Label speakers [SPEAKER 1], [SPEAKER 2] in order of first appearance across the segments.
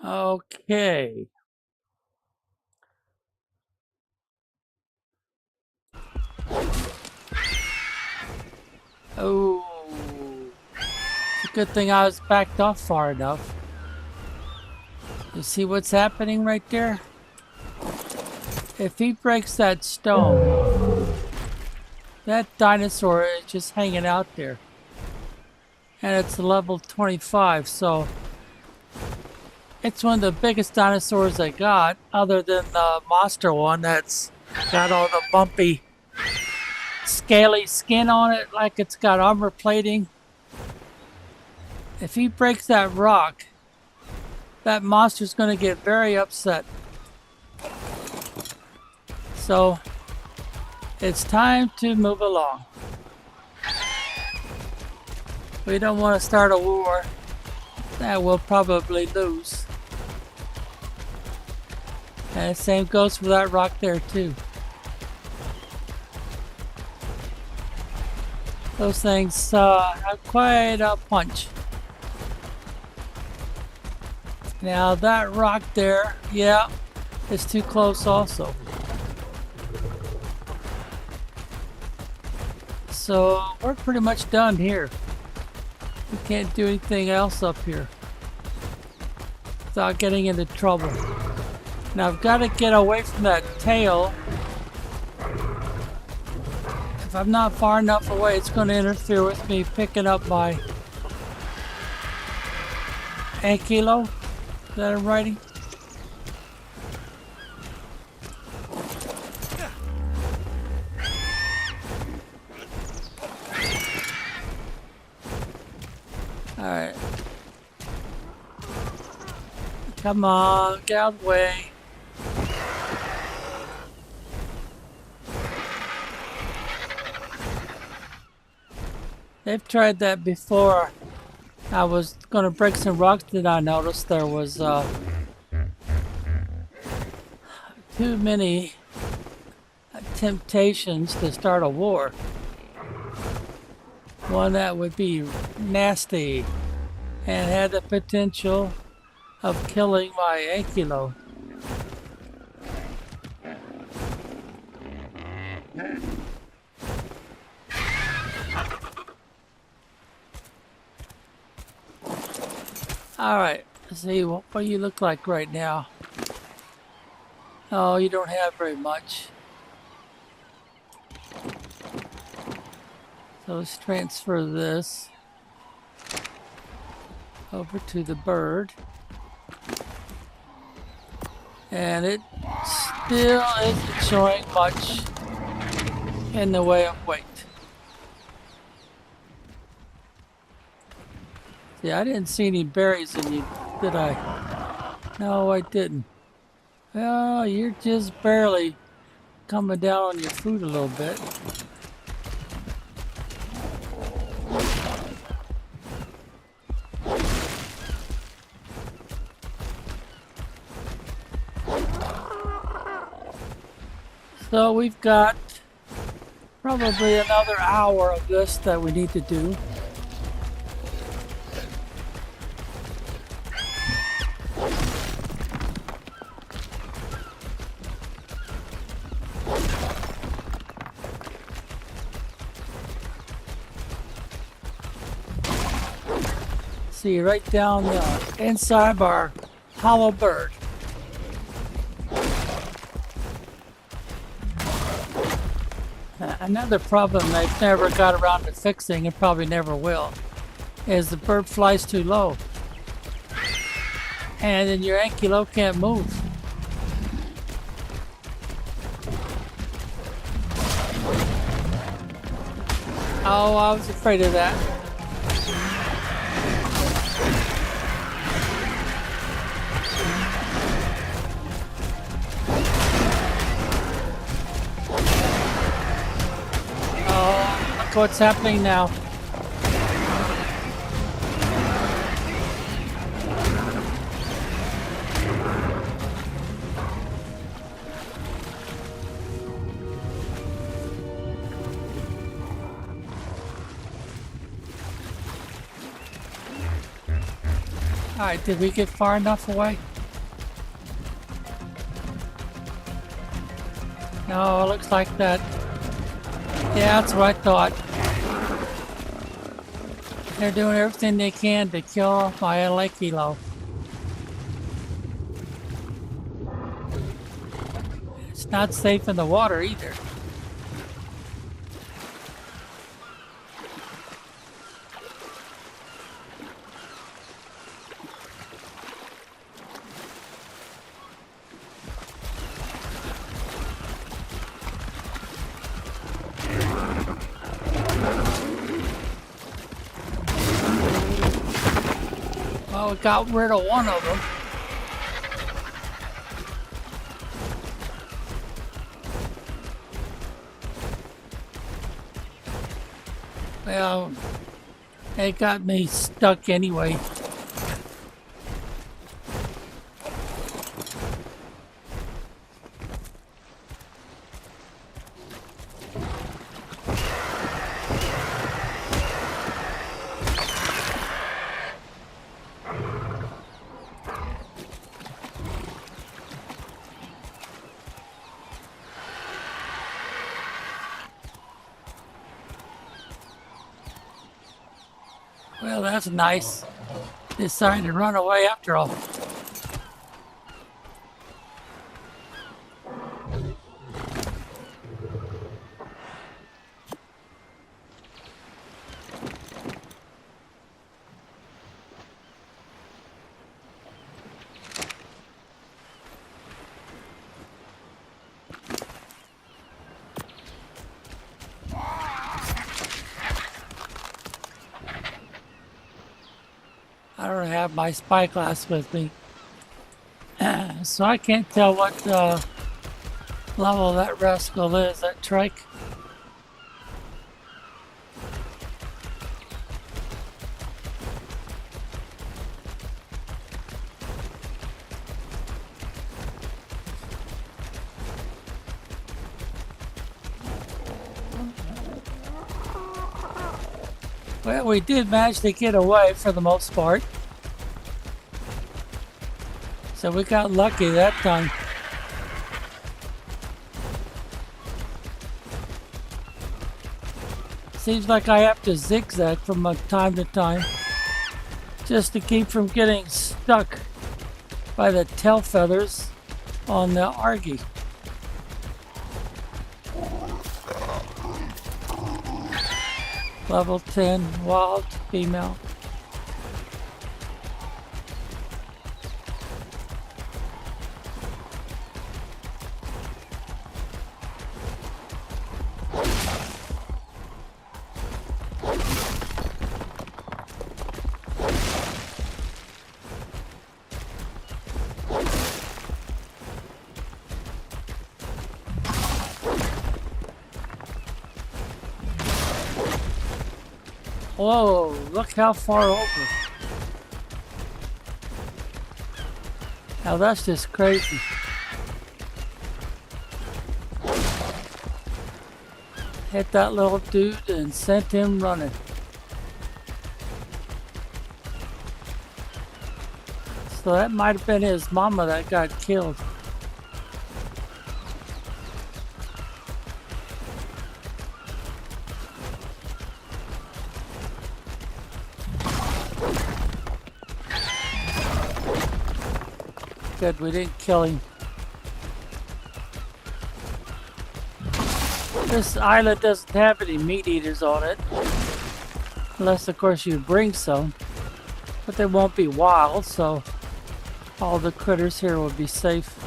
[SPEAKER 1] Okay. Oh, it's a good thing I was backed off far enough. You see what's happening right there? If he breaks that stone, that dinosaur is just hanging out there. And it's level 25, so it's one of the biggest dinosaurs I got, other than the monster one that's got all the bumpy, scaly skin on it, like it's got armor plating. If he breaks that rock, that monster's going to get very upset. So it's time to move along. We don't want to start a war that we'll probably lose. And the same goes for that rock there too. Those things have quite a punch. Now that rock there, yeah, is too close also. So we're pretty much done here. We can't do anything else up here without getting into trouble. Now I've got to get away from that tail. If I'm not far enough away, it's going to interfere with me picking up my ankylo that I'm riding. Alright. Come on, get out of the way. They've tried that before. I was gonna break some rocks, then I noticed there was too many temptations to start a war. One that would be nasty and had the potential of killing my ankylo. Alright, let's see what you look like right now. Oh, you don't have very much. So let's transfer this over to the bird. And it still isn't showing much in the way of weight. See, I didn't see any berries in you, did I? No, I didn't. Well, you're just barely coming down on your food a little bit. So we've got probably another hour of this that we need to do. See, right down the inside of our hollow bird. Another problem they've never got around to fixing, and probably never will, is the bird flies too low. And then your ankylo can't move. Oh, I was afraid of that. What's happening now? Alright, did we get far enough away? No, it looks like that. Yeah, that's what I thought. They're doing everything they can to kill my Alekilo. It's not safe in the water either. Well, we got rid of one of them. Well, it got me stuck anyway. Well, that's nice. Decided to run away after all. I don't have my spyglass with me, so I can't tell what level that rascal is, that trike. Well, we did manage to get away for the most part. So we got lucky that time. Seems like I have to zigzag from time to time just to keep from getting stuck by the tail feathers on the Argy. Level 10, wild female. Whoa, look how far over. Now that's just crazy. Hit that little dude and sent him running. So that might have been his mama that got killed. Good, we didn't kill him. This island doesn't have any meat eaters on it. Unless, of course, you bring some. But they won't be wild, so all the critters here will be safe.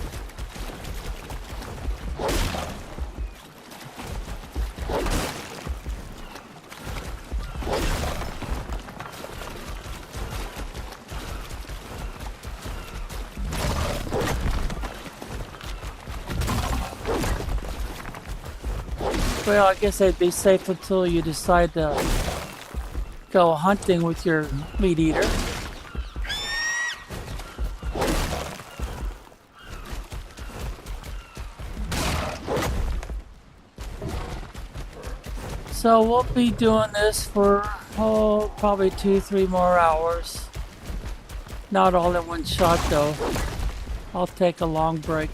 [SPEAKER 1] Well, I guess they'd be safe until you decide to go hunting with your meat eater. So we'll be doing this for, probably 2-3 more hours. Not all in one shot though. I'll take a long break.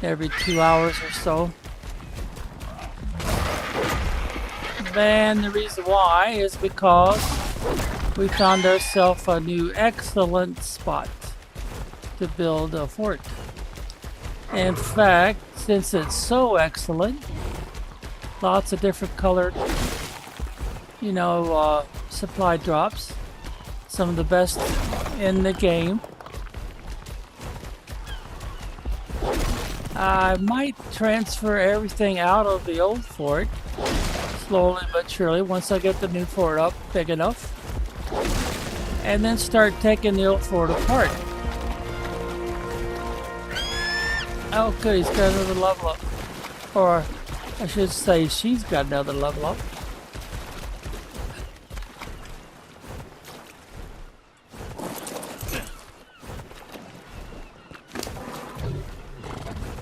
[SPEAKER 1] every 2 hours or so. And the reason why is because we found ourselves a new excellent spot to build a fort. In fact, since it's so excellent, lots of different colored, supply drops, some of the best in the game. I might transfer everything out of the old fort slowly but surely once I get the new fort up big enough, and then start taking the old fort apart. Oh good, he's got another level up. Or I should say she's got another level up.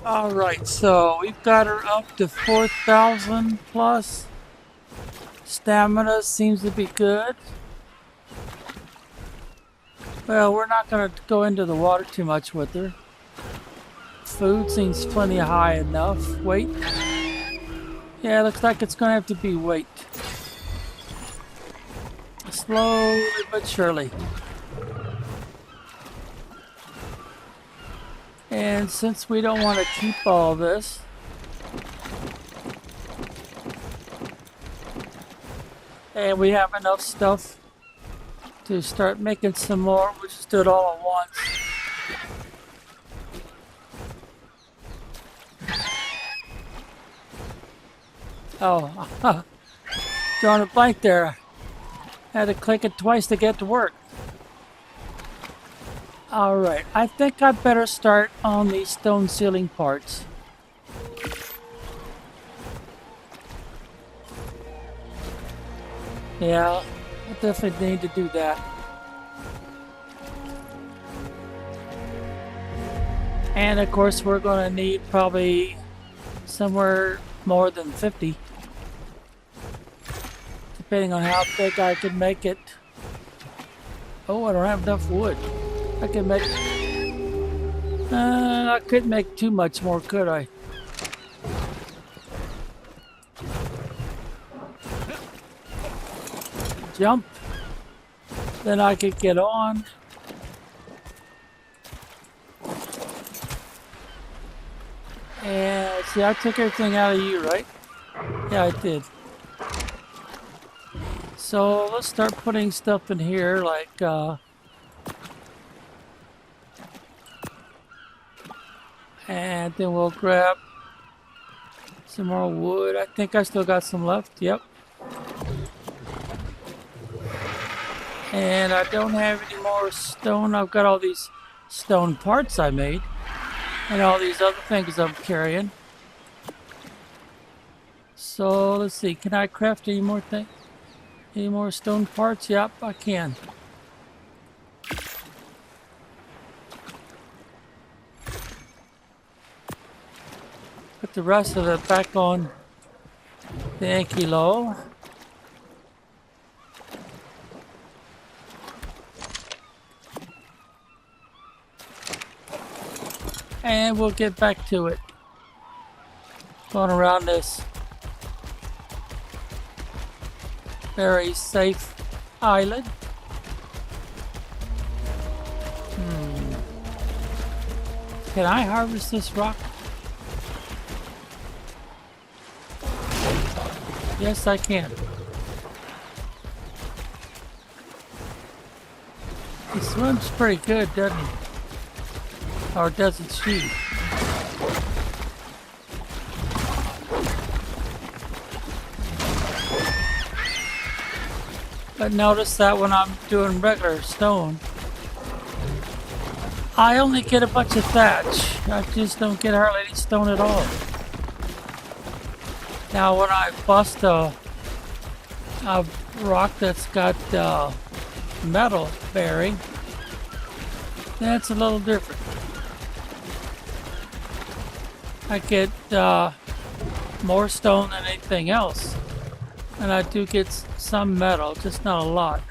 [SPEAKER 1] Alright, so we've got her up to 4,000 plus. Stamina seems to be good. Well, we're not going to go into the water too much with her. Food seems plenty high enough. Weight? Yeah, looks like it's going to have to be weight. Slowly but surely. And since we don't want to keep all this, and we have enough stuff to start making some more, we'll just do it all at once. Oh, drawing a blank there. Had to click it twice to get to work. Alright, I think I better start on the stone ceiling parts. Yeah, I definitely need to do that. And of course we're going to need probably somewhere more than 50. Depending on how big I can make it. Oh, I don't have enough wood. I can make... I couldn't make too much more, could I? Jump. Then I could get on. And see, I took everything out of you, right? Yeah, I did. So let's start putting stuff in here like and then we'll grab some more wood. I think I still got some left. Yep. And I don't have any more stone. I've got all these stone parts I made and all these other things I'm carrying. So let's see, can I craft any more things? Any more stone parts? Yep, I can. Put the rest of it back on the Ankilo. And we'll get back to it. Going around this very safe island. Can I harvest this rock? Yes, I can. He swims pretty good, doesn't he? Or doesn't she? But notice that when I'm doing regular stone, I only get a bunch of thatch. I just don't get hardly any stone at all. Now when I bust a rock that's got metal bearing, that's a little different. I get more stone than anything else. And I do get some metal, just not a lot.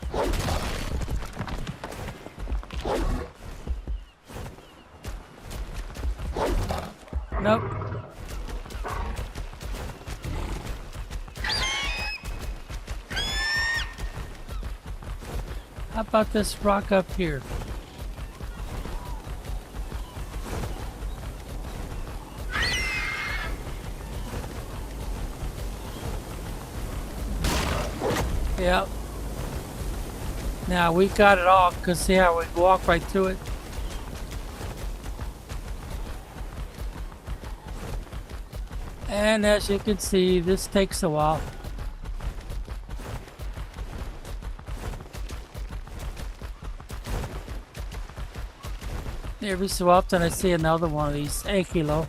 [SPEAKER 1] Nope. How about this rock up here? Yep. Now we got it all, because see how we walk right through it? And as you can see, this takes a while. Every so often I see another one of these Akilo,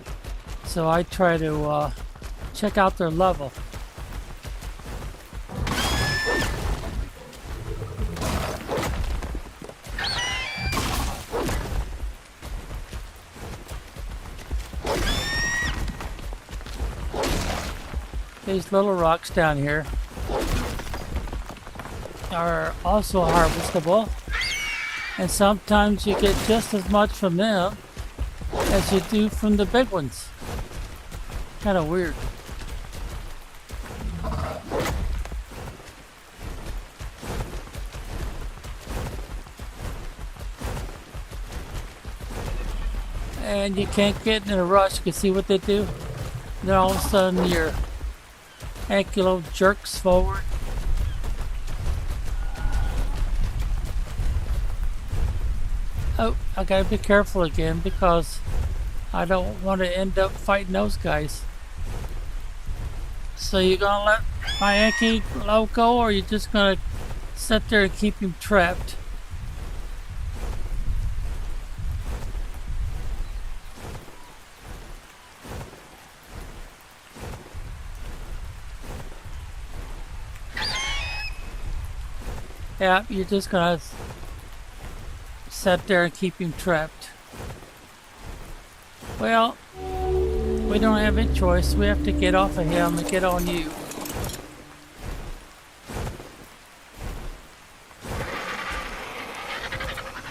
[SPEAKER 1] so I try to check out their level. These little rocks down here are also harvestable, and sometimes you get just as much from them as you do from the big ones. Kind of weird. And you can't get in a rush. You can see what they do. Then all of a sudden your Akilo jerks forward. Oh, I gotta be careful again because I don't want to end up fighting those guys. So you're gonna let my Akilo go, or you're just gonna sit there and keep him trapped? Yeah, you're just gonna sit there and keep him trapped. Well, we don't have a choice. We have to get off of him and get on you.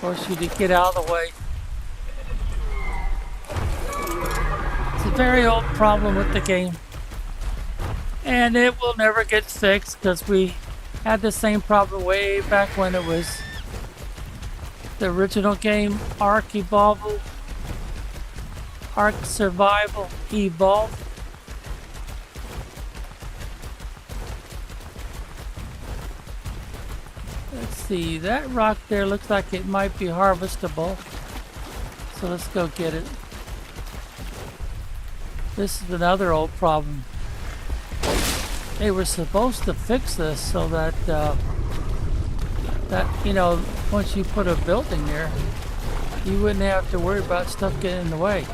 [SPEAKER 1] Force you to get out of the way. It's a very old problem with the game, and it will never get fixed because we had the same problem way back when it was the original game, ARK Survival Evolved. Let's see, that rock there looks like it might be harvestable, so let's go get it. This is another old problem. They were supposed to fix this so that you know, once you put a building there, you wouldn't have to worry about stuff getting in the way.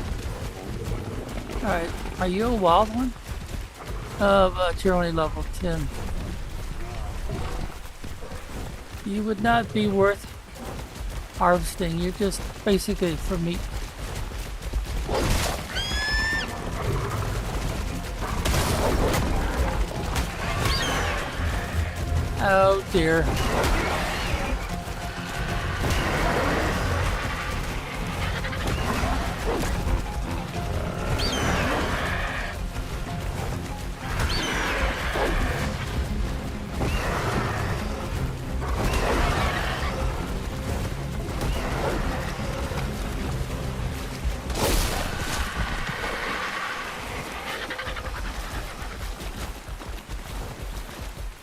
[SPEAKER 1] Alright, are you a wild one? But you're only level 10. You would not be worth harvesting. You're just basically for meat. Oh dear.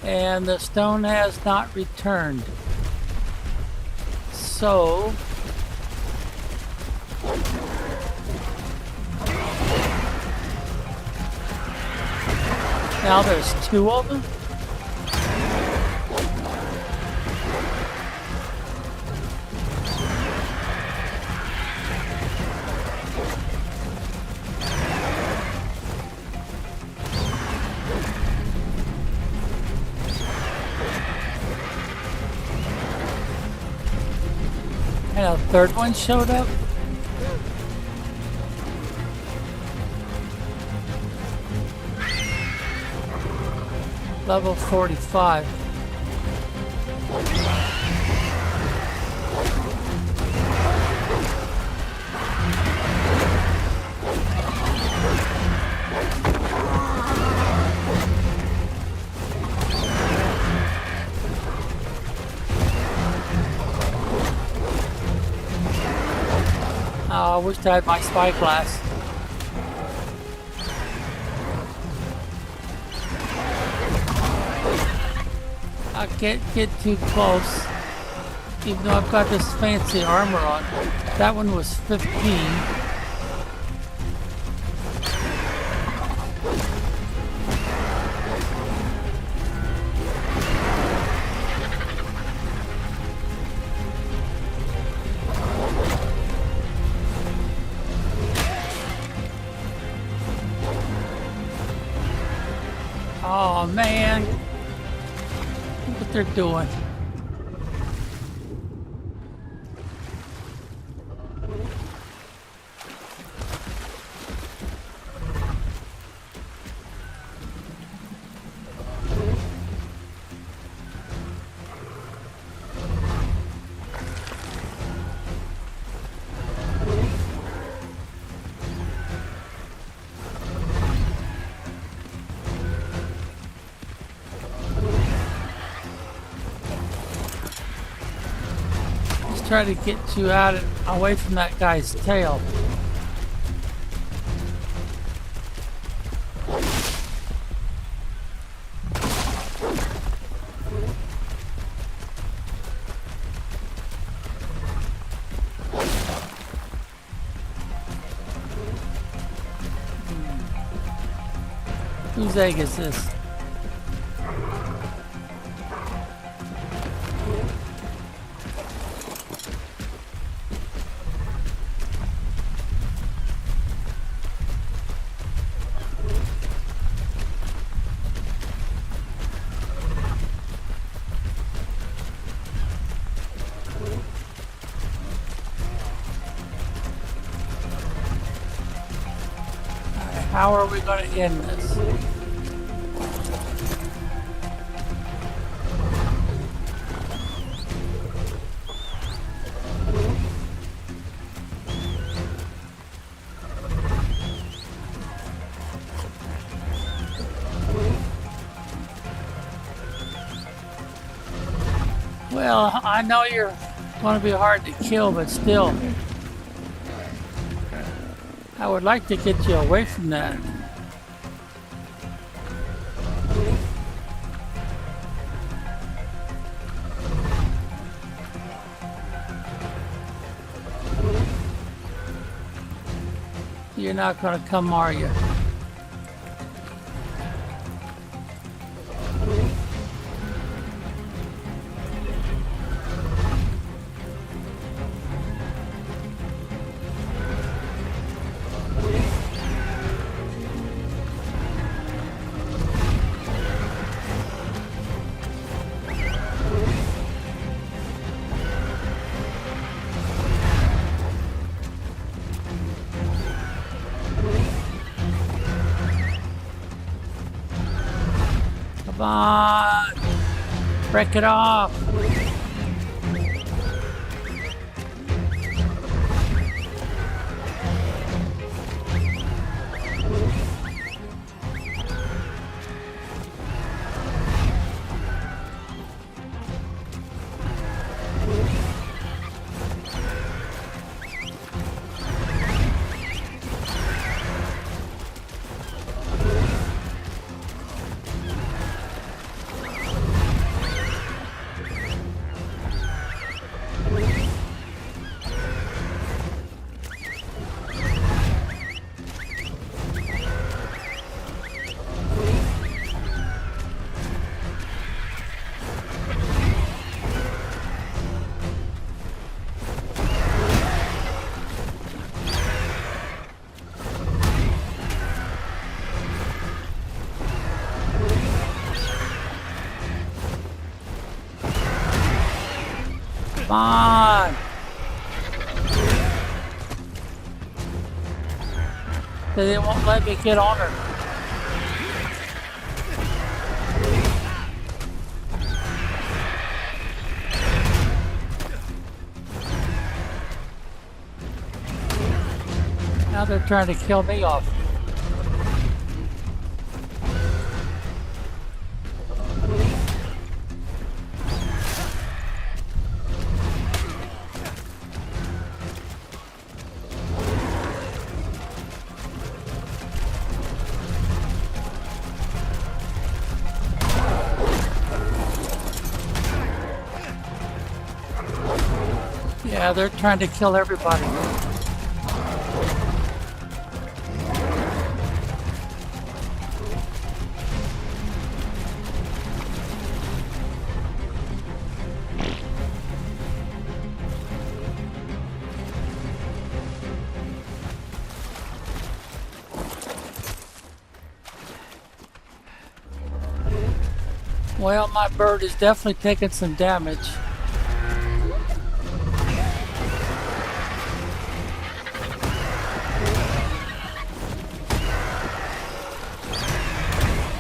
[SPEAKER 1] And the stone has not returned. So now there's 2 of them. And a 3rd one showed up. Level 45. wished I had my spyglass. I can't get too close, even though I've got this fancy armor on. That one was 15. Oh man, look what they're doing. Try to get you out and away from that guy's tail. Whose egg is this? How are we going to end this? Well, I know you're going to be hard to kill, but still, I would like to get you away from that. You're not going to come, are you? Come on! Break it off! Come on! They won't let me get on her. Now they're trying to kill me off. Yeah, they're trying to kill everybody. Well, my bird is definitely taking some damage.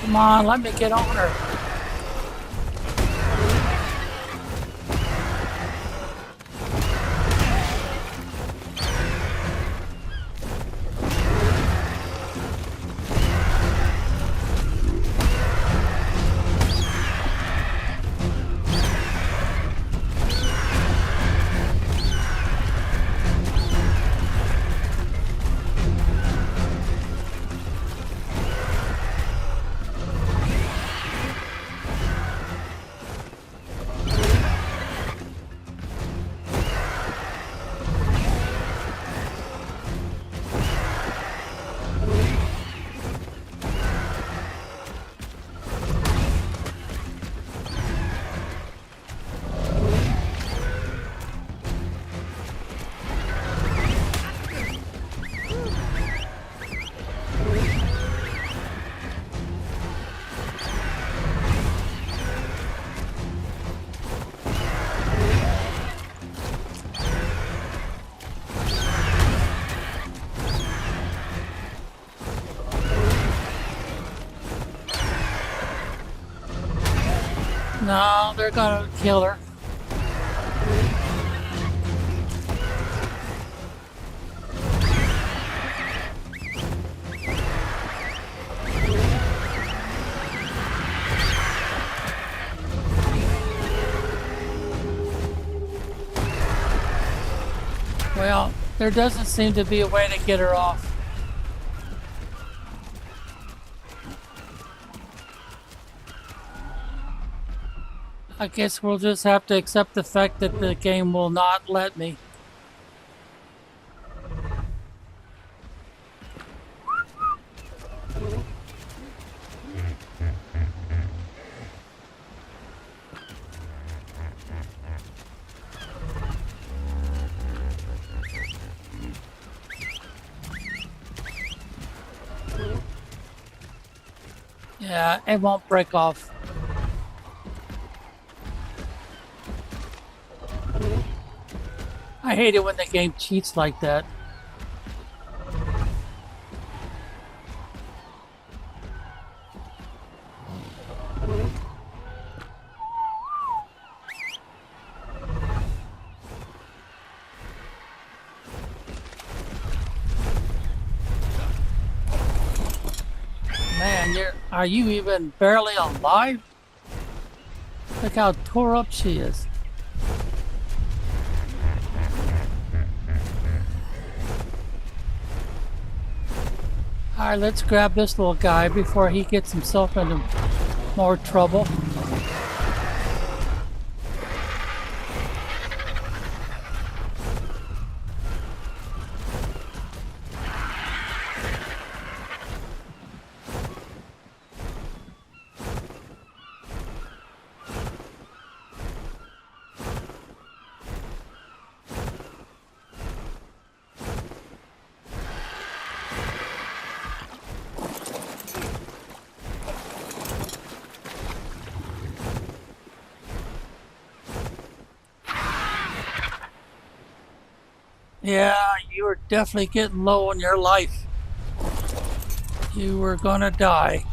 [SPEAKER 1] Come on, let me get on her. No, they're gonna kill her. Well, there doesn't seem to be a way to get her off. I guess we'll just have to accept the fact that the game will not let me. Yeah, it won't break off. I hate it when the game cheats like that. Man, are you even barely alive? Look how tore up she is. Alright, let's grab this little guy before he gets himself into more trouble. Yeah, you were definitely getting low on your life. You were gonna die.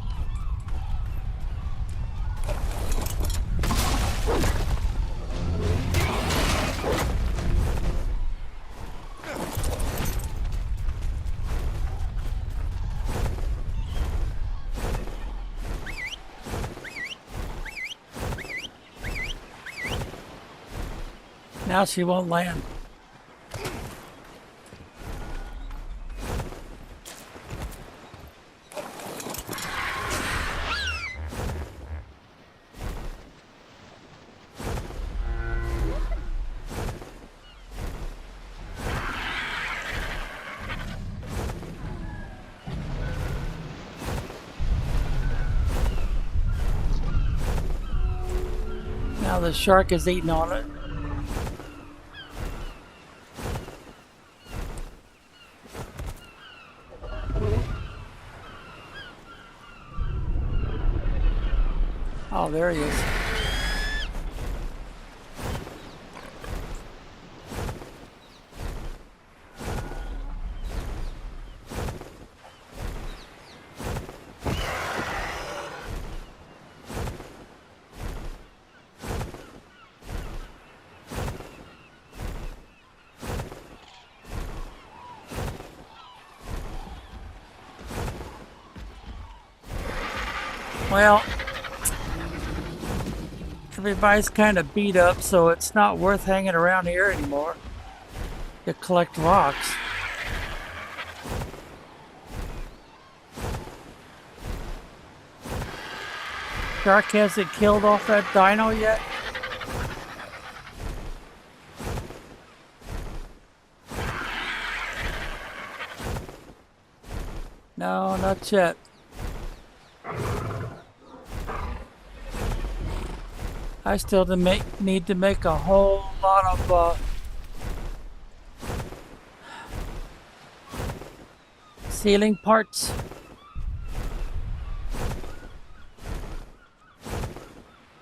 [SPEAKER 1] Now she won't land. Oh, the shark is eating on it. Oh, there he is. Well, everybody's kind of beat up, so it's not worth hanging around here anymore to collect rocks. Shark hasn't killed off that dino yet? No, not yet. I still need to make a whole lot of ceiling parts.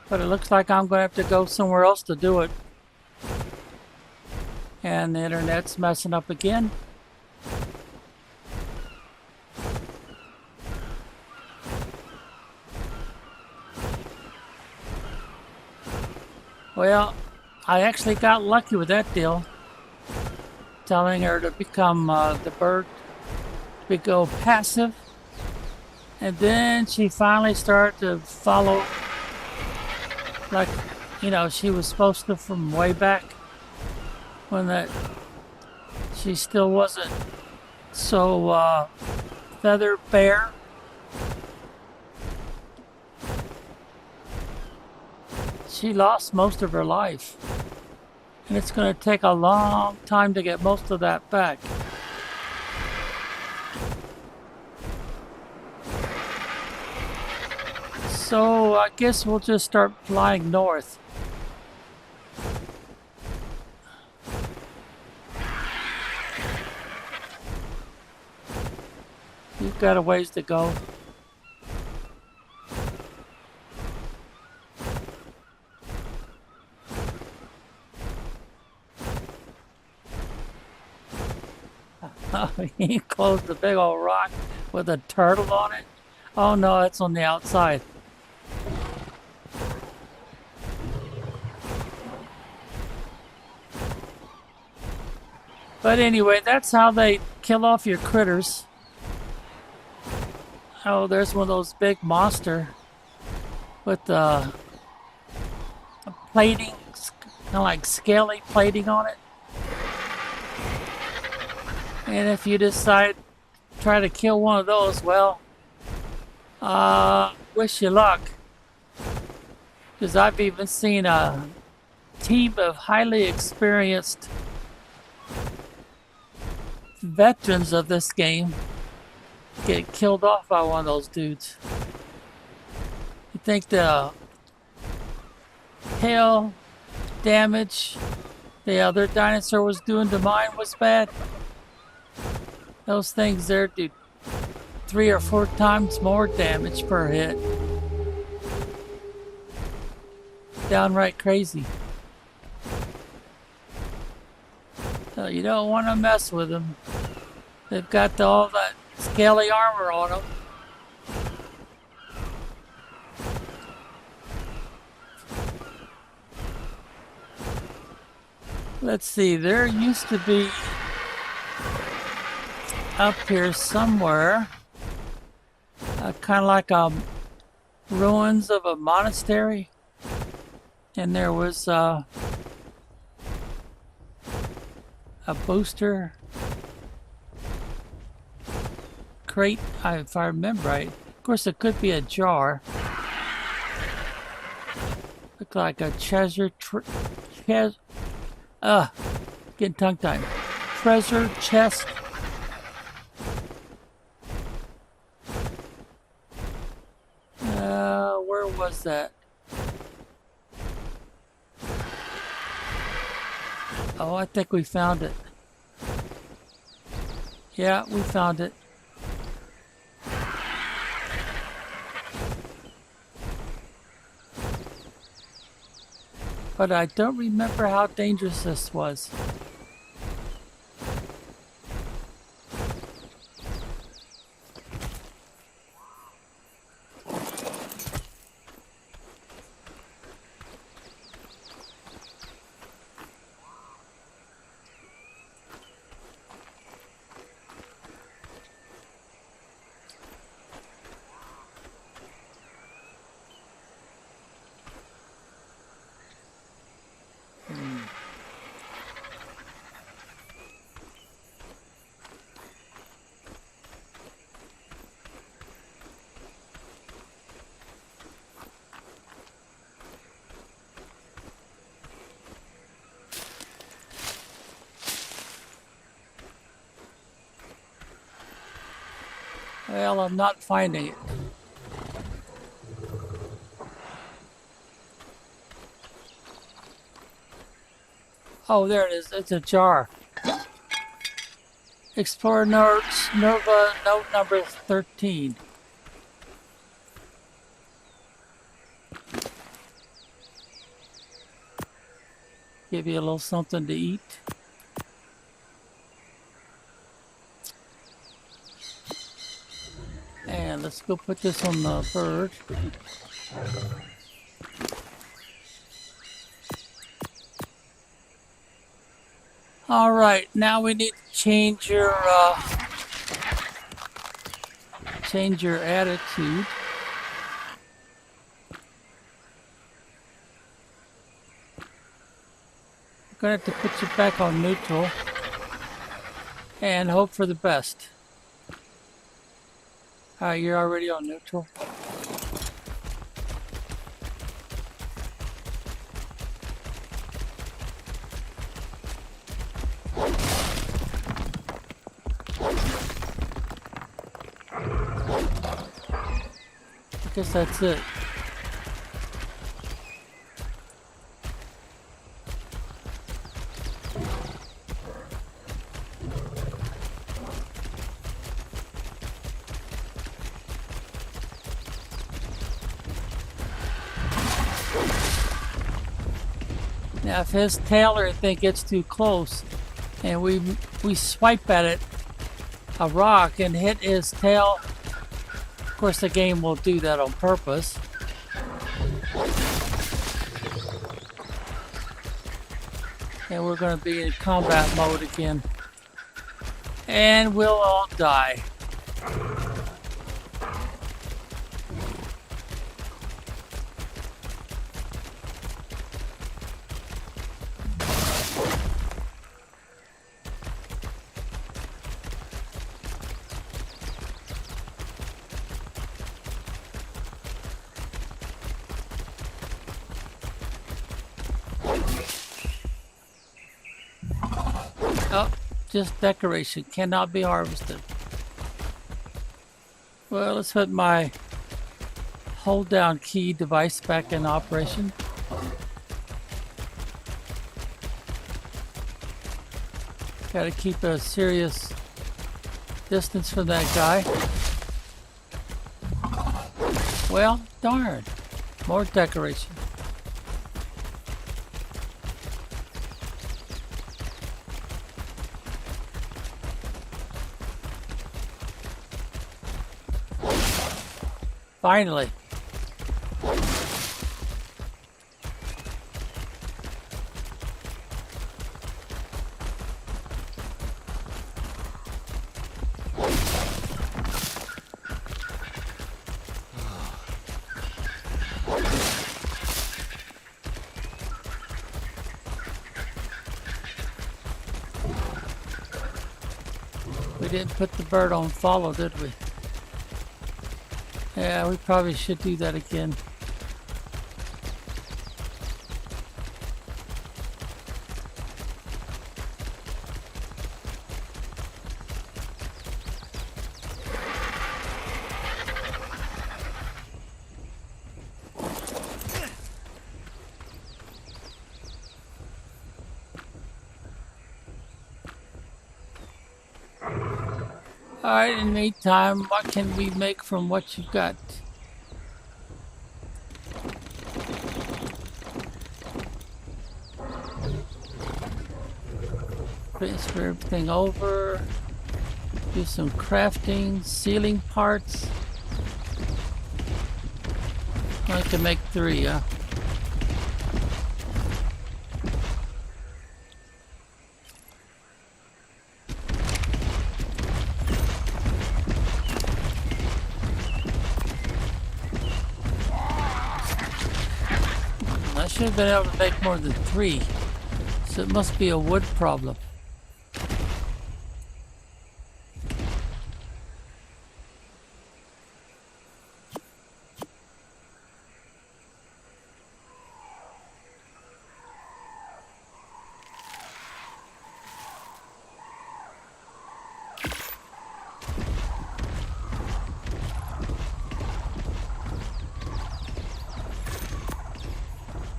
[SPEAKER 1] But it looks like I'm going to have to go somewhere else to do it. And the internet's messing up again. Well, I actually got lucky with that deal. Telling her to become the bird, to go passive. And then she finally started to follow like, you know, she was supposed to from way back when that she still wasn't so feather bare. She lost most of her life, and it's going to take a long time to get most of that back. So I guess we'll just start flying north. You've got a ways to go. He closed the big old rock with a turtle on it. Oh no, it's on the outside. But anyway, that's how they kill off your critters. Oh, there's one of those big monster with the plating, kind of like scaly plating on it. And if you decide to try to kill one of those, well, wish you luck. Because I've even seen a team of highly experienced veterans of this game get killed off by one of those dudes. You think the hail damage the other dinosaur was doing to mine was bad? Those things there do 3 or 4 times more damage per hit. Downright crazy. So you don't want to mess with them. They've got all that scaly armor on them. Let's see, there used to be up here somewhere, kind of like ruins of a monastery, and there was a booster crate, if I remember right. Of course, it could be a jar. Look like a treasure. Getting tongue-tied. Treasure chest. Where was that? Oh, I think we found it. Yeah, we found it. But I don't remember how dangerous this was. Well, I'm not finding it. Oh, there it is. It's a jar. Explore notes, Nerva, note number 13. Give you a little something to eat. And let's go put this on the bird. All right, now we need to change your attitude. I'm gonna have to put you back on neutral and hope for the best. All right, you're already on neutral. I guess that's it. Now, if his tail or anything gets too close, and we swipe at it, a rock, and hit his tail, of course the game will do that on purpose. And we're going to be in combat mode again. And we'll all die. Oh, just decoration. Cannot be harvested. Well, let's put my hold down key device back in operation. Gotta keep a serious distance from that guy. Well, darn. More decoration. Finally. We didn't put the bird on follow, did we? Yeah, we probably should do that again. Alright, in the meantime, what can we make from what you've got? Transfer everything over. Do some crafting, sealing parts. I can make 3, huh? I should have been able to make more than 3. So it must be a wood problem.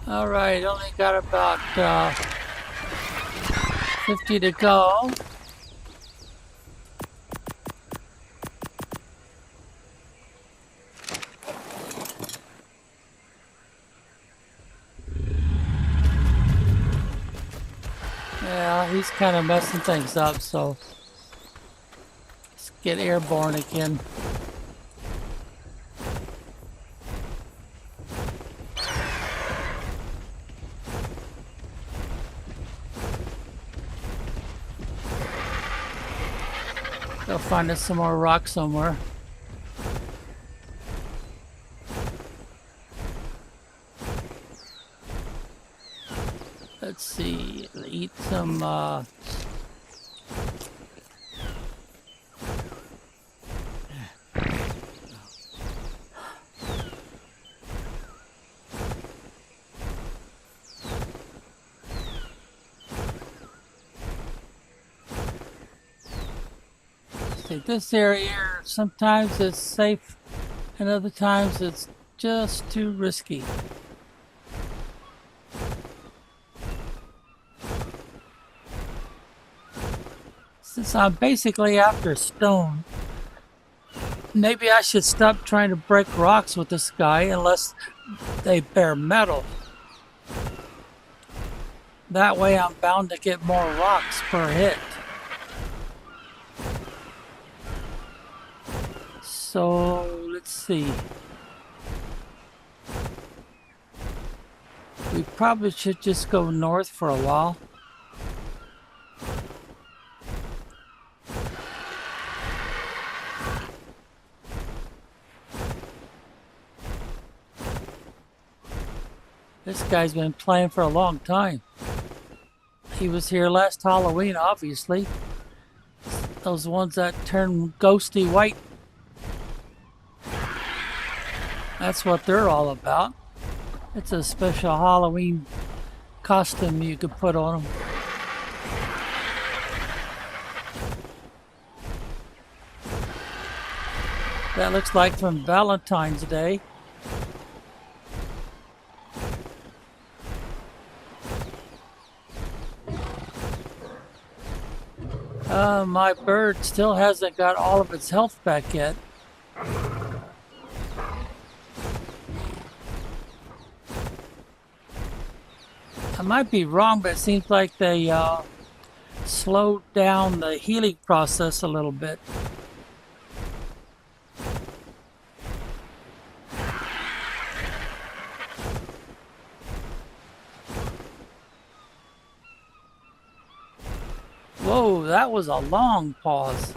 [SPEAKER 1] Alright, only got about 50 to go. Yeah, he's kind of messing things up, so let's get airborne again. Go find us some more rock somewhere. Let's see, eat some this area, sometimes it's safe and other times it's just too risky. Since I'm basically after stone, maybe I should stop trying to break rocks with this guy unless they bear metal. That way I'm bound to get more rocks per hit. So, let's see. We probably should just go north for a while. This guy's been playing for a long time. He was here last Halloween, obviously. Those ones that turn ghosty white. That's what they're all about. It's a special Halloween costume you could put on them. That looks like from Valentine's Day. My bird still hasn't got all of its health back yet. I might be wrong, but it seems like they slowed down the healing process a little bit. Whoa, that was a long pause.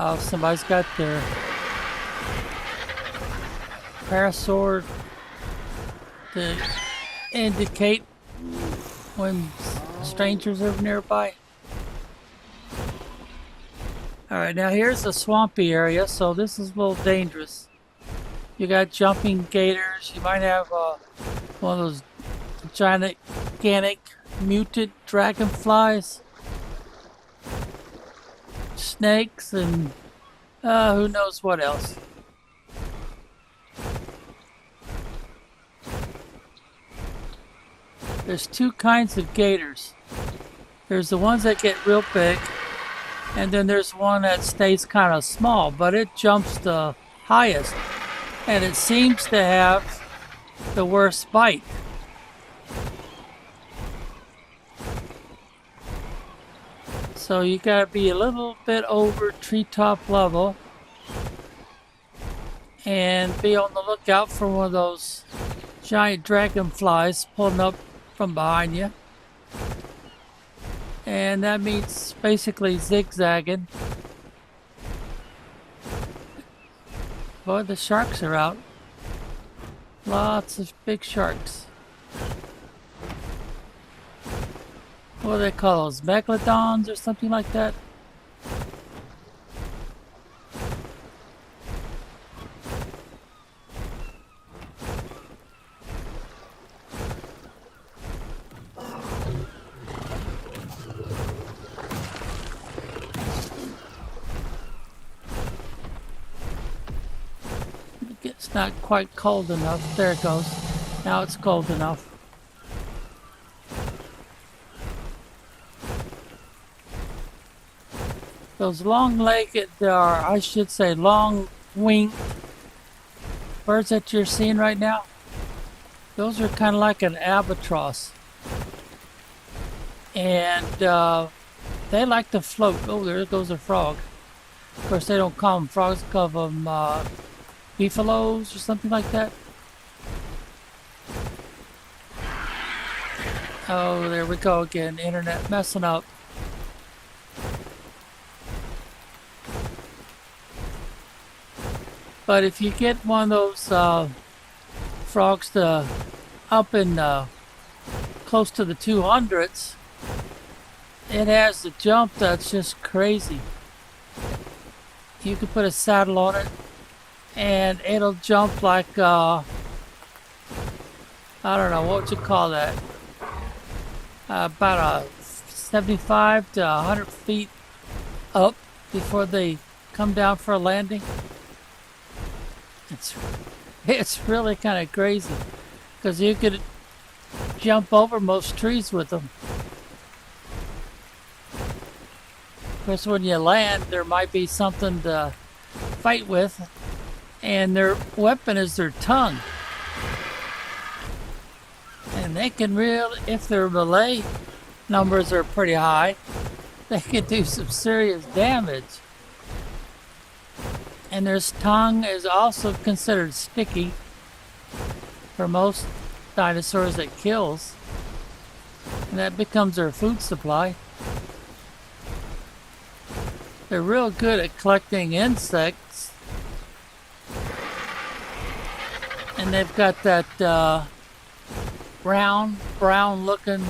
[SPEAKER 1] Oh, somebody's got their parasword to indicate when strangers are nearby. Alright, now here's a swampy area, so this is a little dangerous. You got jumping gators, you might have one of those gigantic mutant dragonflies, snakes, and who knows what else. There's two kinds of gators. There's the ones that get real big, and then there's one that stays kind of small, but it jumps the highest, and it seems to have the worst bite. So you gotta be a little bit over treetop level and be on the lookout for one of those giant dragonflies pulling up from behind you. And that means basically zigzagging. Boy, the sharks are out. Lots of big sharks. What do they call those? Megalodons or something like that? It's not quite cold enough. There it goes. Now it's cold enough. Those long-legged, or I should say long-winged birds that you're seeing right now, those are kind of like an albatross. And they like to float. Oh, there goes a frog. Of course, they don't call them frogs, they call them beefaloes or something like that. Oh, there we go again. Internet messing up. But if you get one of those frogs to up in close to the 200s, it has a jump that's just crazy. You can put a saddle on it and it'll jump like I don't know, what would you call that? About 75 to 100 feet up before they come down for a landing. It's really kind of crazy because you could jump over most trees with them. Of course, when you land, there might be something to fight with, and their weapon is their tongue. And they can really, if their melee numbers are pretty high, they can do some serious damage. And their tongue is also considered sticky for most dinosaurs it kills. And that becomes their food supply. They're real good at collecting insects. And they've got that brown looking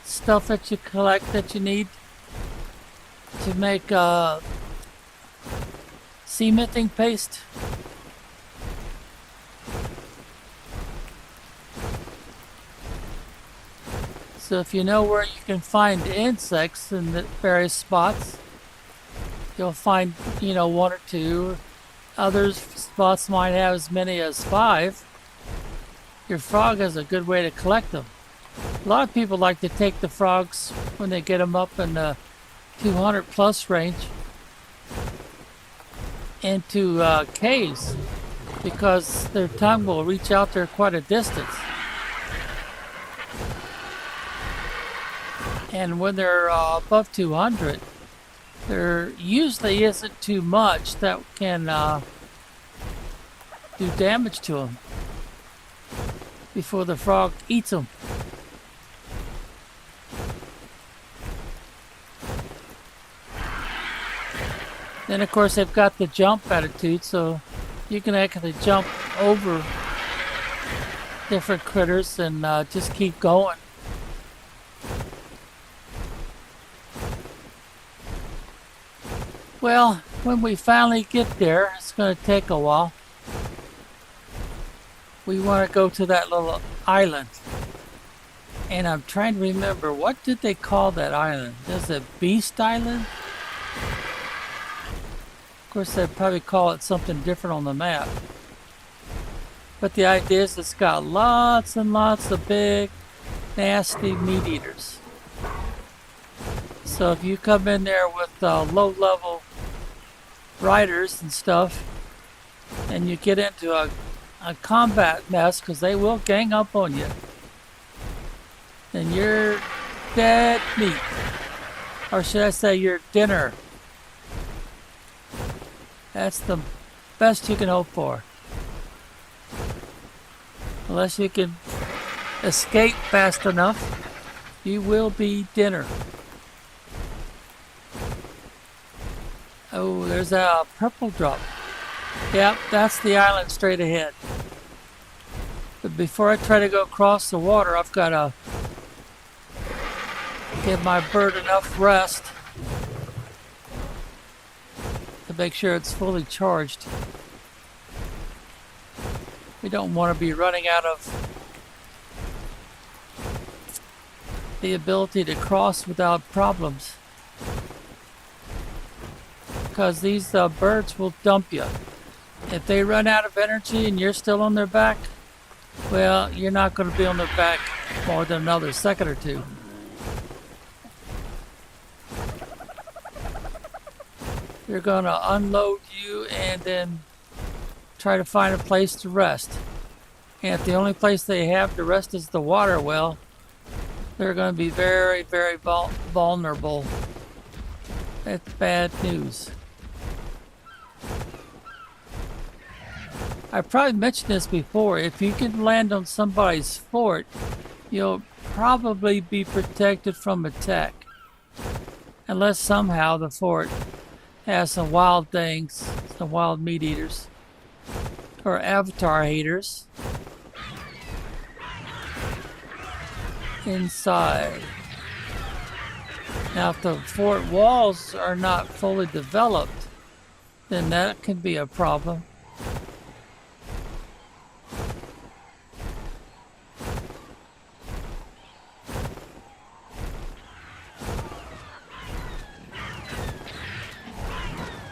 [SPEAKER 1] stuff that you collect that you need to make cementing paste. So if you know where you can find insects in the various spots, you'll find, one or two. Other spots might have as many as 5. Your frog is a good way to collect them. A lot of people like to take the frogs when they get them up in the 200 plus range into caves because their tongue will reach out there quite a distance. And when they're above 200, there usually isn't too much that can do damage to them before the frog eats them. Then of course they've got the jump attitude, so you can actually jump over different critters and just keep going. Well, when we finally get there, it's going to take a while. We want to go to that little island. And I'm trying to remember, what did they call that island? Is it Beast Island? Of course, they'd probably call it something different on the map. But the idea is it's got lots and lots of big, nasty meat eaters. So if you come in there with low-level riders and stuff, and you get into a combat mess, because they will gang up on you, then you're dead meat. Or should I say you're dinner. That's the best you can hope for. Unless you can escape fast enough, you will be dinner. Oh, there's a purple drop. Yep, that's the island straight ahead. But before I try to go across the water, I've got to give my bird enough rest to make sure it's fully charged. We don't want to be running out of the ability to cross without problems, because these birds will dump you. If they run out of energy and you're still on their back, well, you're not going to be on their back more than another second or two. They're going to unload you and then try to find a place to rest. And if the only place they have to rest is the water well, they're going to be very, very vulnerable. That's bad news. I probably mentioned this before. If you can land on somebody's fort, you'll probably be protected from attack. Unless somehow the fort has some wild things, some wild meat eaters, or avatar haters inside. Now, if the fort walls are not fully developed, then that can be a problem.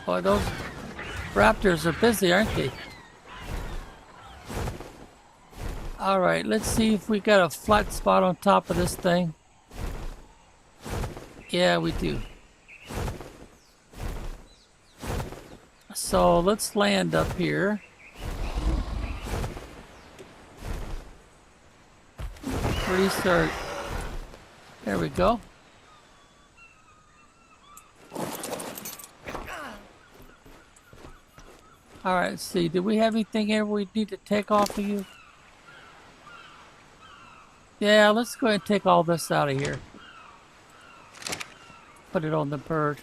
[SPEAKER 1] Boy, those raptors are busy, aren't they? Alright, let's see if we got a flat spot on top of this thing. Yeah, we do. So let's land up here. Restart. There we go. Alright, let's see. Do we have anything here we need to take off of you? Yeah, let's go ahead and take all this out of here. Put it on the bird.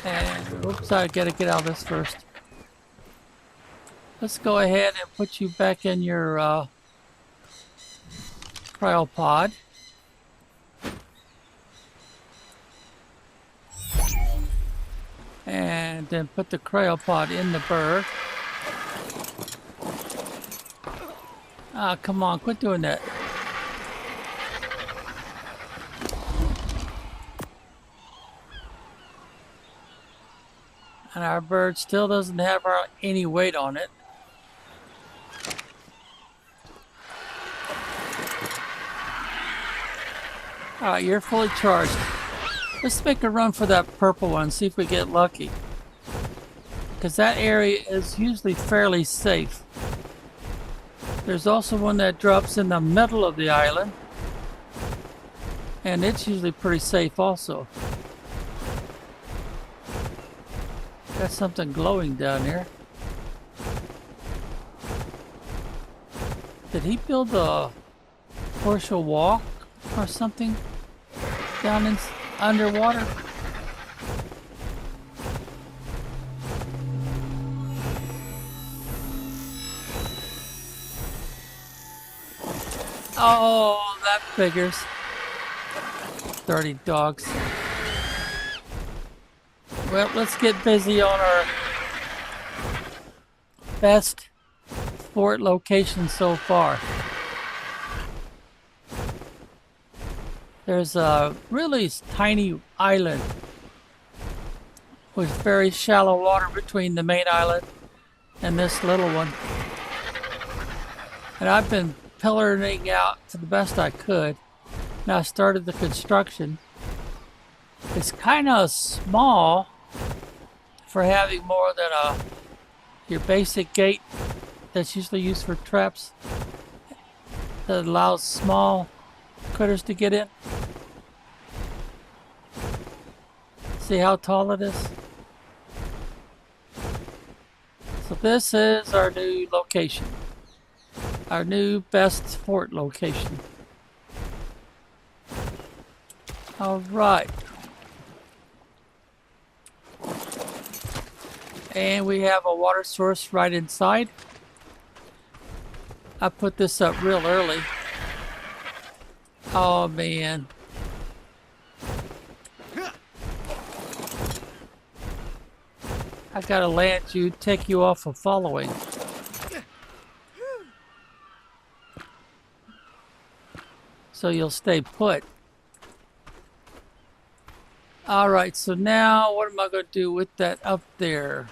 [SPEAKER 1] And, oops, I gotta get out of this first. Let's go ahead and put you back in your cryopod. And then put the cryopod in the bird. Ah, come on, quit doing that. And our bird still doesn't have any weight on it. Alright, you're fully charged. Let's make a run for that purple one, see if we get lucky. Because that area is usually fairly safe. There's also one that drops in the middle of the island. And it's usually pretty safe also. Got something glowing down there. Did he build a partial walk or something down in underwater? Oh, that figures. Dirty dogs. Well, let's get busy on our best fort location so far. There's a really tiny island with very shallow water between the main island and this little one. And I've been pillaring out to the best I could. Now I started the construction. It's kind of small for having more than your basic gate that's usually used for traps that allows small critters to get in. See how tall it is? So this is our new location. Our new best fort location. All right. And we have a water source right inside. I put this up real early. Oh man. I gotta land you, take you off of following. So you'll stay put. Alright, so now what am I gonna do with that up there?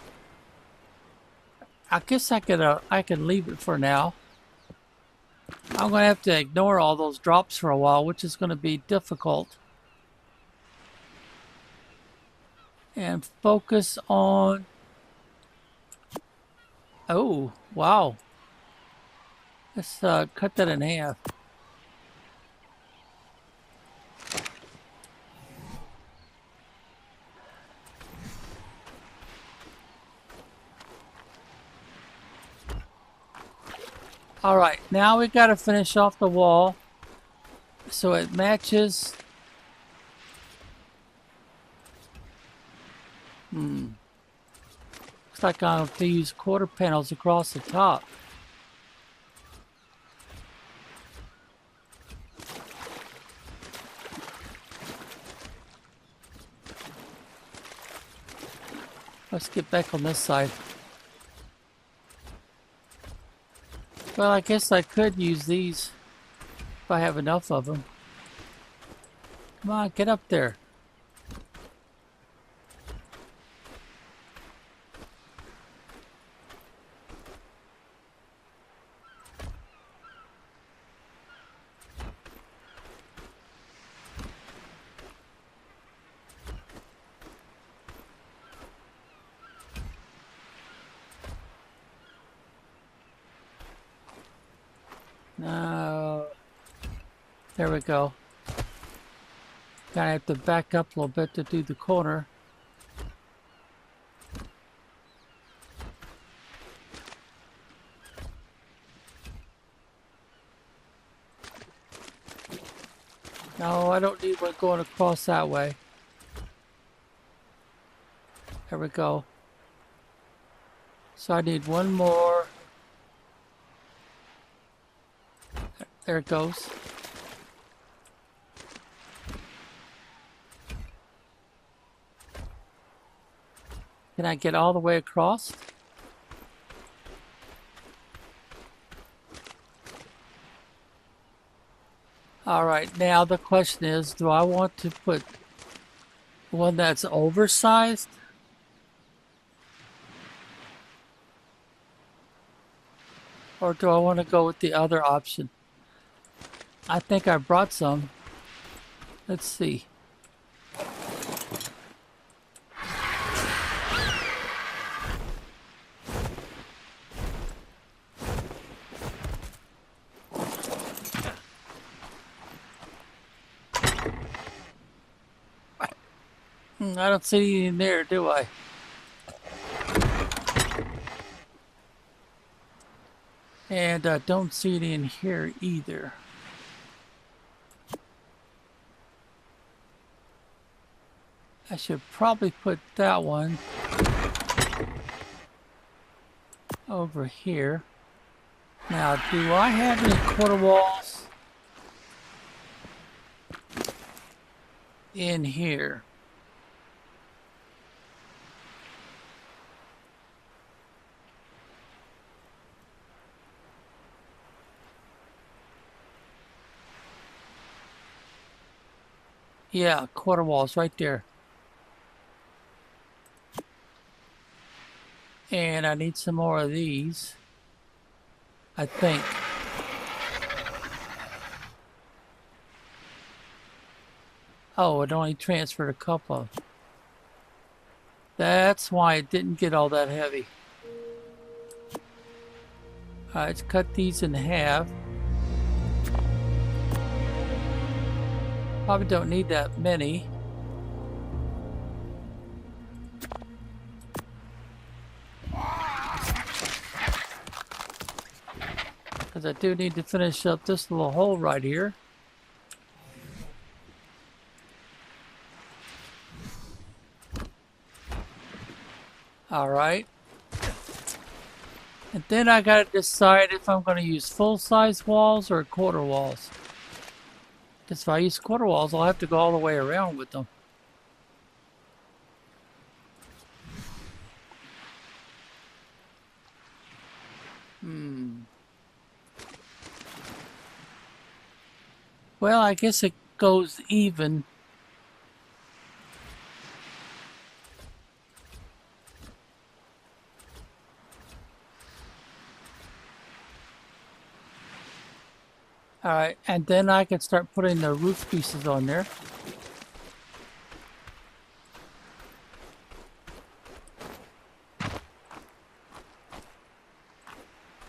[SPEAKER 1] I guess I can leave it for now. I'm gonna have to ignore all those drops for a while, which is gonna be difficult. And focus on... Oh, wow. Let's cut that in half. All right, now we got to finish off the wall so it matches. Looks like I have to use quarter panels across the top. Let's get back on this side. Well, I guess I could use these if I have enough of them. Come on, get up there. No. There we go. Gonna have to back up a little bit to do the corner. No, I don't need one going across that way. There we go. So I need one more. There it goes. Can I get all the way across? All right, now the question is, do I want to put one that's oversized? Or do I want to go with the other option? I think I brought some. Let's see. I don't see anything there, do I? And I don't see any in here either. I should probably put that one over here. Now, do I have any quarter walls in here? Yeah, quarter walls right there. And I need some more of these, I think. Oh, it only transferred a couple. That's why it didn't get all that heavy. Alright, let's cut these in half. Probably don't need that many. Because I do need to finish up this little hole right here. Alright. And then I gotta decide if I'm gonna use full-size walls or quarter walls. Because if I use quarter walls, I'll have to go all the way around with them. Well, I guess it goes even. Alright, and then I can start putting the roof pieces on there.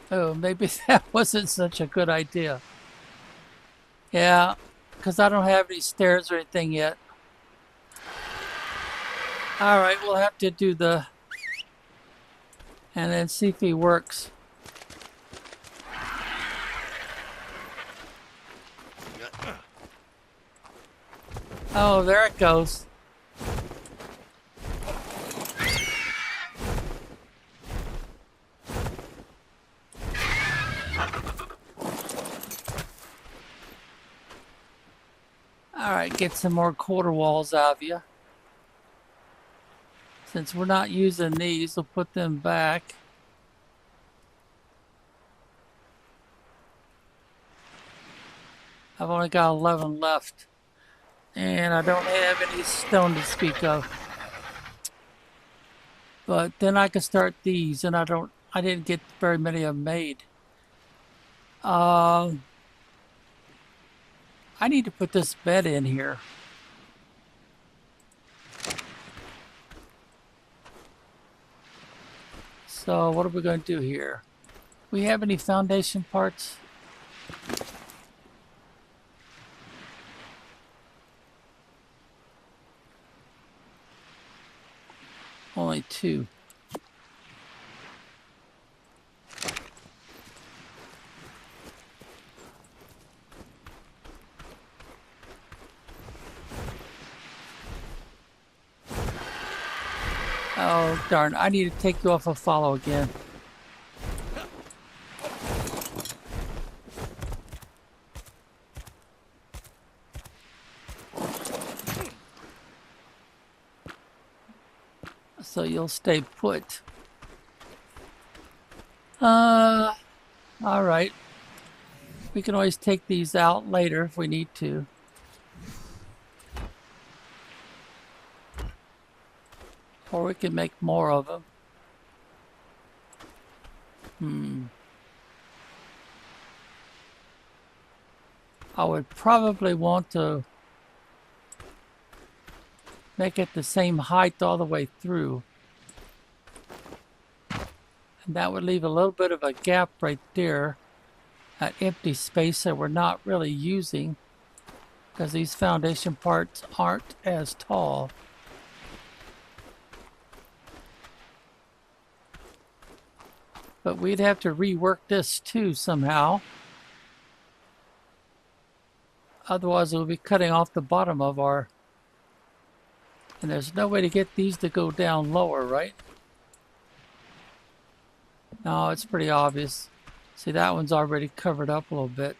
[SPEAKER 1] Oh, maybe that wasn't such a good idea. Yeah, because I don't have any stairs or anything yet. Alright, we'll have to do the... and then see if he works. Oh, there it goes. Alright, get some more quarter walls out of you. Since we're not using these, we'll put them back. I've only got 11 left. And I don't have any stone to speak of. But then I can start these, and I didn't get very many of them made. I need to put this bed in here. So what are we going to do here? We have any foundation parts? Only 2. Oh, darn. I need to take you off a follow again. So you'll stay put. Alright. We can always take these out later if we need to. Or we can make more of them. I would probably want to make it the same height all the way through. And that would leave a little bit of a gap right there, an empty space that we're not really using because these foundation parts aren't as tall. But we'd have to rework this too somehow. Otherwise we'll be cutting off the bottom of our... And there's no way to get these to go down lower, right? No, it's pretty obvious. See, that one's already covered up a little bit.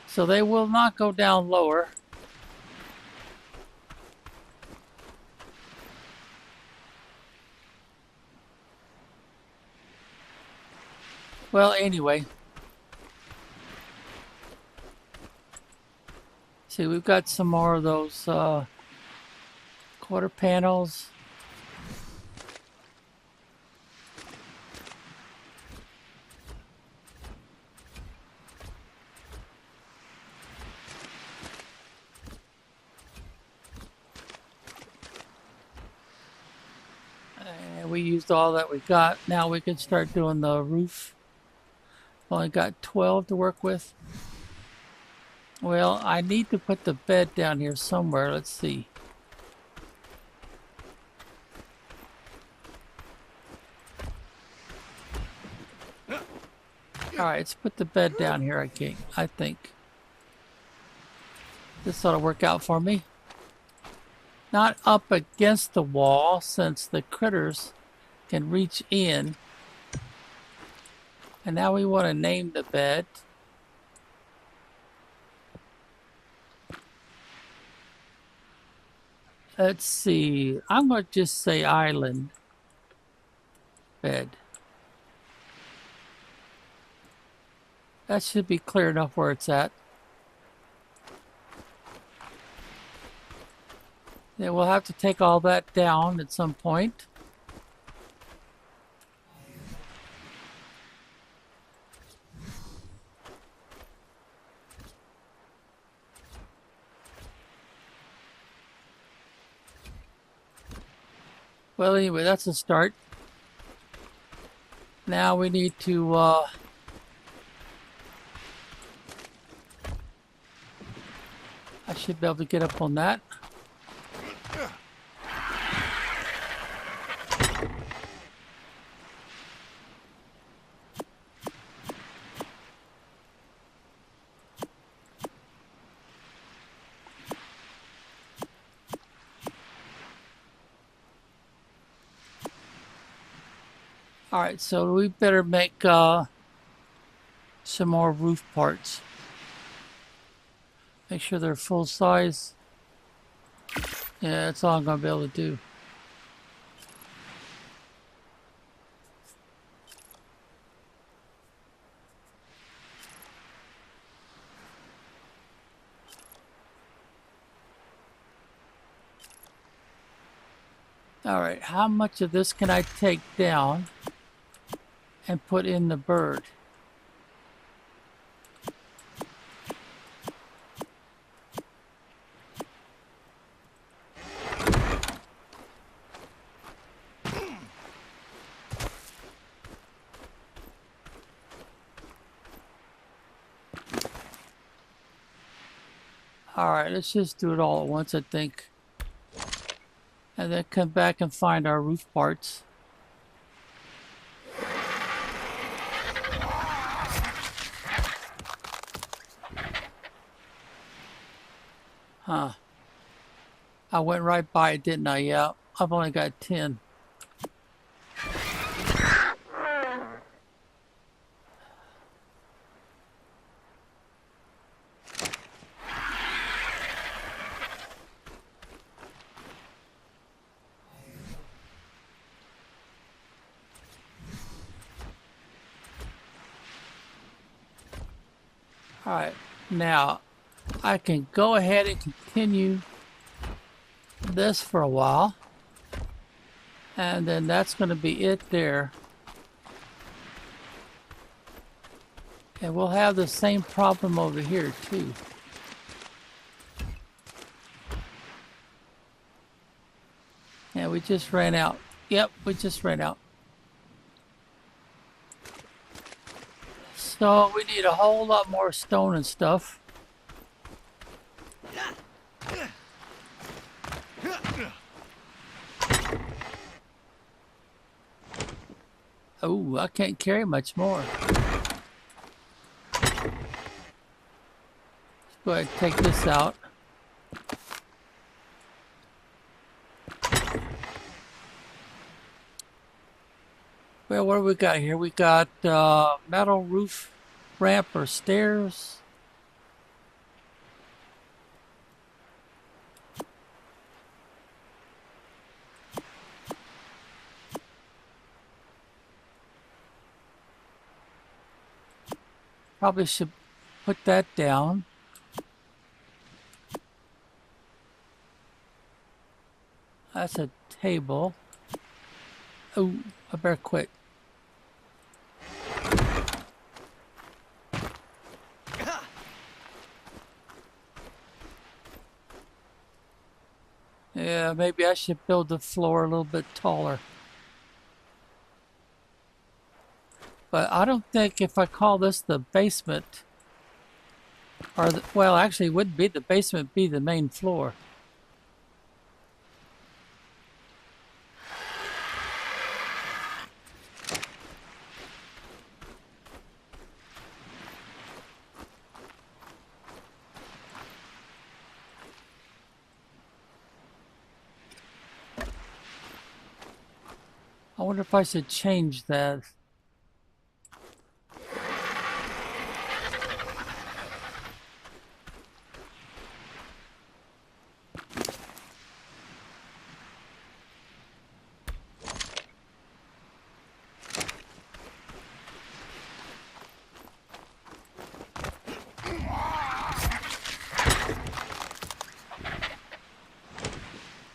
[SPEAKER 1] So they will not go down lower. Well, anyway. See, we've got some more of those quarter panels. And we used all that we got. Now we can start doing the roof. Only got 12 to work with. Well, I need to put the bed down here somewhere. Let's see. All right, let's put the bed down here. I think this ought to work out for me. Not up against the wall, since the critters can reach in. And now we want to name the bed. Let's see. I'm going to just say island bed. That should be clear enough where it's at. Then we'll have to take all that down at some point. Well, anyway, that's a start. Now we need to I should be able to get up on that. All right, so we better make some more roof parts. Make sure they're full size. Yeah, that's all I'm going to be able to do. All right, how much of this can I take down and put in the bird? All right, let's just do it all at once, I think. And then come back and find our roof parts. Huh. I went right by it, didn't I? Yeah, I've only got 10. All right, now I can go ahead and continue this for a while, and then that's going to be it there. And we'll have the same problem over here too. Yeah, we just ran out. Yep, we just ran out. So we need a whole lot more stone and stuff. Oh, I can't carry much more. Let's go ahead and take this out. Well, what do we got here? We got metal roof ramp or stairs. Probably should put that down. That's a table. Oh, I better quit. Yeah, maybe I should build the floor a little bit taller. But I don't think if I call this the basement, or the, well, actually, it would be the basement be the main floor. I wonder if I should change that.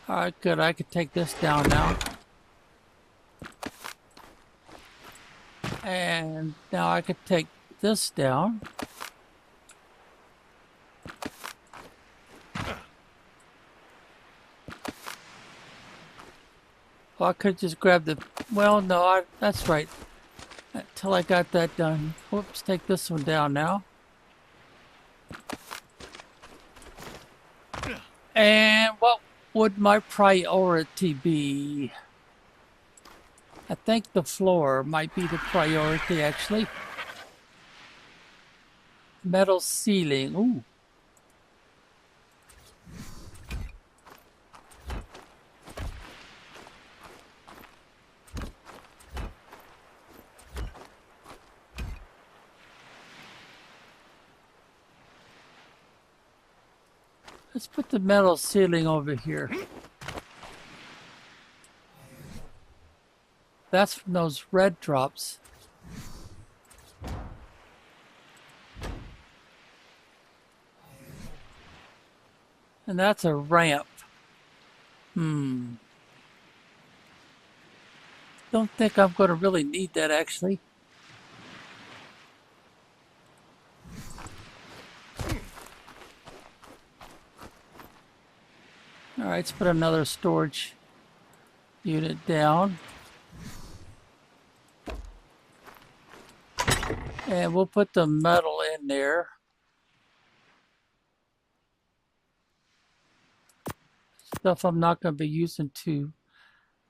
[SPEAKER 1] All right, good. I could take this down now. And now I could take this down. Well, I could just grab the... Well, no, that's right. Until I got that done. Whoops, take this one down now. And what would my priority be? I think the floor might be the priority, actually. Metal ceiling. Ooh. Let's put the metal ceiling over here. That's from those red drops. And that's a ramp. Don't think I'm going to really need that, actually. All right, let's put another storage unit down. And we'll put the metal in there. Stuff I'm not going to be using too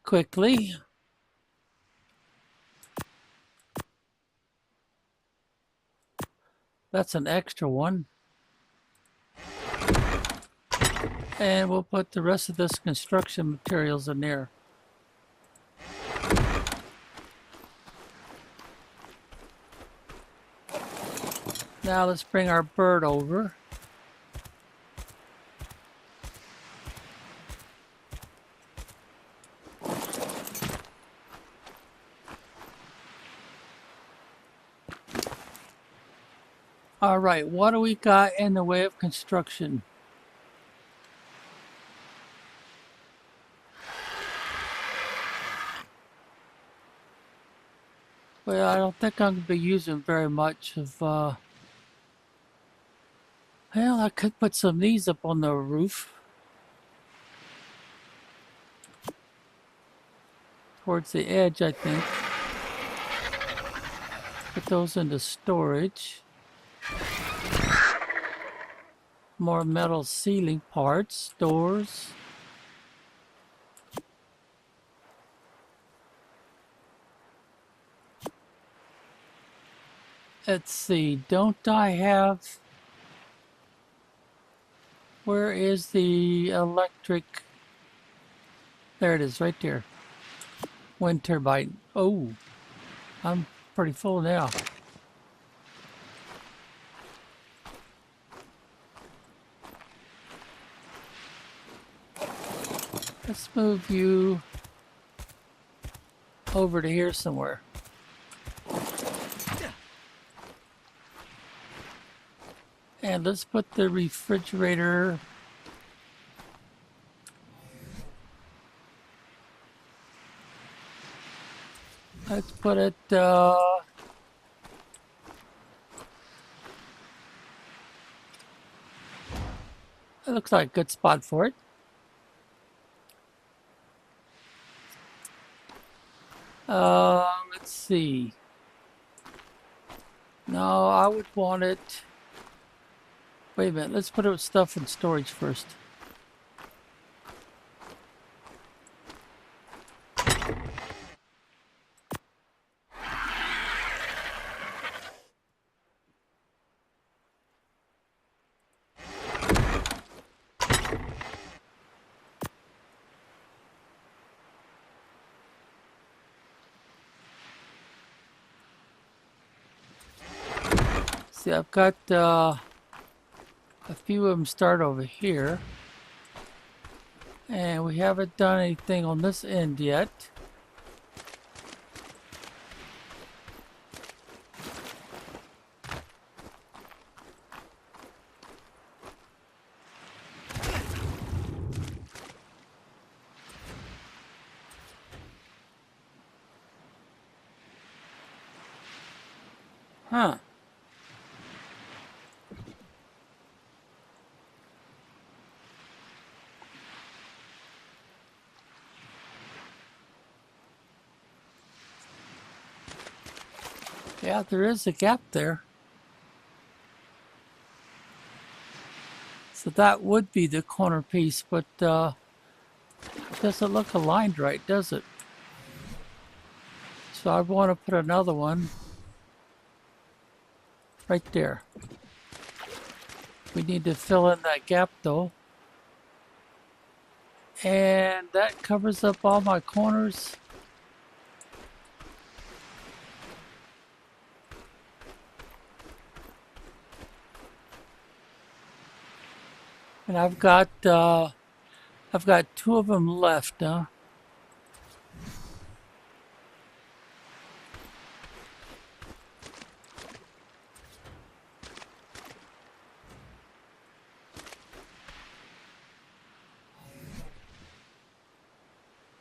[SPEAKER 1] quickly. That's an extra one. And we'll put the rest of this construction materials in there. Now let's bring our bird over. All right, what do we got in the way of construction? Well, I don't think I'm going to be using very much of, well, I could put some of these up on the roof. Towards the edge, I think. Put those into storage. More metal ceiling parts, doors. Let's see, don't I have... Where is the electric? There it is, right there. Wind turbine. Oh, I'm pretty full now. Let's move you over to here somewhere. And let's put the refrigerator Let's put it, it looks like a good spot for it. Let's see. No, I would want it. Wait a minute, let's put it stuff in storage first. See, I've got a few of them start over here. And we haven't done anything on this end yet. Huh. Yeah, there is a gap there. So that would be the corner piece, but it doesn't look aligned right, does it? So I want to put another one right there. We need to fill in that gap though. And that covers up all my corners. And I've got two of them left now.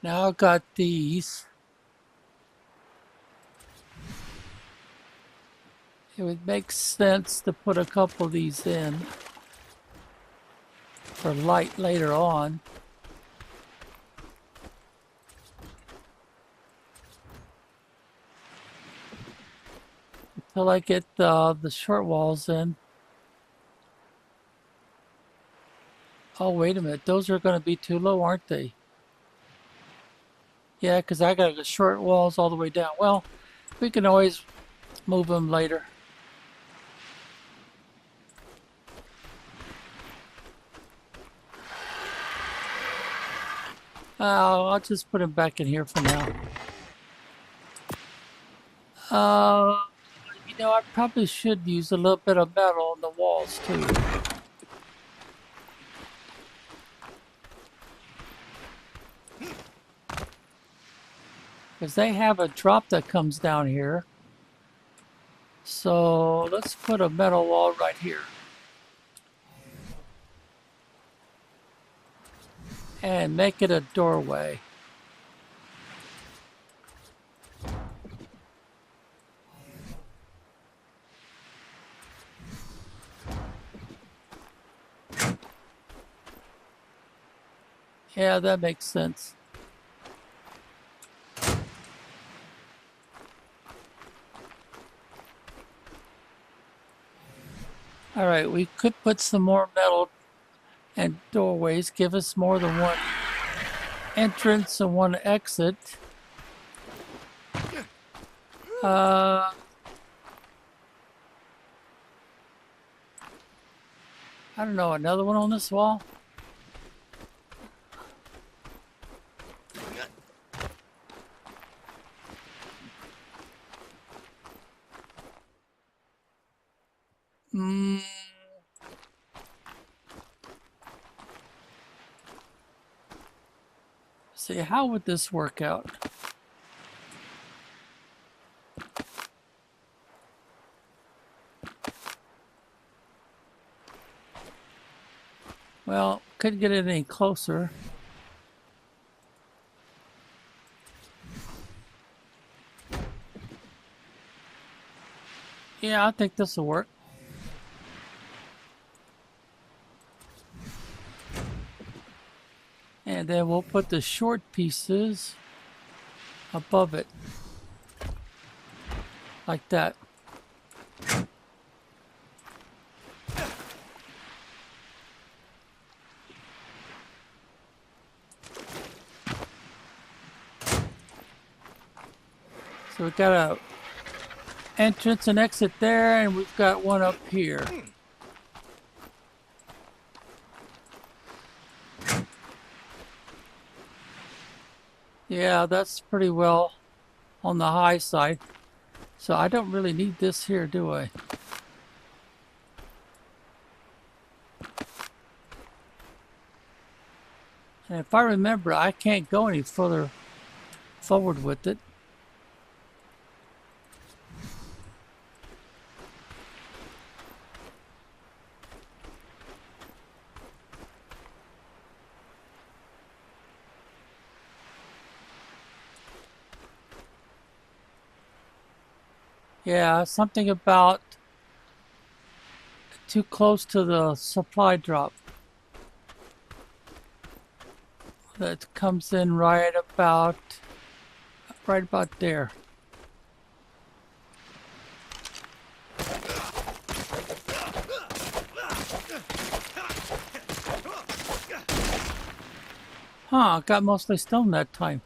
[SPEAKER 1] Now I've got these. It would make sense to put a couple of these in for light later on. Until I get the short walls in. Oh, wait a minute. Those are going to be too low, aren't they? Yeah, because I got the short walls all the way down. Well, we can always move them later. I'll just put them back in here for now. You know, I probably should use a little bit of metal on the walls too. Because they have a drop that comes down here. So let's put a metal wall right here. And make it a doorway. Yeah, that makes sense. All right, we could put some more metal and doorways, give us more than one entrance and one exit. I don't know, another one on this wall? See, how would this work out? Well, couldn't get it any closer. Yeah, I think this will work. And then we'll put the short pieces above it. Like that. So we've got a entrance and exit there, and we've got one up here. Yeah, that's pretty well on the high side. So I don't really need this here, do I? And if I remember, I can't go any further forward with it. Yeah, something about too close to the supply drop. That comes in right about there. Huh, got mostly stone that time.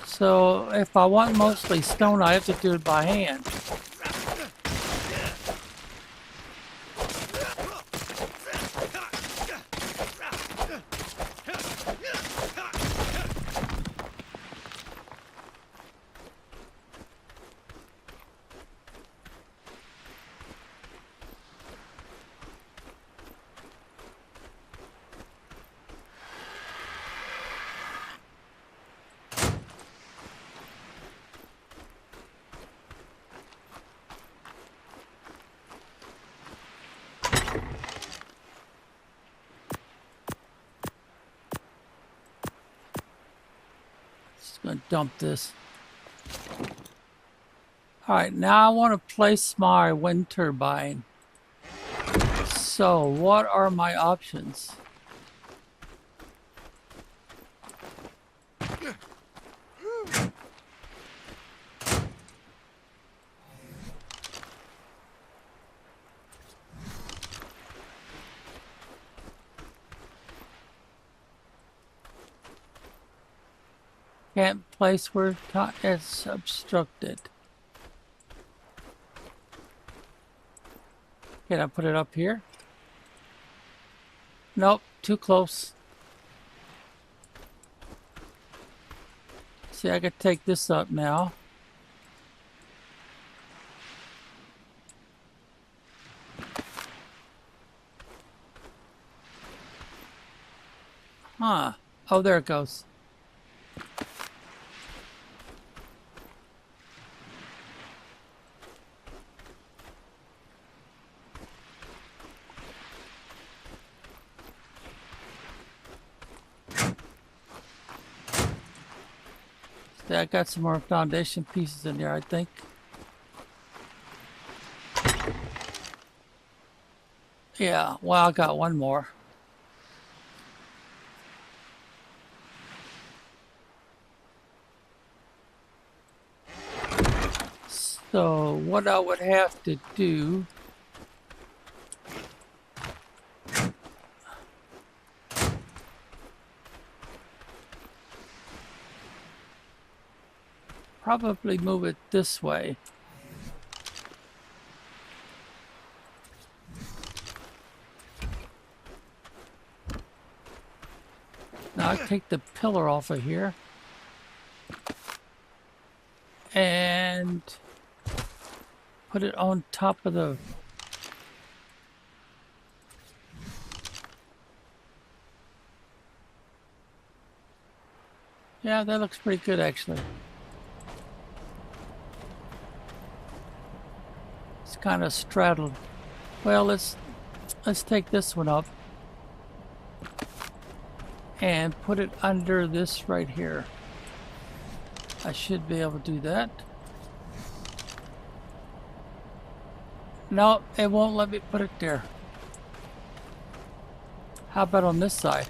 [SPEAKER 1] So if I want mostly stone, I have to do it by hand. Just gonna dump this. Alright, now I want to place my wind turbine. So, what are my options? Can't place where it's obstructed. Can I put it up here? Nope, too close. See, I could take this up now. Huh. Oh, there it goes. See, I got some more foundation pieces in there, I think. Yeah, well, I got one more. So what I would have to do probably move it this way. Now I take the pillar off of here and put it on top of the yeah, that looks pretty good actually. It's kind of straddled. Well, let's take this one up. and put it under this right here. I should be able to do that. No, it won't let me put it there. How about on this side?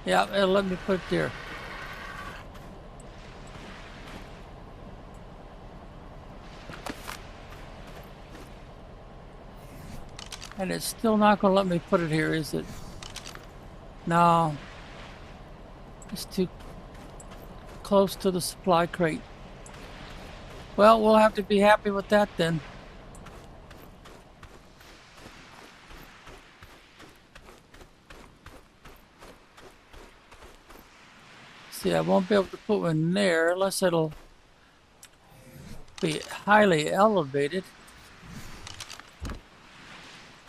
[SPEAKER 1] Yeah, it'll let me put it there. And it's still not going to let me put it here, is it? No. It's too close to the supply crate. Well, we'll have to be happy with that then. See, I won't be able to put one there unless it'll be highly elevated.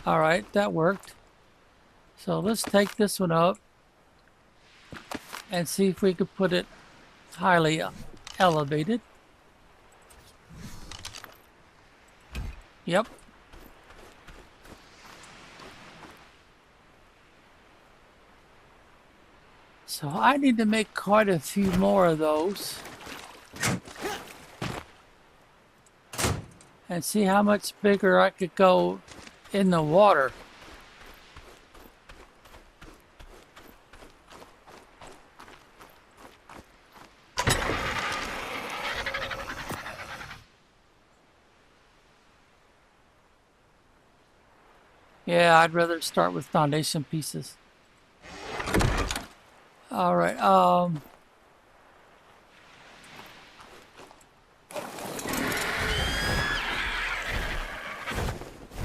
[SPEAKER 1] All right, that worked. So let's take this one up and see if we could put it highly elevated. Yep. So I need to make quite a few more of those. And see how much bigger I could go in the water. Yeah, I'd rather start with foundation pieces. All right. All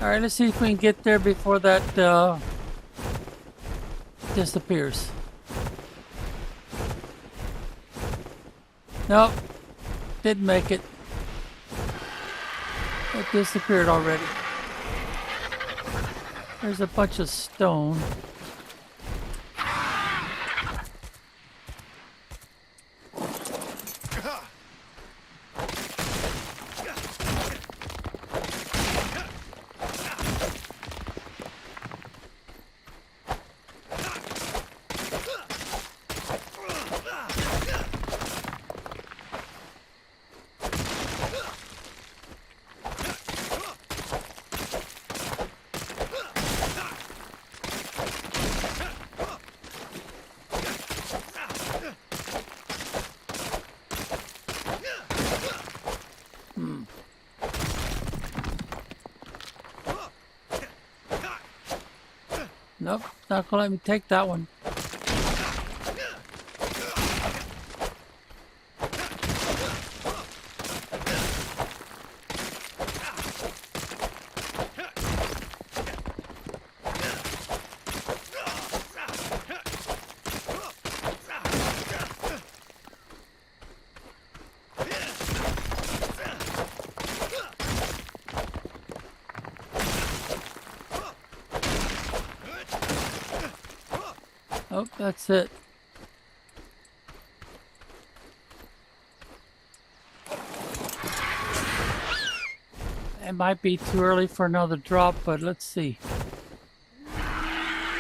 [SPEAKER 1] right, let's see if we can get there before that disappears. Nope, didn't make it. It disappeared already. There's a bunch of stone. Nope, not gonna let me take that one. Oh, that's it. It might be too early for another drop, but let's see.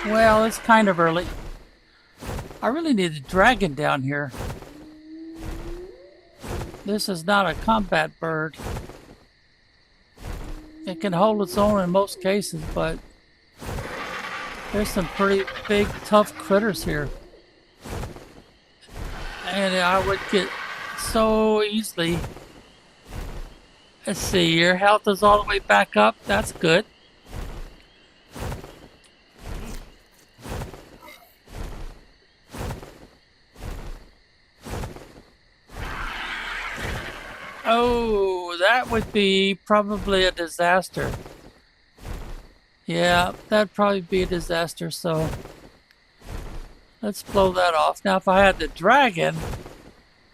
[SPEAKER 1] Well, it's kind of early. I really need a dragon down here. This is not a combat bird. It can hold its own in most cases, but there's some pretty big, tough critters here. And I would get so easily. Let's see, your health is all the way back up. That's good. Oh, that would be probably a disaster. Yeah, that'd probably be a disaster, so let's blow that off. Now, if I had the dragon,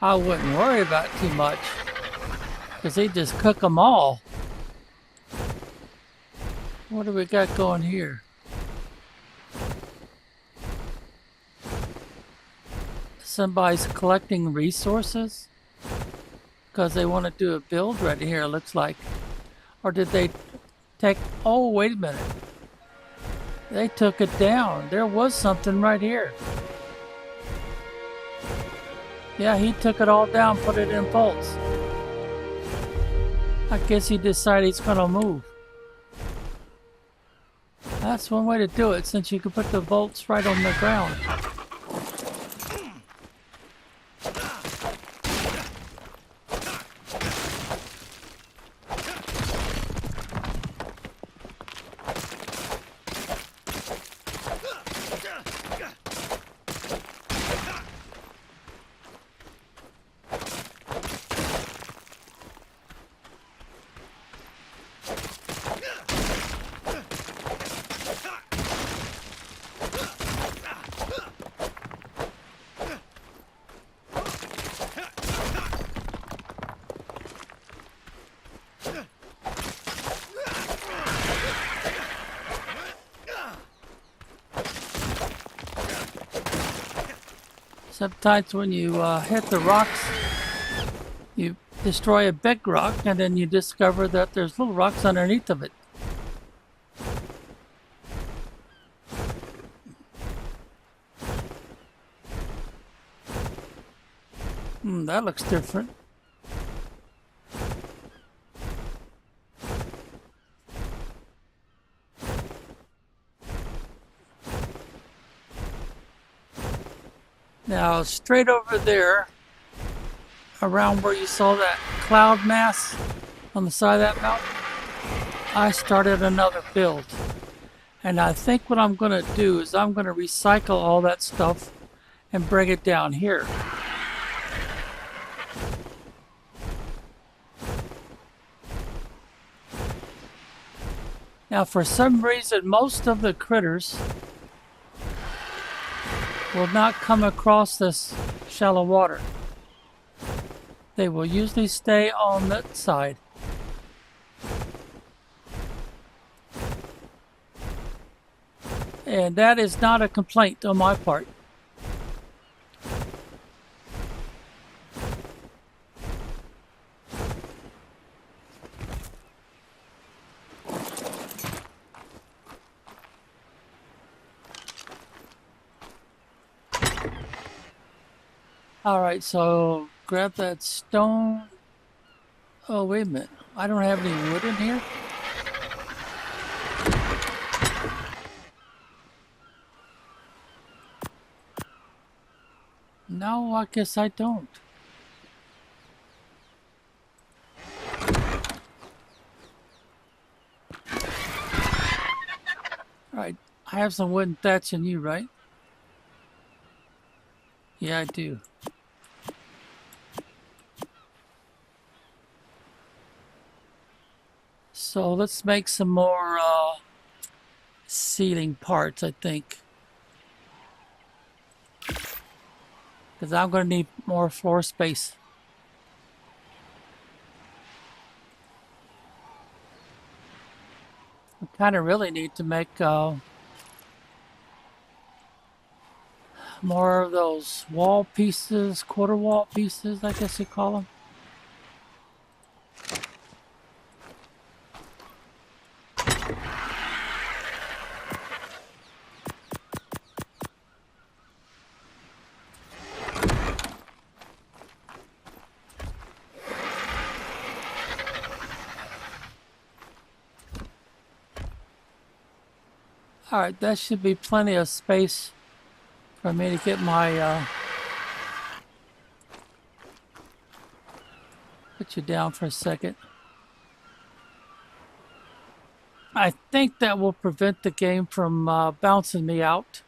[SPEAKER 1] I wouldn't worry about it too much, because he'd just cook them all. What do we got going here? Somebody's collecting resources because they want to do a build right here, it looks like. Or did they take... Oh, wait a minute. They took it down. There was something right here. Yeah, he took it all down, put it in bolts. I guess he decided he's gonna move. That's one way to do it, since you can put the bolts right on the ground. Sometimes when you hit the rocks, you destroy a big rock, and then you discover that there's little rocks underneath of it. That looks different. Now, straight over there, around where you saw that cloud mass on the side of that mountain, I started another build. And I think what I'm going to do is I'm going to recycle all that stuff and bring it down here. Now, for some reason, most of the critters will not come across this shallow water. They will usually stay on that side. And that is not a complaint on my part. Alright, so grab that stone. Oh, wait a minute. I don't have any wood in here? No, I guess I don't. Alright, I have some wooden thatch in you, right? Yeah, I do. So let's make some more ceiling parts, I think. Because I'm going to need more floor space. I kind of really need to make more of those wall pieces, quarter wall pieces, I guess you call them. Alright, that should be plenty of space for me to get my, put you down for a second. I think that will prevent the game from bouncing me out.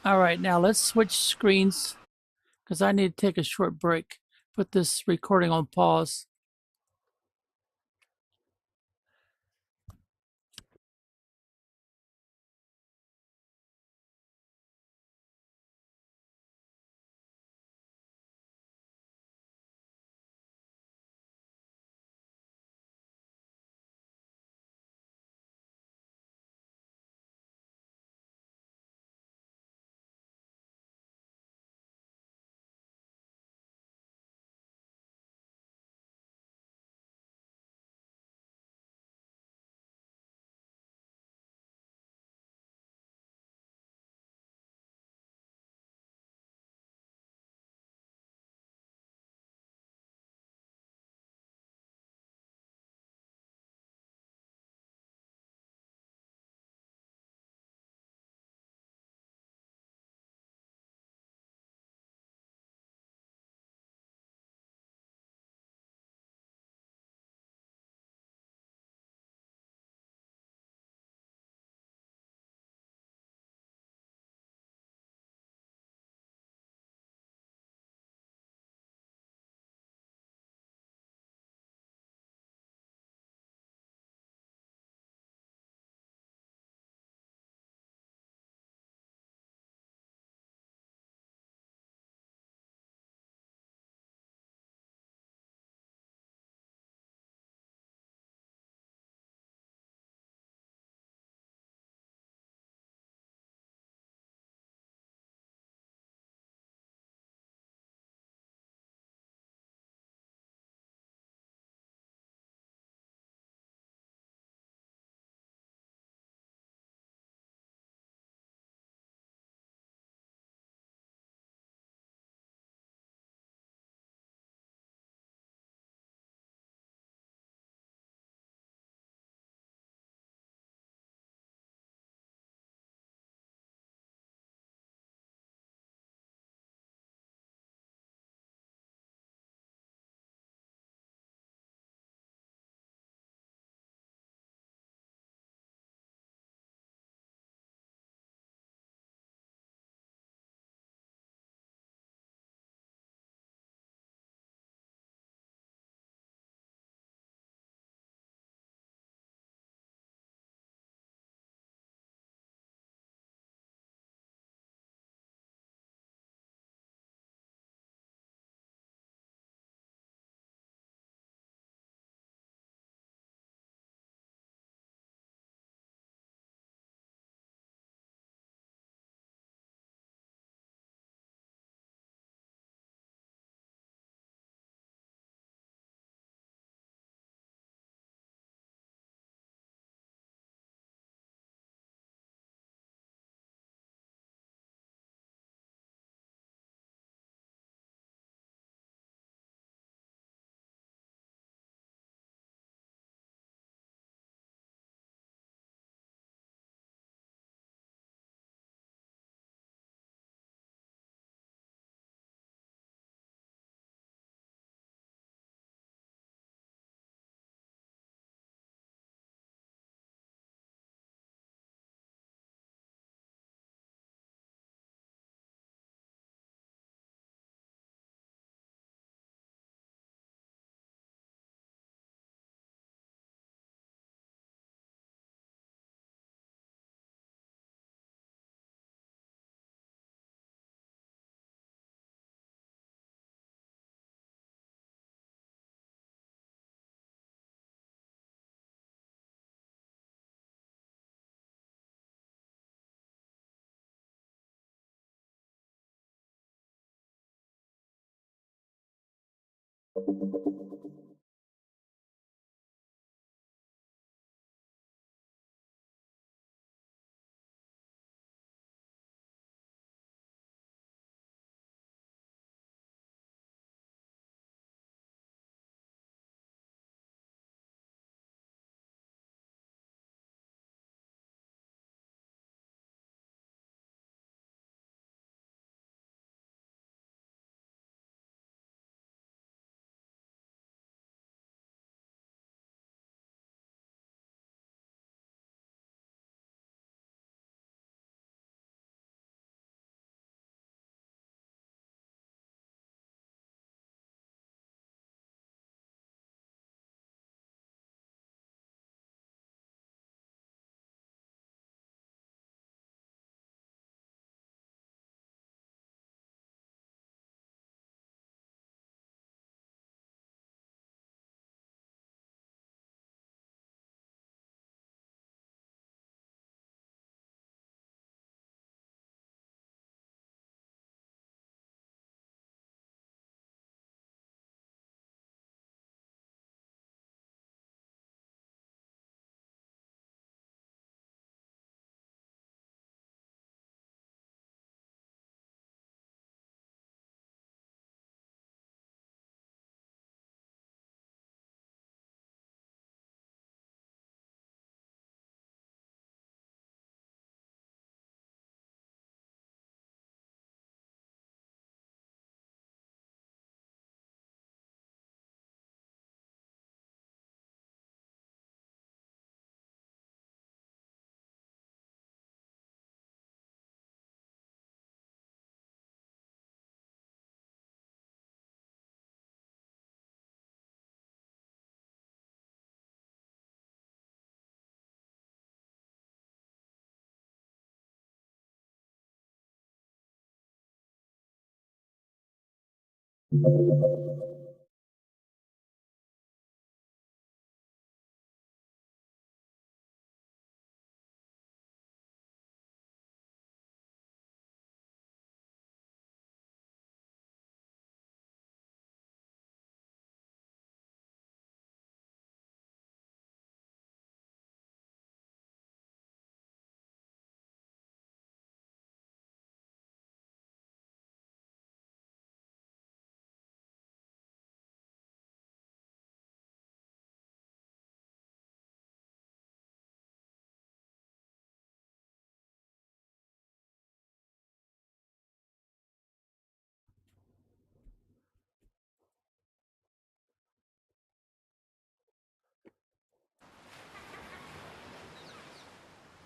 [SPEAKER 1] Alright, now let's switch screens because I need to take a short break. Put this recording on pause.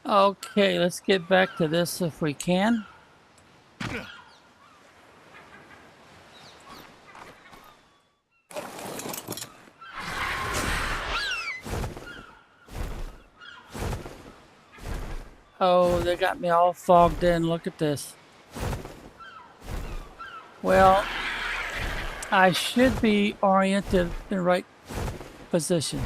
[SPEAKER 1] Okay, let's get back to this if we can. Oh, they got me all fogged in. Look at this. Well, I should be oriented in the right position.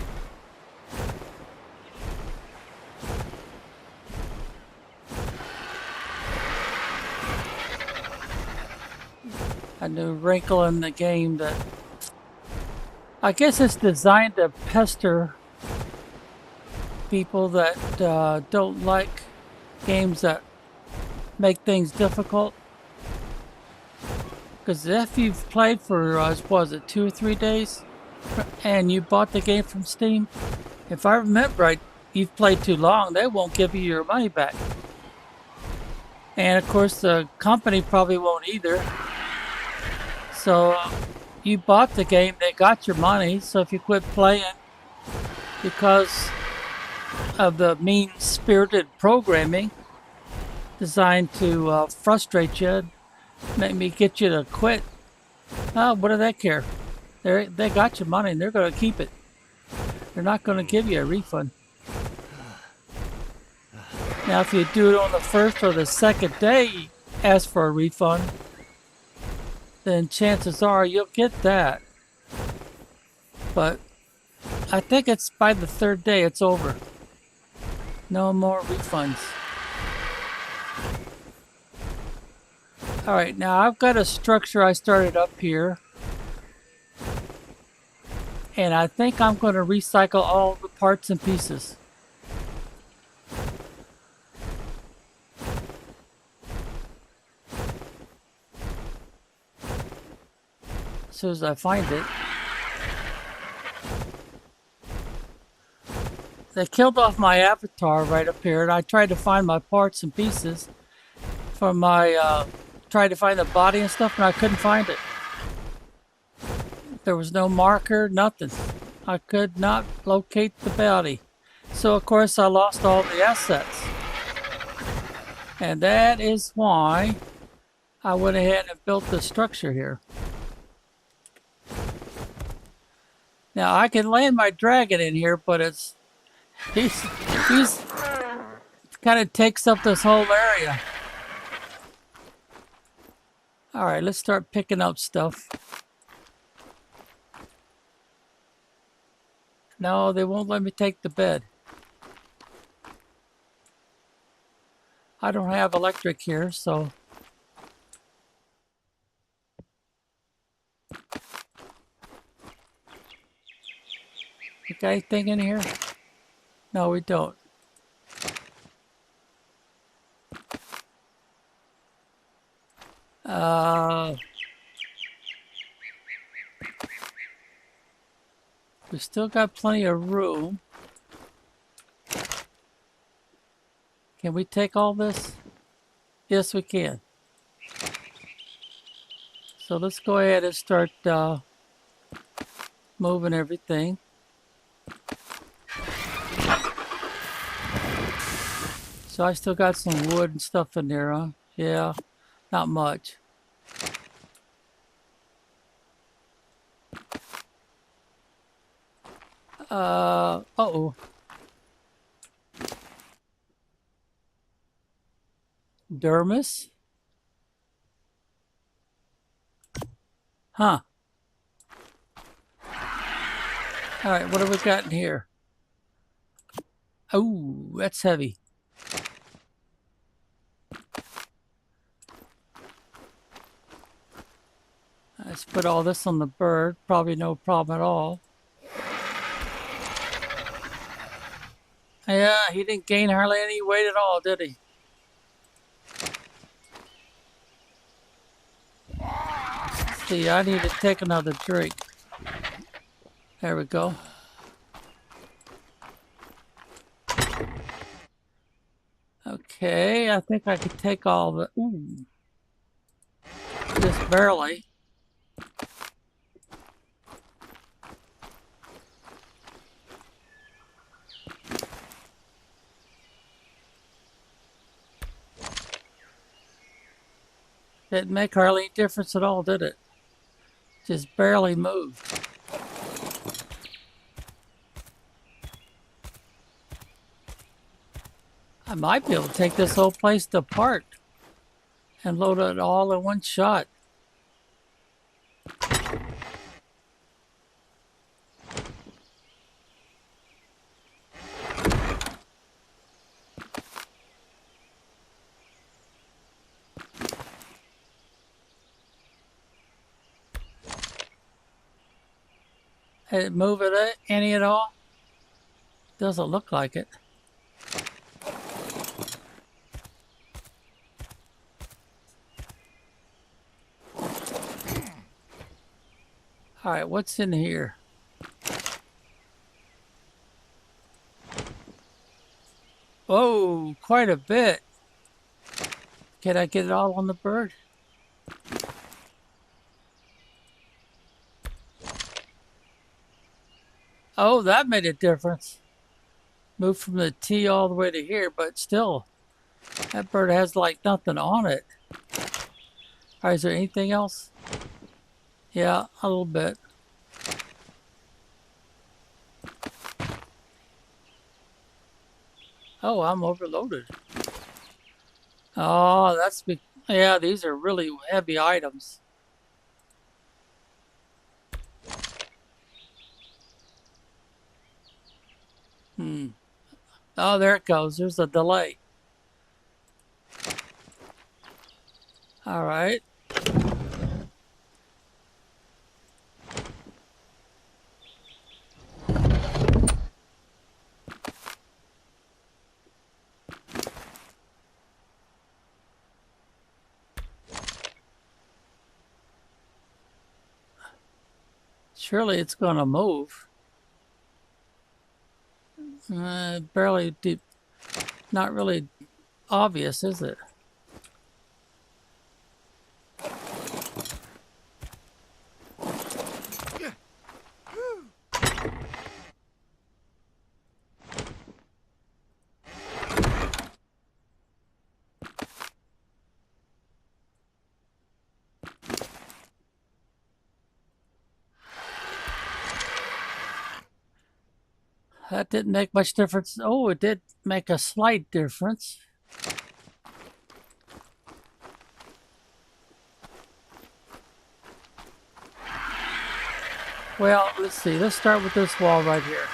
[SPEAKER 1] A new wrinkle in the game that I guess it's designed to pester people that don't like games that make things difficult. Because if you've played for, was it 2 or 3 days, and you bought the game from Steam, if I remember right, you've played too long, they won't give you your money back. And of course, the company probably won't either. So you bought the game, they got your money, so if you quit playing because of the mean-spirited programming designed to frustrate you, make me get you to quit. What do they care? They got your money and they're going to keep it. They're not going to give you a refund. Now, if you do it on the first or the second day, ask for a refund, then chances are you'll get that. But I think it's by the third day it's over. No more refunds. Alright, now I've got a structure I started up here. And I think I'm going to recycle all the parts and pieces. As soon as I find it. They killed off my avatar right up here, and I tried to find my parts and pieces for my, tried to find the body and stuff, and I couldn't find it. There was no marker, nothing. I could not locate the body. So, of course, I lost all the assets. And that is why I went ahead and built the structure here. Now, I can land my dragon in here, but he's kind of takes up this whole area. All right, let's start picking up stuff. No, they won't let me take the bed. I don't have electric here, so... You got anything in here? No, we don't. We still got plenty of room. Can we take all this? Yes, we can. So let's go ahead and start moving everything. So I still got some wood and stuff in there, huh? Yeah, not much. Uh-oh. Dermis? Huh. All right, what have we got in here? Oh, that's heavy. Let's put all this on the bird. Probably no problem at all. Yeah, he didn't gain hardly any weight at all, did he? See, I need to take another drink. There we go. Okay, I think I could take all the... Ooh. Just barely. Didn't make hardly any difference at all, did it? Just barely moved. I might be able to take this whole place apart and load it all in one shot. Did it move it any at all? Doesn't look like it. All right, what's in here? Oh, quite a bit. Can I get it all on the bird? Oh, that made a difference. Moved from the T all the way to here, but still, that bird has like nothing on it. All right, is there anything else? Yeah, a little bit. Oh, I'm overloaded. Oh, yeah, these are really heavy items. Oh, there it goes. There's a delay. All right. Surely it's going to move. Barely deep. Not really obvious, is it? That didn't make much difference. Oh, it did make a slight difference. Well, let's see. Let's start with this wall right here.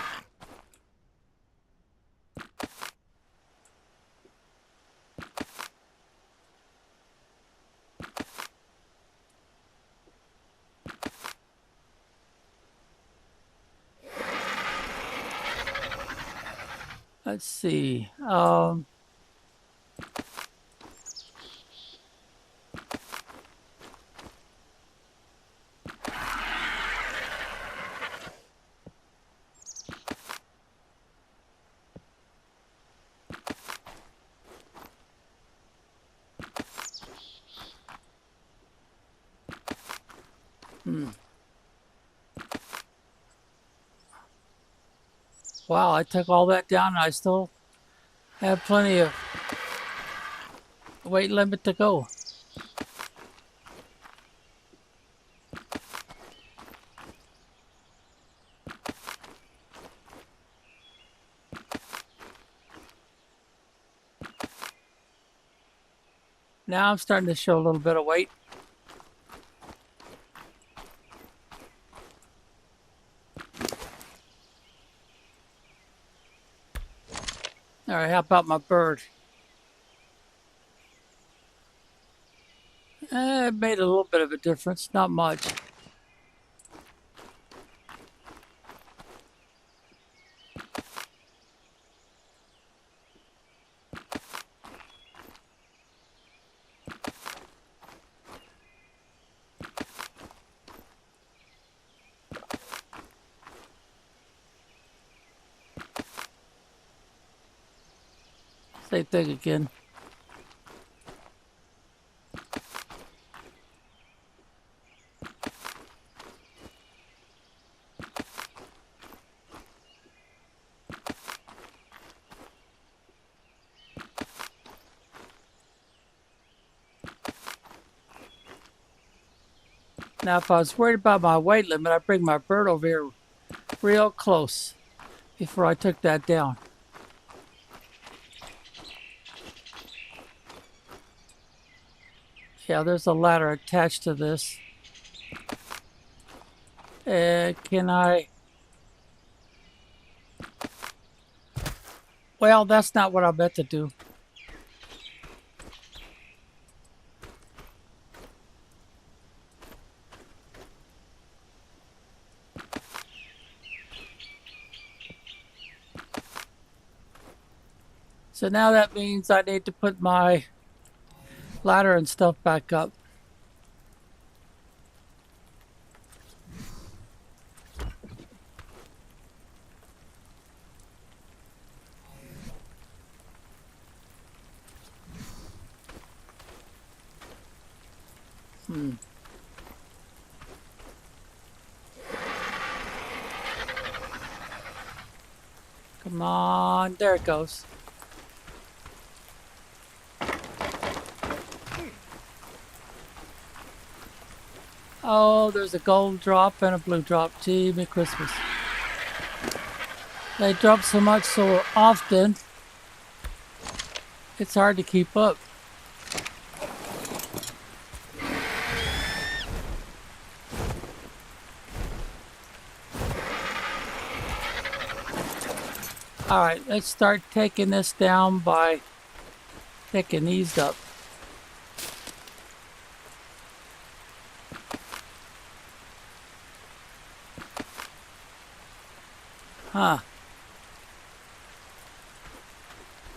[SPEAKER 1] Let's see. Wow, I took all that down and I still have plenty of weight limit to go. Now I'm starting to show a little bit of weight. All right, how about my bird? It made a little bit of a difference, not much. Same thing again. Now, if I was worried about my weight limit, I'd bring my bird over here real close before I took that down. Yeah, there's a ladder attached to this. Can I? Well, that's not what I meant to do. So now that means I need to put my ladder and stuff back up. Come on, there it goes. Oh, there's a gold drop and a blue drop. Gee, me Christmas. They drop so much so often, it's hard to keep up. All right, let's start taking this down by picking these up. Huh.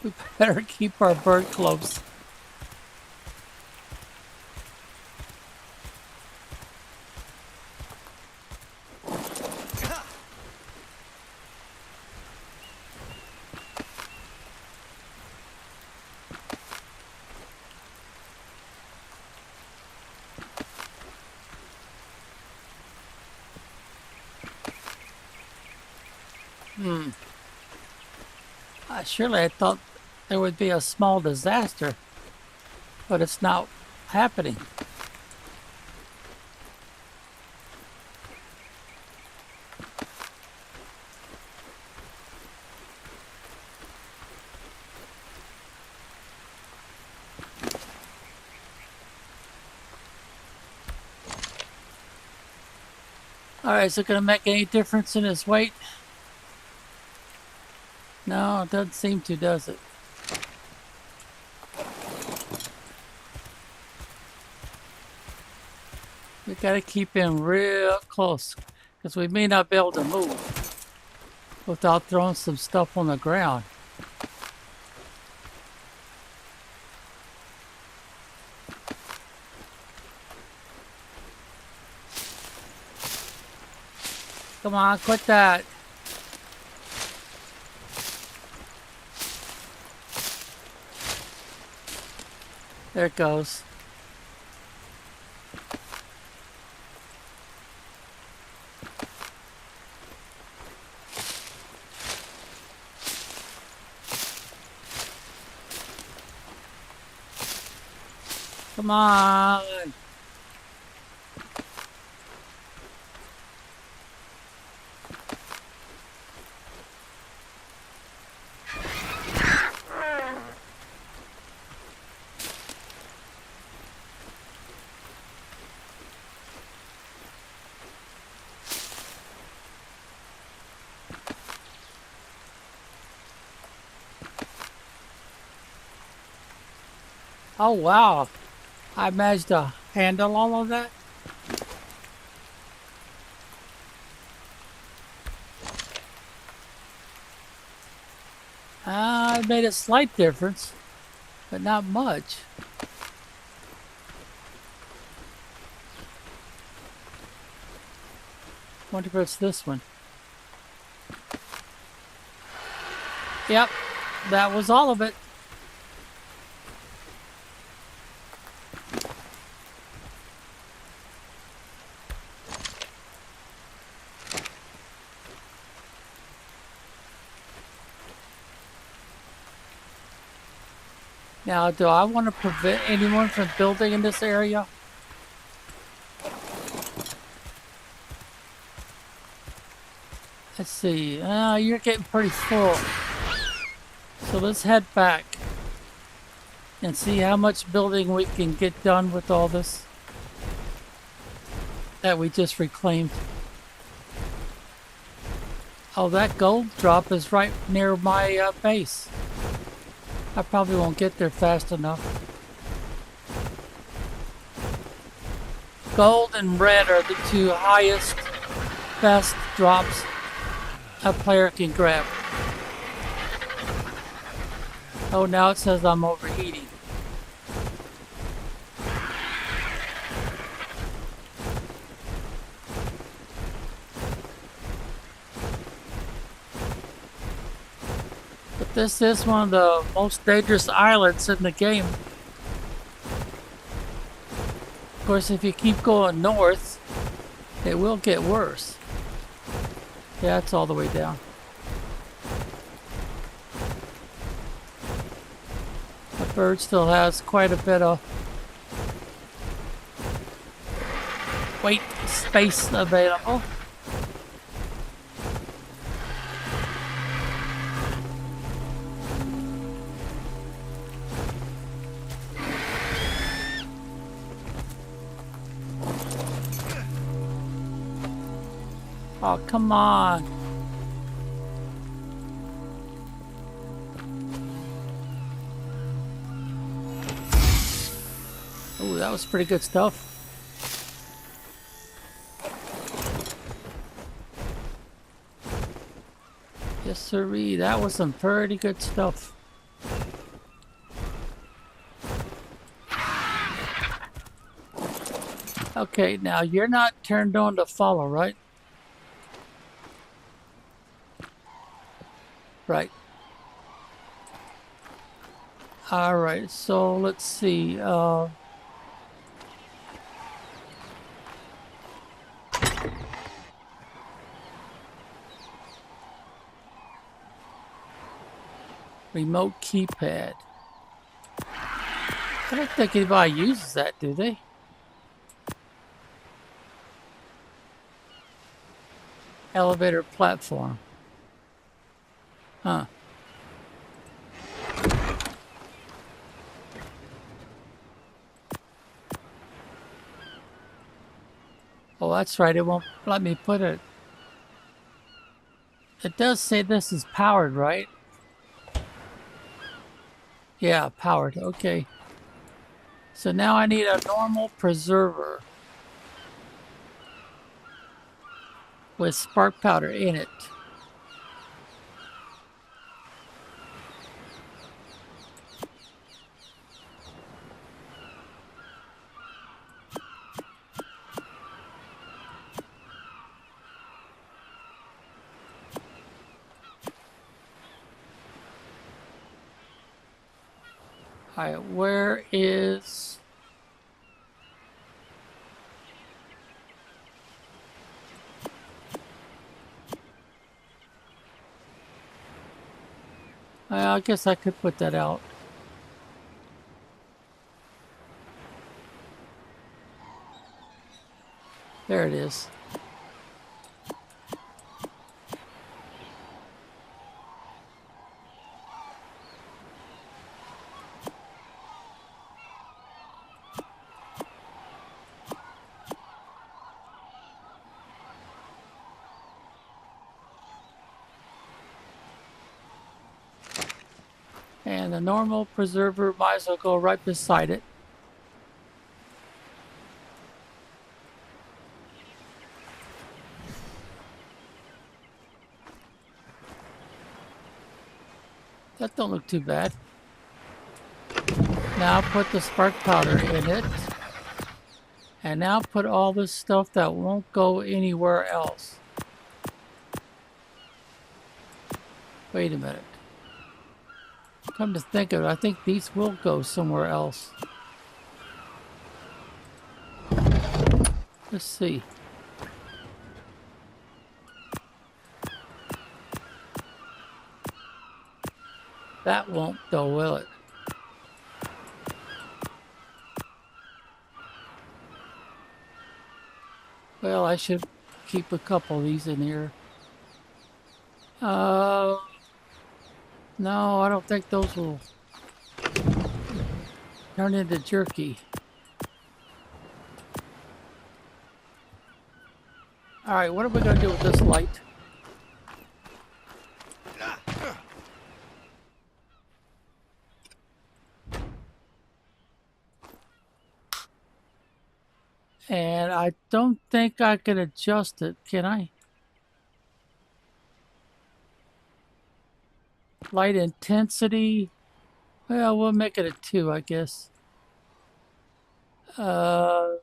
[SPEAKER 1] We better keep our bird close. Surely I thought there would be a small disaster, but it's not happening. Alright, is it going to make any difference in his weight? No, it doesn't seem to, does it? We got to keep him real close, because we may not be able to move without throwing some stuff on the ground. Come on, quit that. There it goes. Come on. Oh, wow. I managed to handle all of that. I made a slight difference, but not much. Wonder if it's this one. Yep, that was all of it. Now, do I want to prevent anyone from building in this area? Let's see. You're getting pretty full. So let's head back and see how much building we can get done with all this that we just reclaimed. Oh, that gold drop is right near my base. I probably won't get there fast enough. Gold and red are the two highest, best drops a player can grab. Oh, now it says I'm overheating. But this is one of the most dangerous islands in the game. Of course, if you keep going north, it will get worse. Yeah, it's all the way down. The bird still has quite a bit of weight space available. Oh, come on. Oh, that was pretty good stuff. Yes, sirree. That was some pretty good stuff. Okay, now you're not turned on to follow, right? Right. All right, so let's see. Remote keypad. I don't think anybody uses that, do they? Elevator platform. Huh. Oh, that's right. It won't let me put it. It does say this is powered, right? Yeah, powered. Okay. So now I need a normal preserver with spark powder in it. All right, where is... I guess I could put that out. There it is. And the normal preserver might as well go right beside it. That don't look too bad. Now put the spark powder in it. And now put all this stuff that won't go anywhere else. Wait a minute. Come to think of it, I think these will go somewhere else. Let's see. That won't go, will it? Well, I should keep a couple of these in here. No, I don't think those will turn into jerky. All right, what are we going to do with this light? And I don't think I can adjust it, can I? Light intensity. Well, we'll make it a 2, I guess. Oh,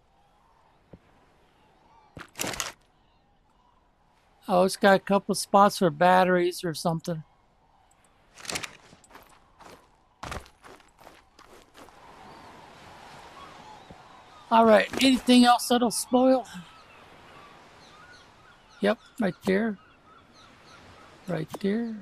[SPEAKER 1] it's got a couple spots for batteries or something. All right, anything else that'll spoil? Yep, right there. Right there.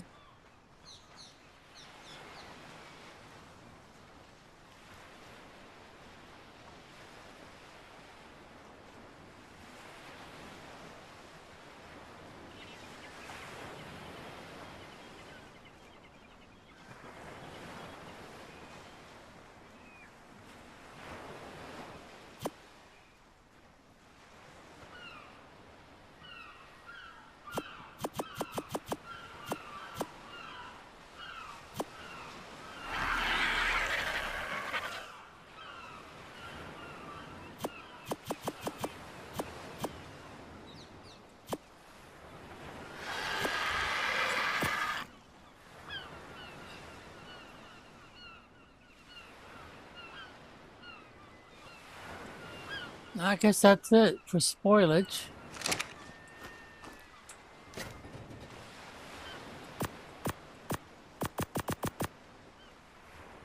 [SPEAKER 1] I guess that's it for spoilage.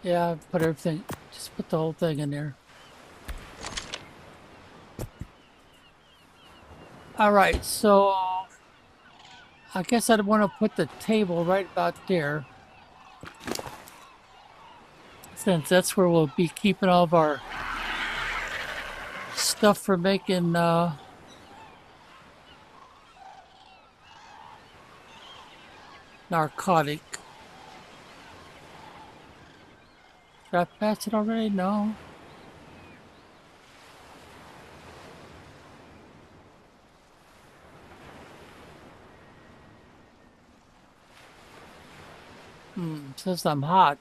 [SPEAKER 1] Yeah, put everything, just put the whole thing in there. All right, so I guess I'd want to put the table right about there. since that's where we'll be keeping all of our stuff for making narcotic. Did I pass it already? No. Says I'm hot.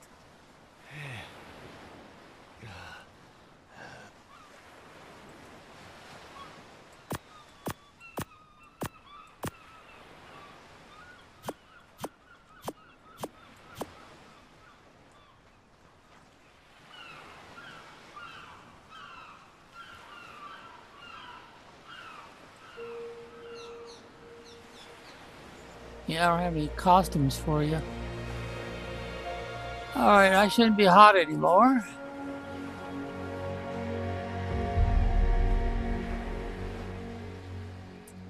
[SPEAKER 1] Yeah, I don't have any costumes for you. Alright, I shouldn't be hot anymore.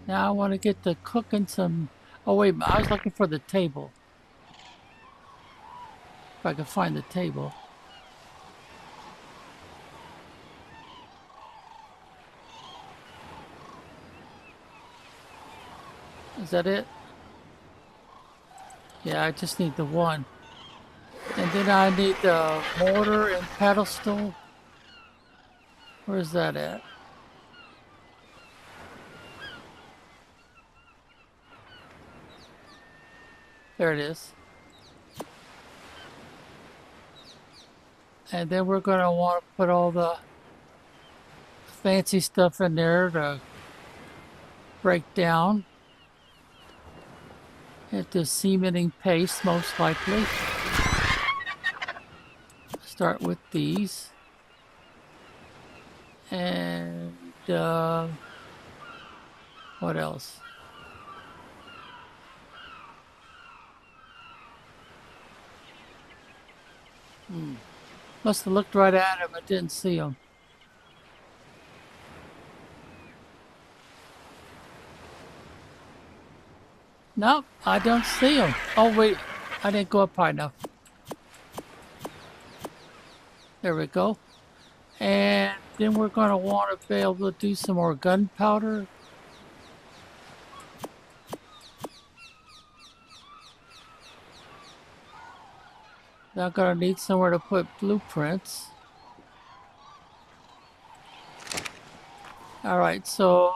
[SPEAKER 1] Now I want to get to cooking some... Oh wait, I was looking for the table. If I can find the table. Is that it? Yeah, I just need the one. And then I need the mortar and pedestal. Where's that at? There it is. And then we're going to want to put all the fancy stuff in there to break down into cementing paste, most likely. Start with these. And what else? Must have looked right at him. I didn't see him. Nope, I don't see him. Oh, wait. I didn't go up high enough. There we go. And then we're going to want to be able to do some more gunpowder. Now I'm going to need somewhere to put blueprints. Alright, so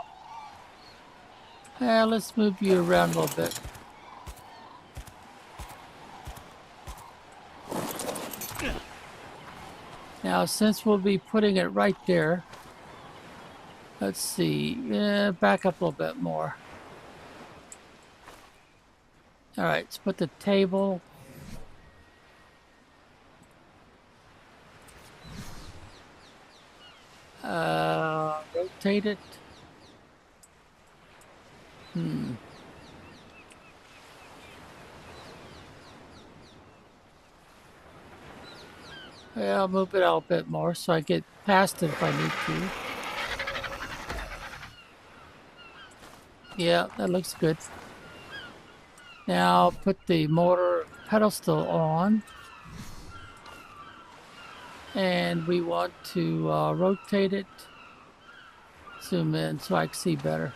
[SPEAKER 1] let's move you around a little bit. Now, since we'll be putting it right there, let's see, back up a little bit more. Alright, let's put the table. Rotate it. Yeah, I'll move it out a bit more so I get past it if I need to. Yeah, that looks good. Now put the mortar pedestal on. And we want to rotate it. Zoom in so I can see better.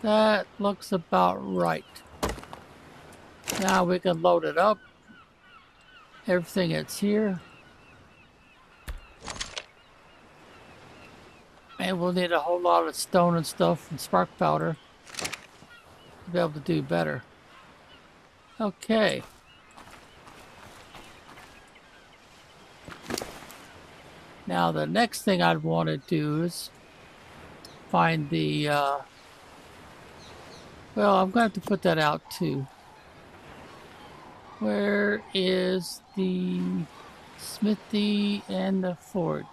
[SPEAKER 1] That looks about right. Now we can load it up. Everything that's here. And we'll need a whole lot of stone and stuff and spark powder to be able to do better. Okay. Now the next thing I'd want to do is find the, well, I'm going to have to put that out too. Where is the smithy and the forge?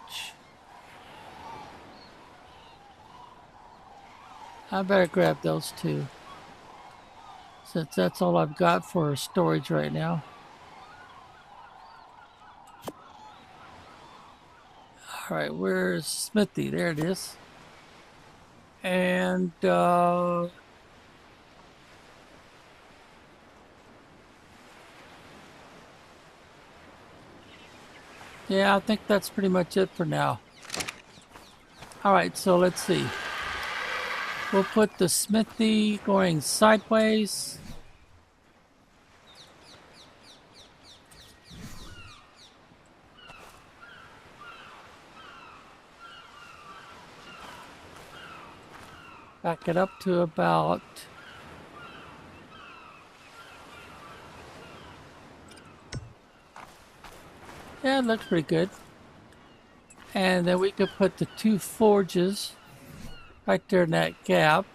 [SPEAKER 1] I better grab those two, since that's all I've got for storage right now. Alright, where's smithy? There it is. And Yeah, I think that's pretty much it for now. Alright, so let's see. We'll put the smithy going sideways. Back it up to about... Yeah, it looks pretty good. And then we could put the 2 forges right there in that gap.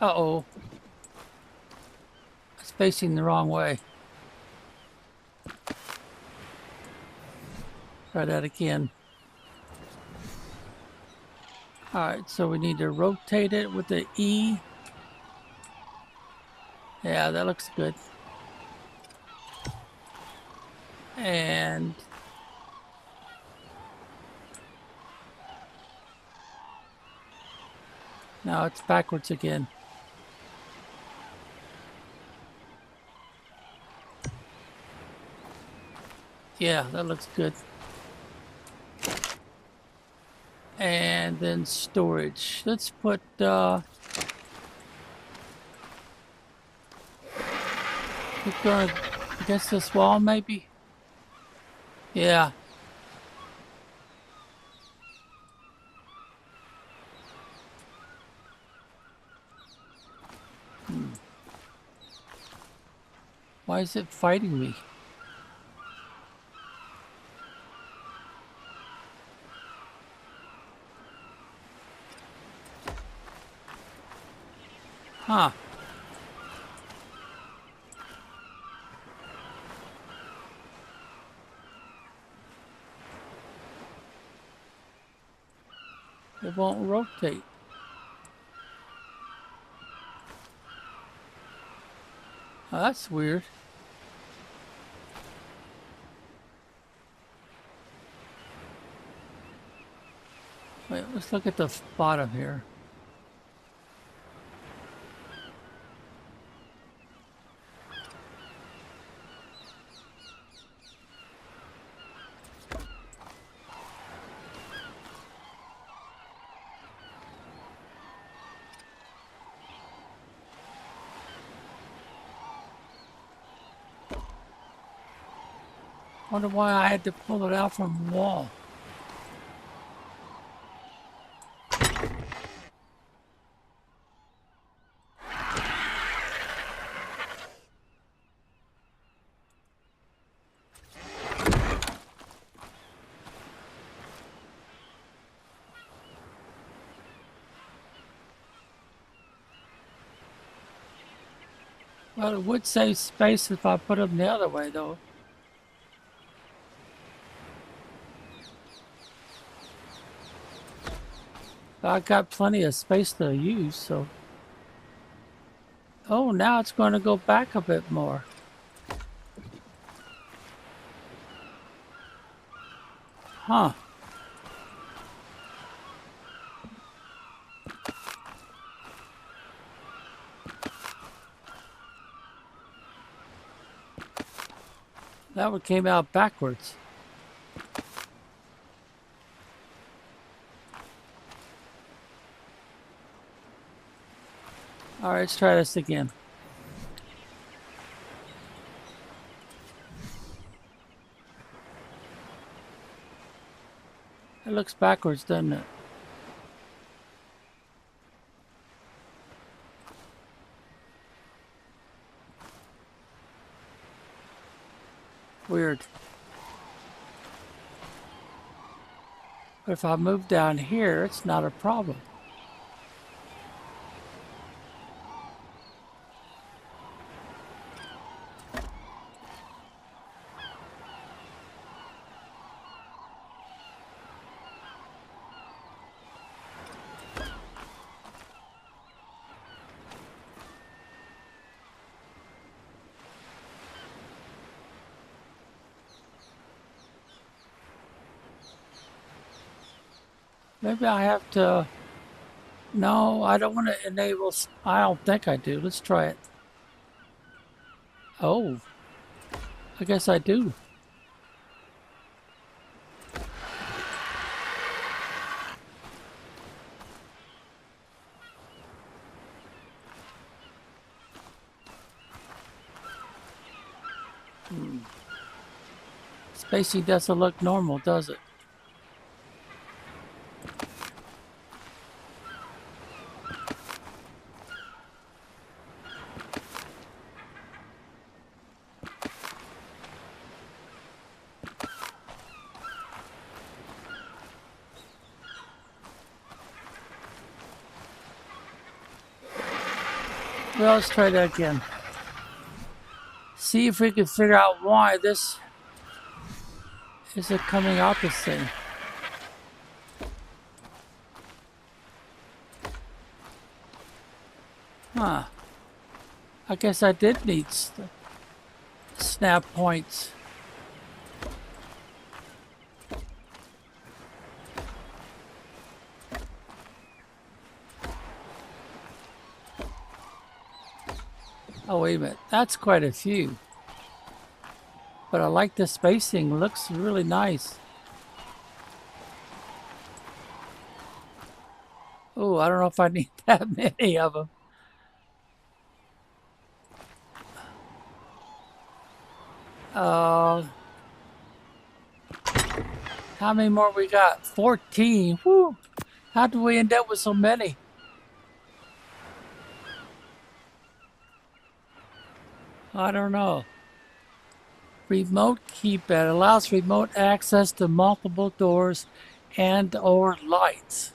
[SPEAKER 1] Uh-oh. It's facing the wrong way. Try that again. Alright, so we need to rotate it with the E. Yeah, that looks good. And now it's backwards again. Yeah, that looks good. And then storage. Let's put we're going against this wall maybe? Yeah. Why is it fighting me? Huh. It won't rotate. Oh, that's weird. Wait, let's look at the bottom here. Wonder why I had to pull it out from the wall. Well, it would save space if I put them the other way, though. But I got plenty of space to use, so... Oh, now it's going to go back a bit more. Huh. That one came out backwards. Alright, let's try this again. It looks backwards, doesn't it? Weird. But if I move down here, it's not a problem. Maybe I have to No, I don't want to enable. I don't think I do. Let's try it. Oh, I guess I do. Spacey doesn't look normal, does it? Well, let's try that again. See if we can figure out why this isn't coming out the same. Huh. I guess I did need snap points. Oh, wait a minute. That's quite a few. But I like the spacing. Looks really nice. Oh, I don't know if I need that many of them. How many more we got? 14. Whew. How did we end up with so many? I don't know. Remote keypad allows remote access to multiple doors and or lights.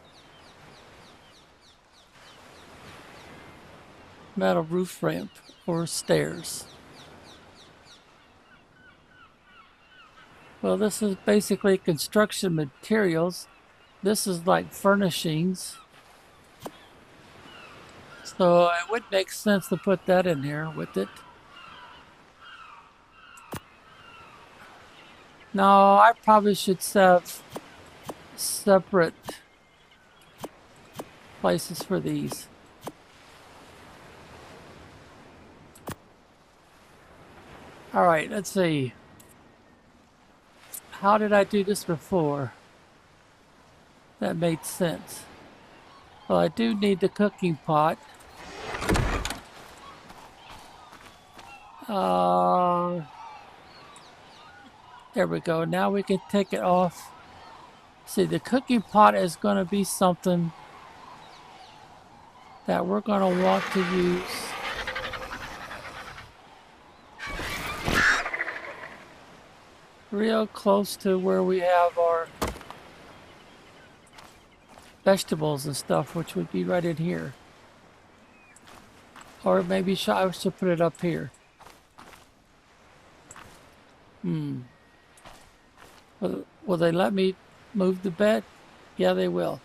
[SPEAKER 1] Metal roof ramp or stairs. Well, this is basically construction materials. This is like furnishings. So it would make sense to put that in here with it. No, I probably should have separate places for these. All right, let's see. How did I do this before? That made sense. Well, I do need the cooking pot. There we go. Now we can take it off. See, the cooking pot is going to be something that we're going to want to use. Real close to where we have our vegetables and stuff, which would be right in here. Or maybe I should put it up here. Will they let me move the bed? Yeah, they will.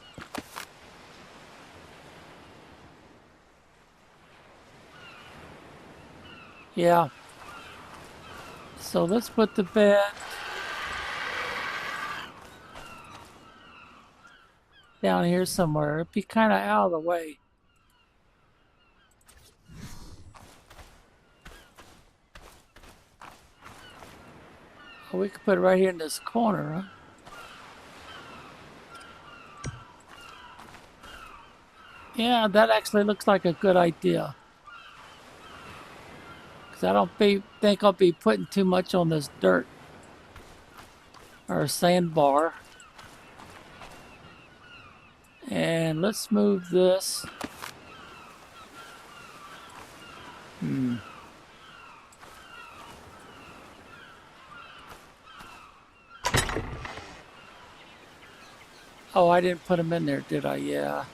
[SPEAKER 1] Yeah. So let's put the bed down here somewhere. It'd be kind of out of the way. Oh, we could put it right here in this corner, huh? Yeah, that actually looks like a good idea. Because I don't think I'll be putting too much on this dirt or sandbar. And let's move this. Oh, I didn't put them in there, did I? Yeah.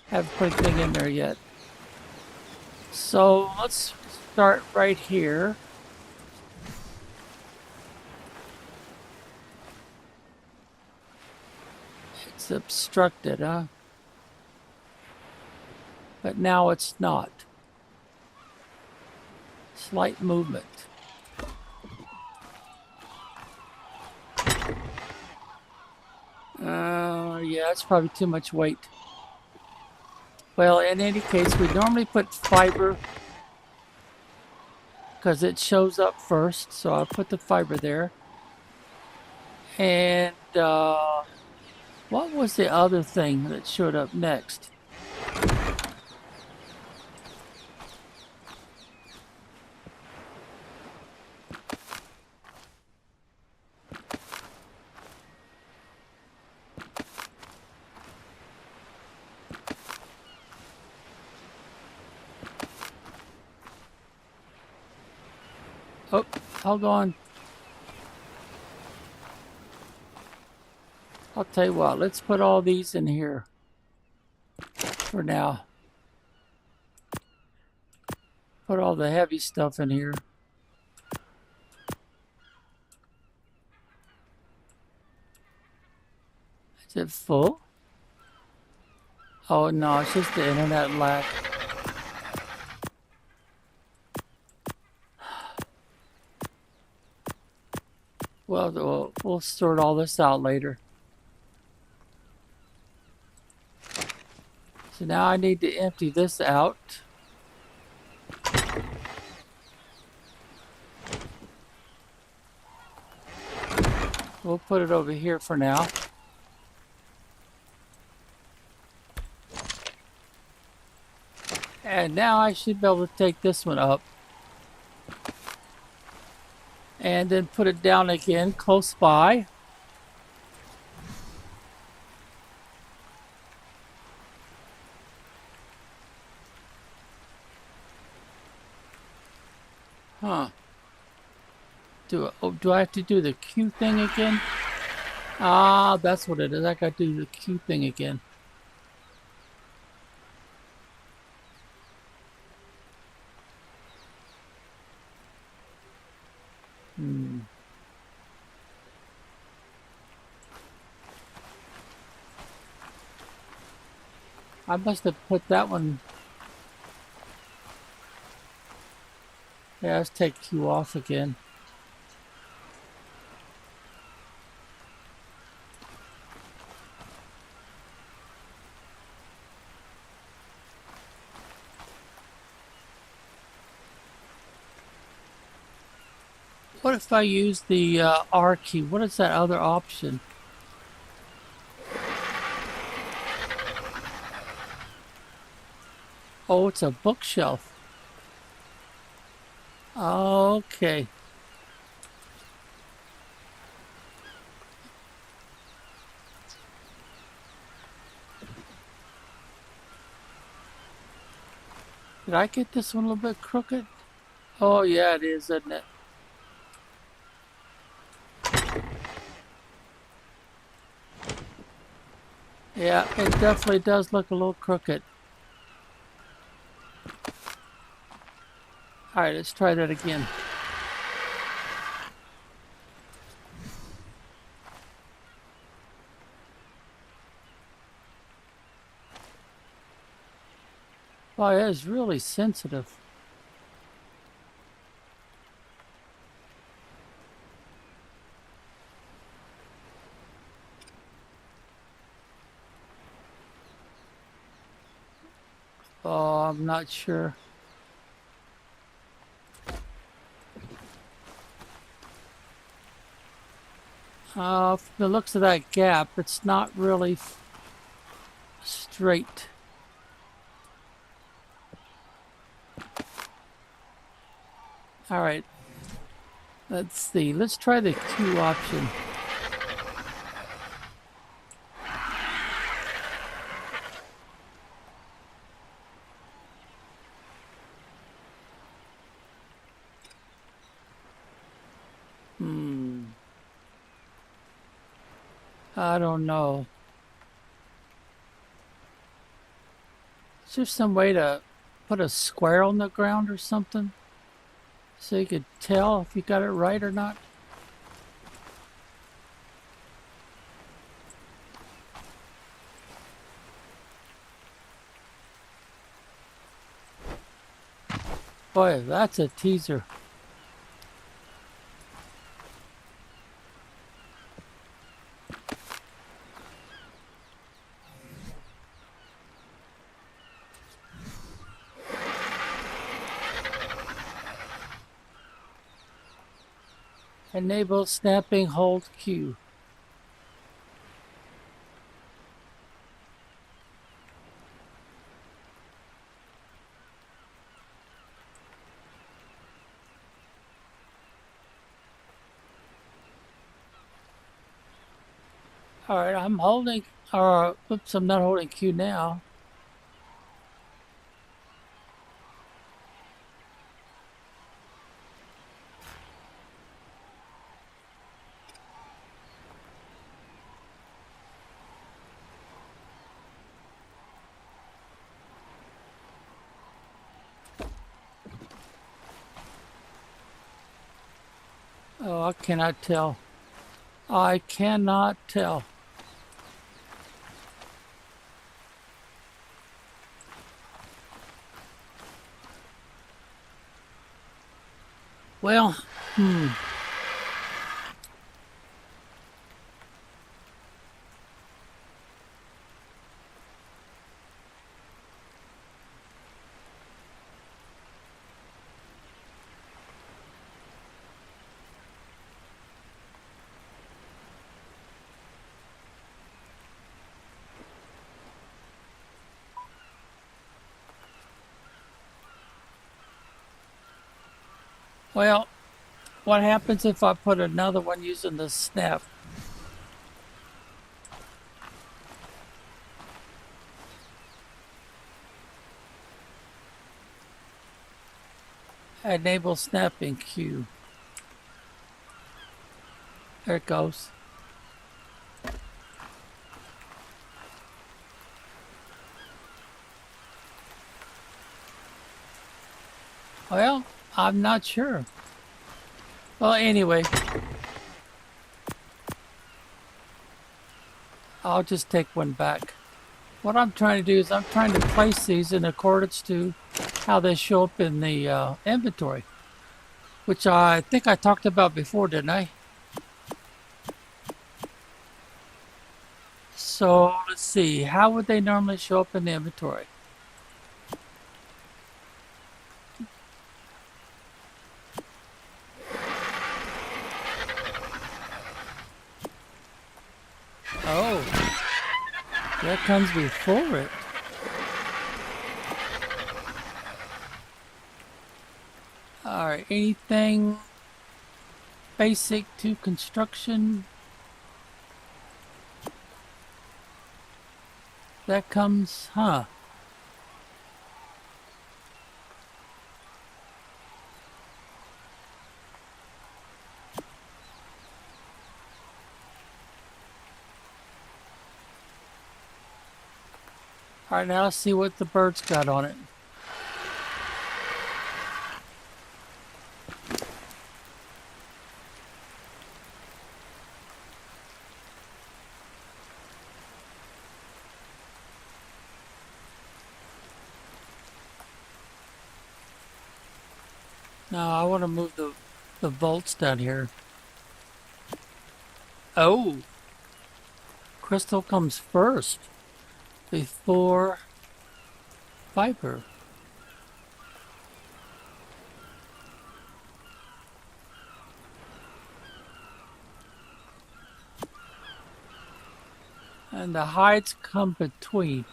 [SPEAKER 1] Haven't put anything in there yet. So let's start right here. It's obstructed, huh? But now it's not. Slight movement. Yeah, it's probably too much weight. Well, in any case, we normally put fiber because it shows up first. So I'll put the fiber there. And what was the other thing that showed up next? Oh, hold on. I'll tell you what, let's put all these in here for now. Put all the heavy stuff in here. Is it full? Oh no, it's just the internet lag. Well, we'll sort all this out later. So now I need to empty this out. We'll put it over here for now. And now I should be able to take this one up. And then put it down again close by. Huh. Do I have to do the Q thing again? Ah, that's what it is. I got to do the Q thing again. I must have put that one. Yeah, let's take Q off again. What if I use the R key? What is that other option? Oh, it's a bookshelf. Okay. Did I get this one a little bit crooked? Oh, yeah, it is, isn't it? Yeah, it definitely does look a little crooked. All right, let's try that again. Wow, that is really sensitive. Oh, I'm not sure. From the looks of that gap, it's not really straight. All right. Let's see. Let's try the Q option. I don't know. Is there some way to put a square on the ground or something? So you could tell if you got it right or not? Boy, that's a teaser. Enable snapping hold Q. All right, I'm holding, oops, I'm not holding Q now. Oh, I cannot tell. I cannot tell. Well, well, what happens if I put another one using the snap? Enable snapping Q. There it goes. Well, I'm not sure. Well, anyway, I'll just take one back. What I'm trying to do is I'm trying to place these in accordance to how they show up in the inventory, which I think I talked about before, didn't I? So let's see, how would they normally show up in the inventory? Oh, that comes before it. All right, anything basic to construction that comes, huh? All right, now let's see what the bird's got on it. Now I want to move the bolts down here. Oh, crystal comes first before fiber. And the hides come between.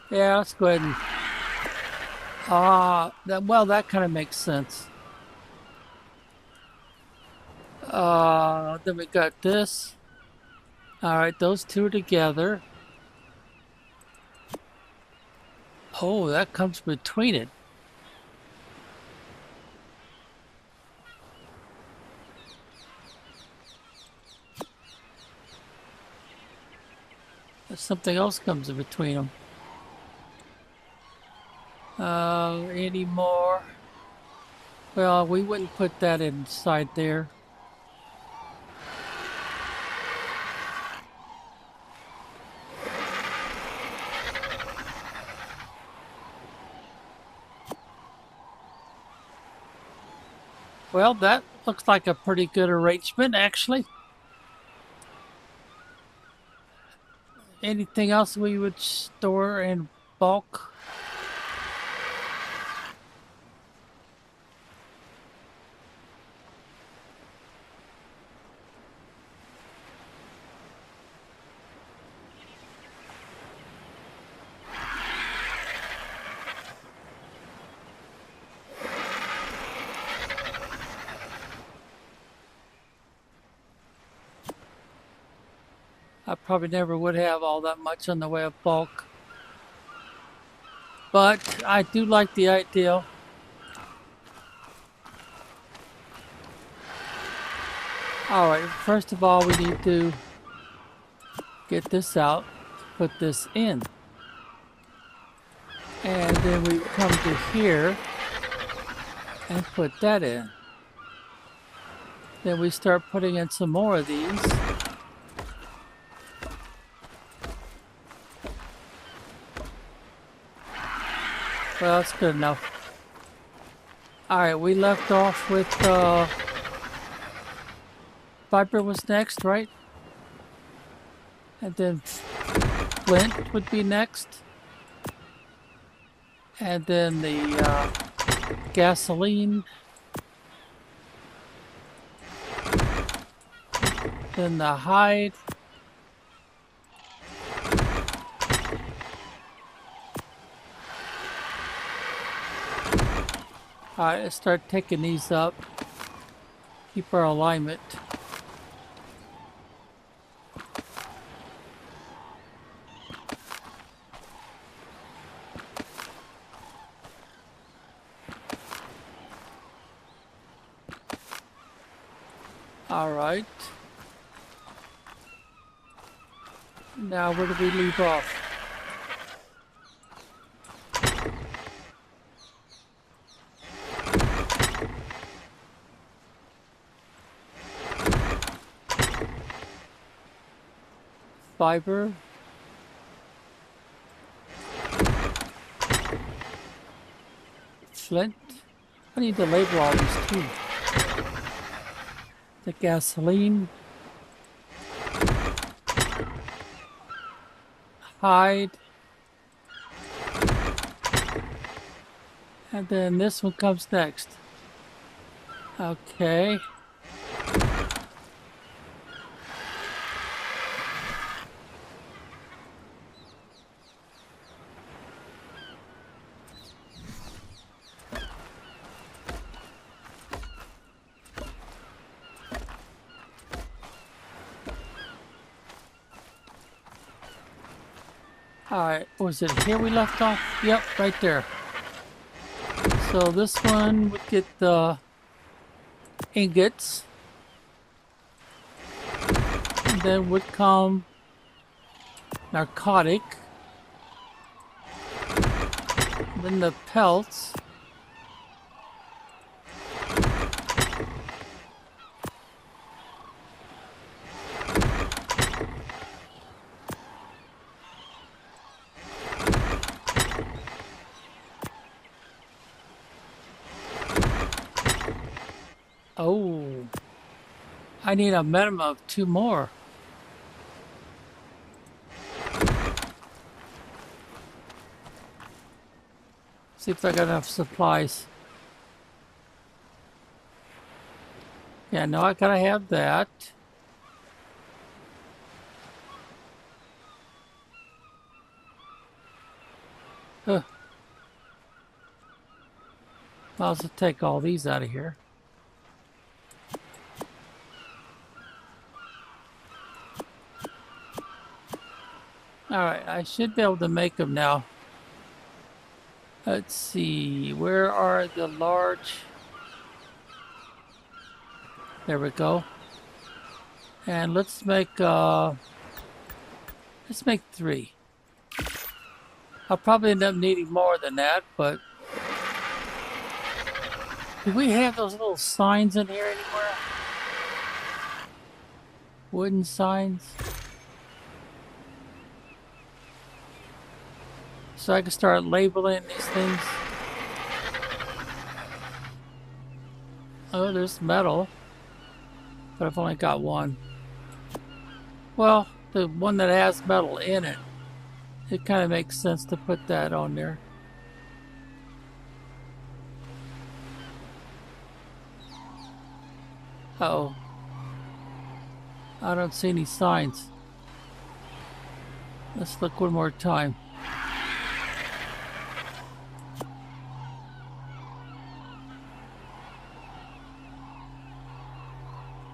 [SPEAKER 1] Yeah, let's go ahead and that kind of makes sense. Then we got this. All right, those two together. Oh, that comes between it. Something else comes in between them. Any more? Well, we wouldn't put that inside there. Well, that looks like a pretty good arrangement, actually. Anything else we would store in bulk? I probably never would have all that much in the way of bulk. But I do like the idea. Alright, first of all we need to get this out, put this in. And then we come to here and put that in. Then we start putting in some more of these. Well, that's good enough. Alright, we left off with fiber was next, right? And then flint would be next. And then the gasoline. Then the hide. Alright, let's start taking these up. Keep our alignment. Alright. Now where do we leave off? Fiber. Flint. I need to label all these too. The gasoline. Hide. And then this one comes next. Okay. Alright, was it here we left off? Yep, right there. So this one would get the ingots. And then would come narcotic. Then the pelts. Oh, I need a minimum of 2 more. See if I got enough supplies. Yeah, no, I gotta have that. Huh. I'll just take all these out of here. Alright, I should be able to make them now. Let's see, where are the large... There we go. And let's make 3. I'll probably end up needing more than that, but... Do we have those little signs in here anywhere? Wooden signs? So I can start labeling these things. Oh, there's metal. But I've only got one. Well, the one that has metal in it. It kind of makes sense to put that on there. Uh-oh. I don't see any signs. Let's look one more time.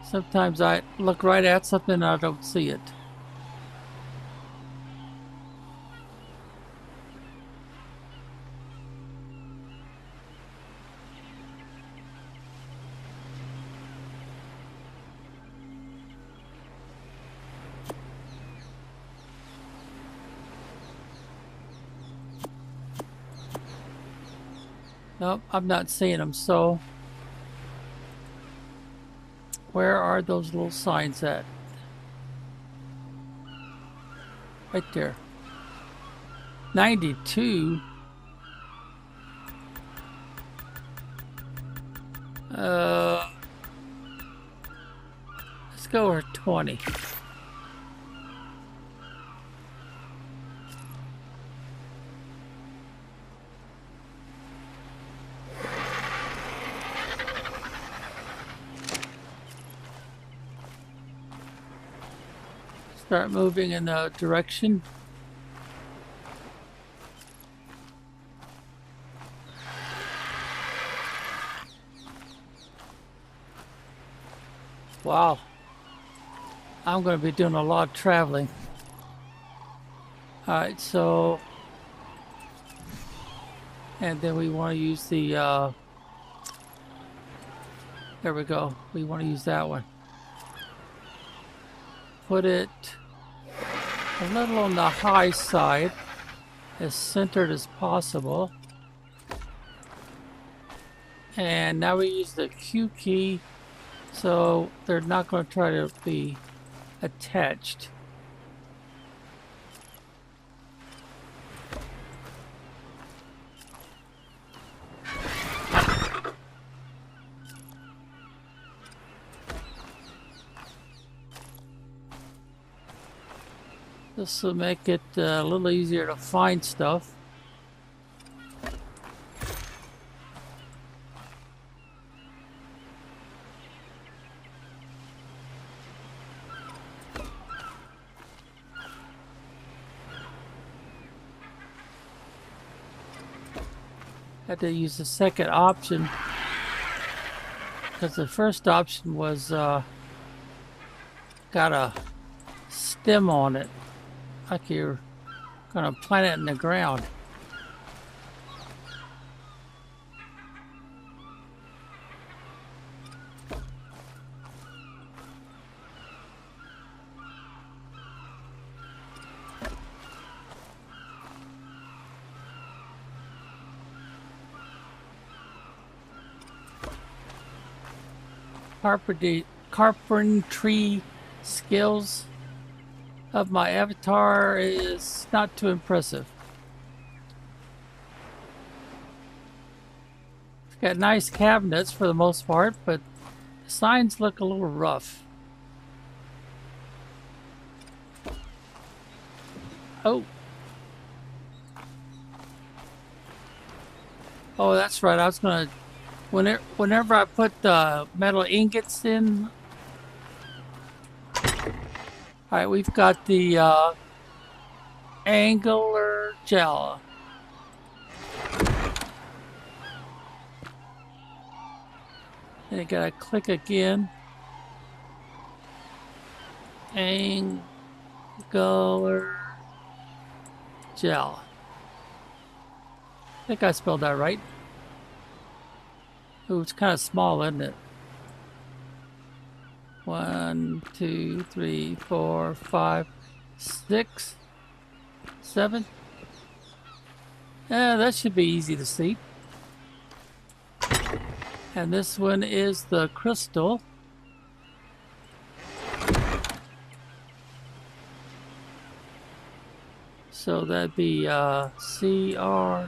[SPEAKER 1] Sometimes I look right at something and I don't see it. Nope, I'm not seeing them, so where are those little signs at? Right there. 92. Let's go with 20. Start moving in a direction. Wow. I'm going to be doing a lot of traveling. Alright, so... And then we want to use the... there we go. We want to use that one. Put it a little on the high side, as centered as possible. And now we use the Q key, so they're not going to try to be attached. This will make it a little easier to find stuff. Had to use the second option because the first option was got a stem on it, like you're gonna plant it in the ground. Carpentry skills of my avatar is not too impressive. It's got nice cabinets for the most part, but the signs look a little rough. Oh. Oh, that's right. I was gonna... Whenever I put the metal ingots in... Alright, we've got the angular gel. And you gotta click again. Angular gel. I think I spelled that right. Ooh, it's kind of small, isn't it? 1, 2, 3, 4, 5, 6, 7. Yeah, that should be easy to see. And this one is the crystal. So that'd be CRYSTOL.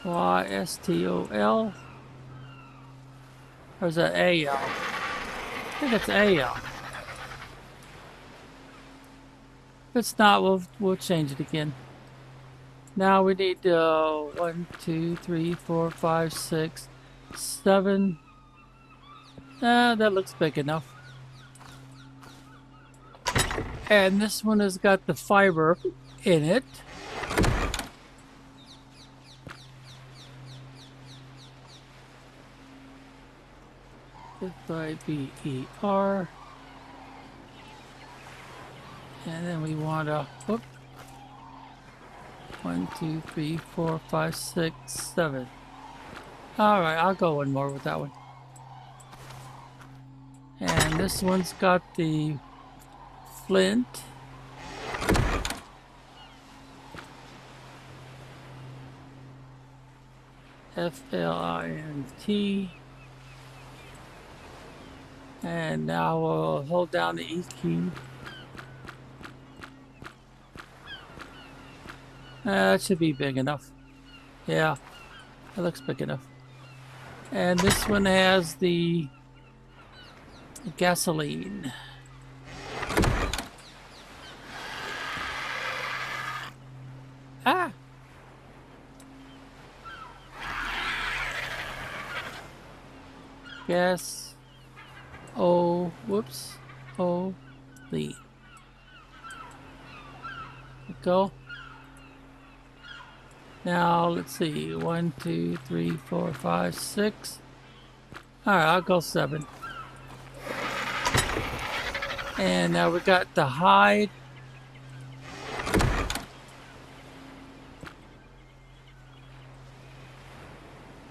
[SPEAKER 1] Or is that AL? I think it's AL. If it's not, we'll change it again. Now we need 1, 2, 3, 4, 5, 6, 7. That looks big enough. And this one has got the fiber in it. F-I-B-E-R. And then we want to, whoop, 1, 2, 3, 4, 5, 6, 7. Alright, I'll go one more with that one. And this one's got the flint. F-L-I-N-T. And now we'll hold down the E key. That should be big enough. Yeah, that looks big enough. And this one has the gasoline. Ah! Gas. Oh, whoops. Oh, lead. Go. Now, let's see. 1, 2, 3, 4, 5, 6. Alright, I'll go 7. And now we got the hide.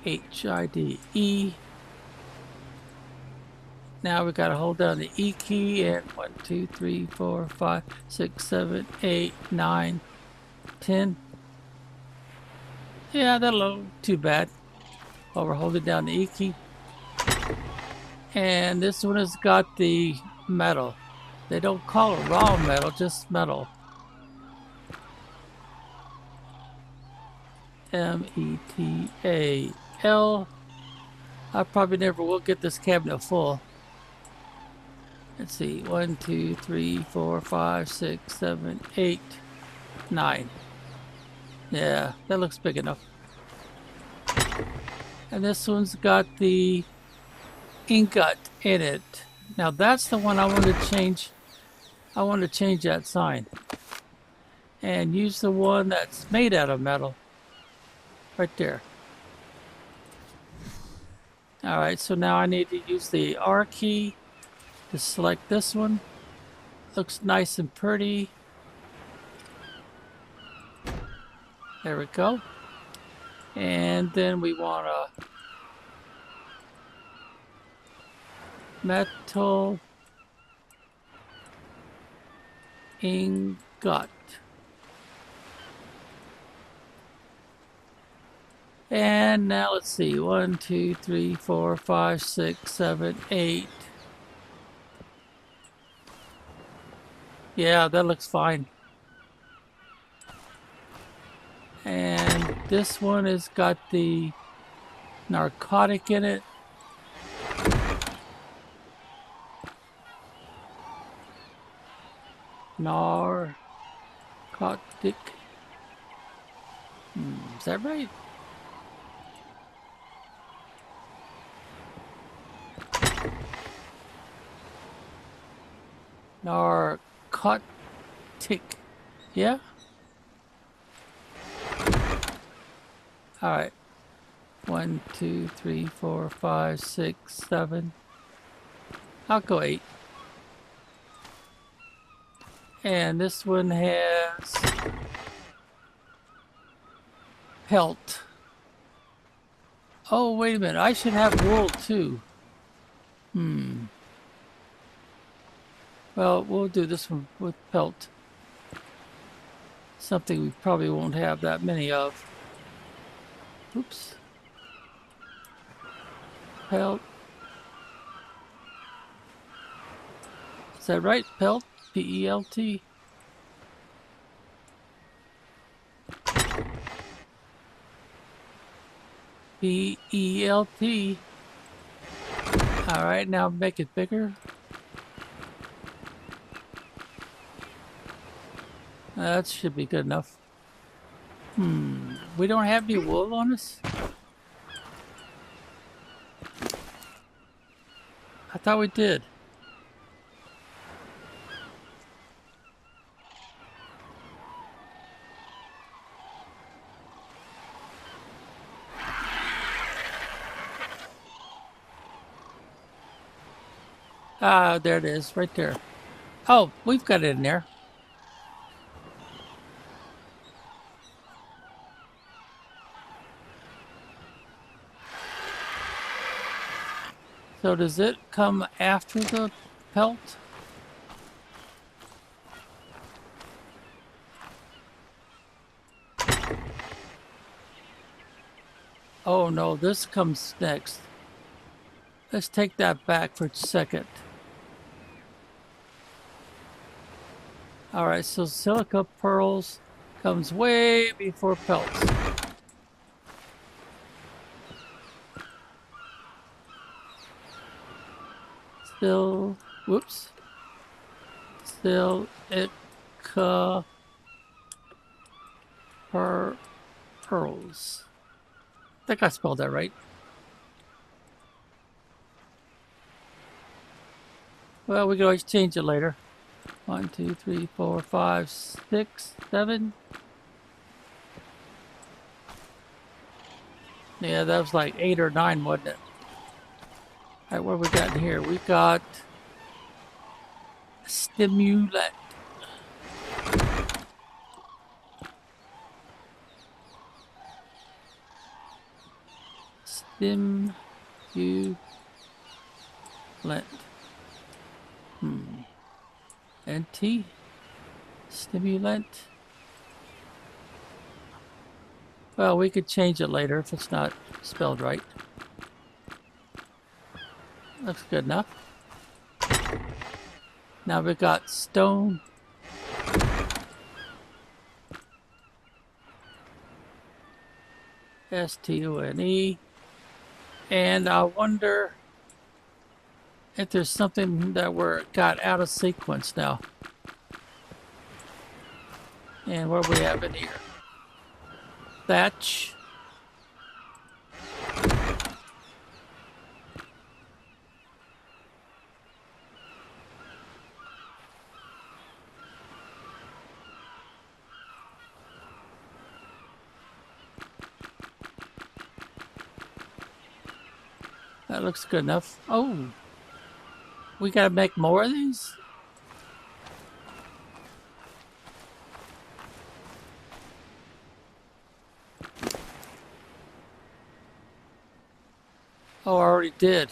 [SPEAKER 1] H-I-D-E. Now we gotta hold down the E key and 1, 2, 3, 4, 5, 6, 7, 8, 9, 10. Yeah, that'll look too bad. While we're holding down the E key. And this one has got the metal. They don't call it raw metal, just metal. M-E-T-A-L. I probably never will get this cabinet full. Let's see, 1, 2, 3, 4, 5, 6, 7, 8, 9. Yeah, that looks big enough. And this one's got the ingot in it. Now that's the one I want to change. I want to change that sign. And use the one that's made out of metal. Right there. Alright, so now I need to use the R key to select this one. Looks nice and pretty. There we go. And then we want a metal ingot. And now let's see, 1, 2, 3, 4, 5, 6, 7, 8. Yeah, that looks fine. And this one has got the narcotic in it. Narcotic. Is that right? Narcotic. Yeah? Alright. 1, 2, 3, 4, 5, 6, 7. I'll go 8. And this one has pelt. Oh, wait a minute. I should have wool too. Well, we'll do this one with pelt. Something we probably won't have that many of. Oops. Pelt. Is that right? Pelt? P-E-L-T. P-E-L-T. Alright, now make it bigger. That should be good enough. We don't have any wool on us? I thought we did. Ah, there it is, right there. Oh, we've got it in there. So does it come after the pelt? Oh no, this comes next. Let's take that back for a second. Alright, so silica pearls comes way before pelts. Still, whoops. Still, pearls. I think I spelled that right. Well, we can always change it later. 1, 2, 3, 4, 5, 6, 7. Yeah, that was like 8 or 9, wasn't it? All right, what have we got in here? We got stimulant. Stimulant. NT. Stimulant. Well, we could change it later if it's not spelled right. Looks good enough. Now we got stone. STONE. And I wonder if there's something that got out of sequence now. And what do we have in here? Thatch. That looks good enough. Oh, we gotta make more of these? Oh, I already did.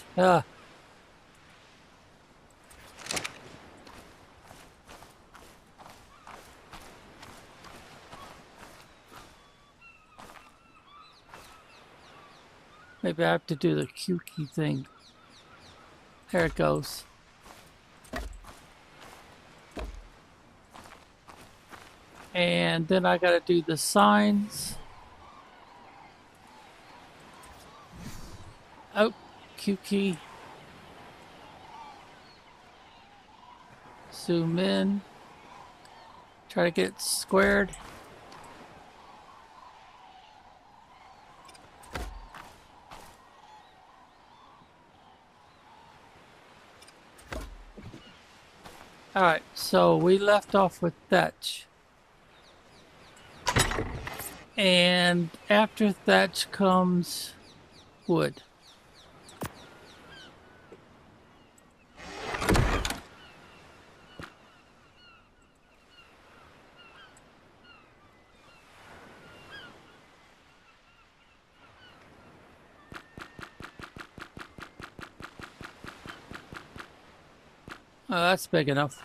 [SPEAKER 1] Maybe I have to do the Q key thing. There it goes. And then I gotta do the signs. Oh, Q key. Zoom in. Try to get it squared. Alright, so we left off with thatch. And after thatch comes wood. Oh, that's big enough.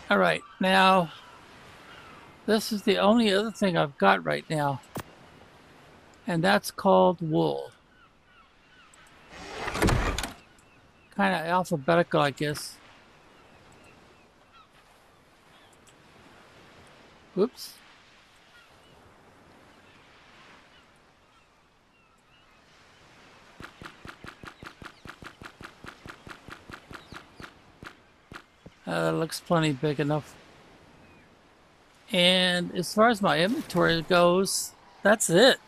[SPEAKER 1] Alright, now this is the only other thing I've got right now. And that's called wool. Kind of alphabetical, I guess. Whoops. That looks plenty big enough. And as far as my inventory goes, that's it.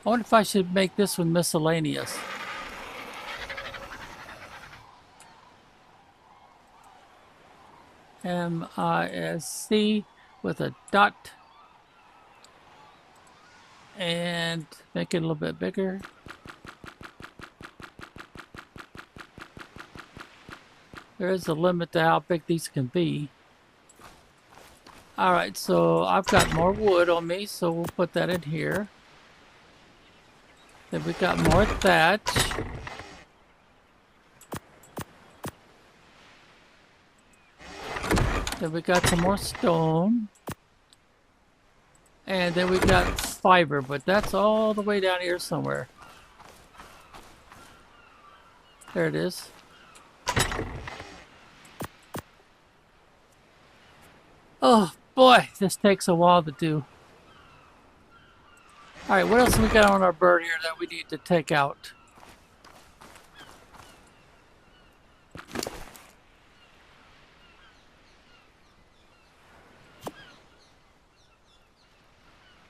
[SPEAKER 1] I wonder if I should make this one miscellaneous. MISC with a dot. And make it a little bit bigger. There is a limit to how big these can be. Alright, so I've got more wood on me, so we'll put that in here. Then we got more thatch. Then we got some more stone. And then we got fiber, but that's all the way down here somewhere. There it is. Oh boy, this takes a while to do. Alright, what else have we got on our bird here that we need to take out?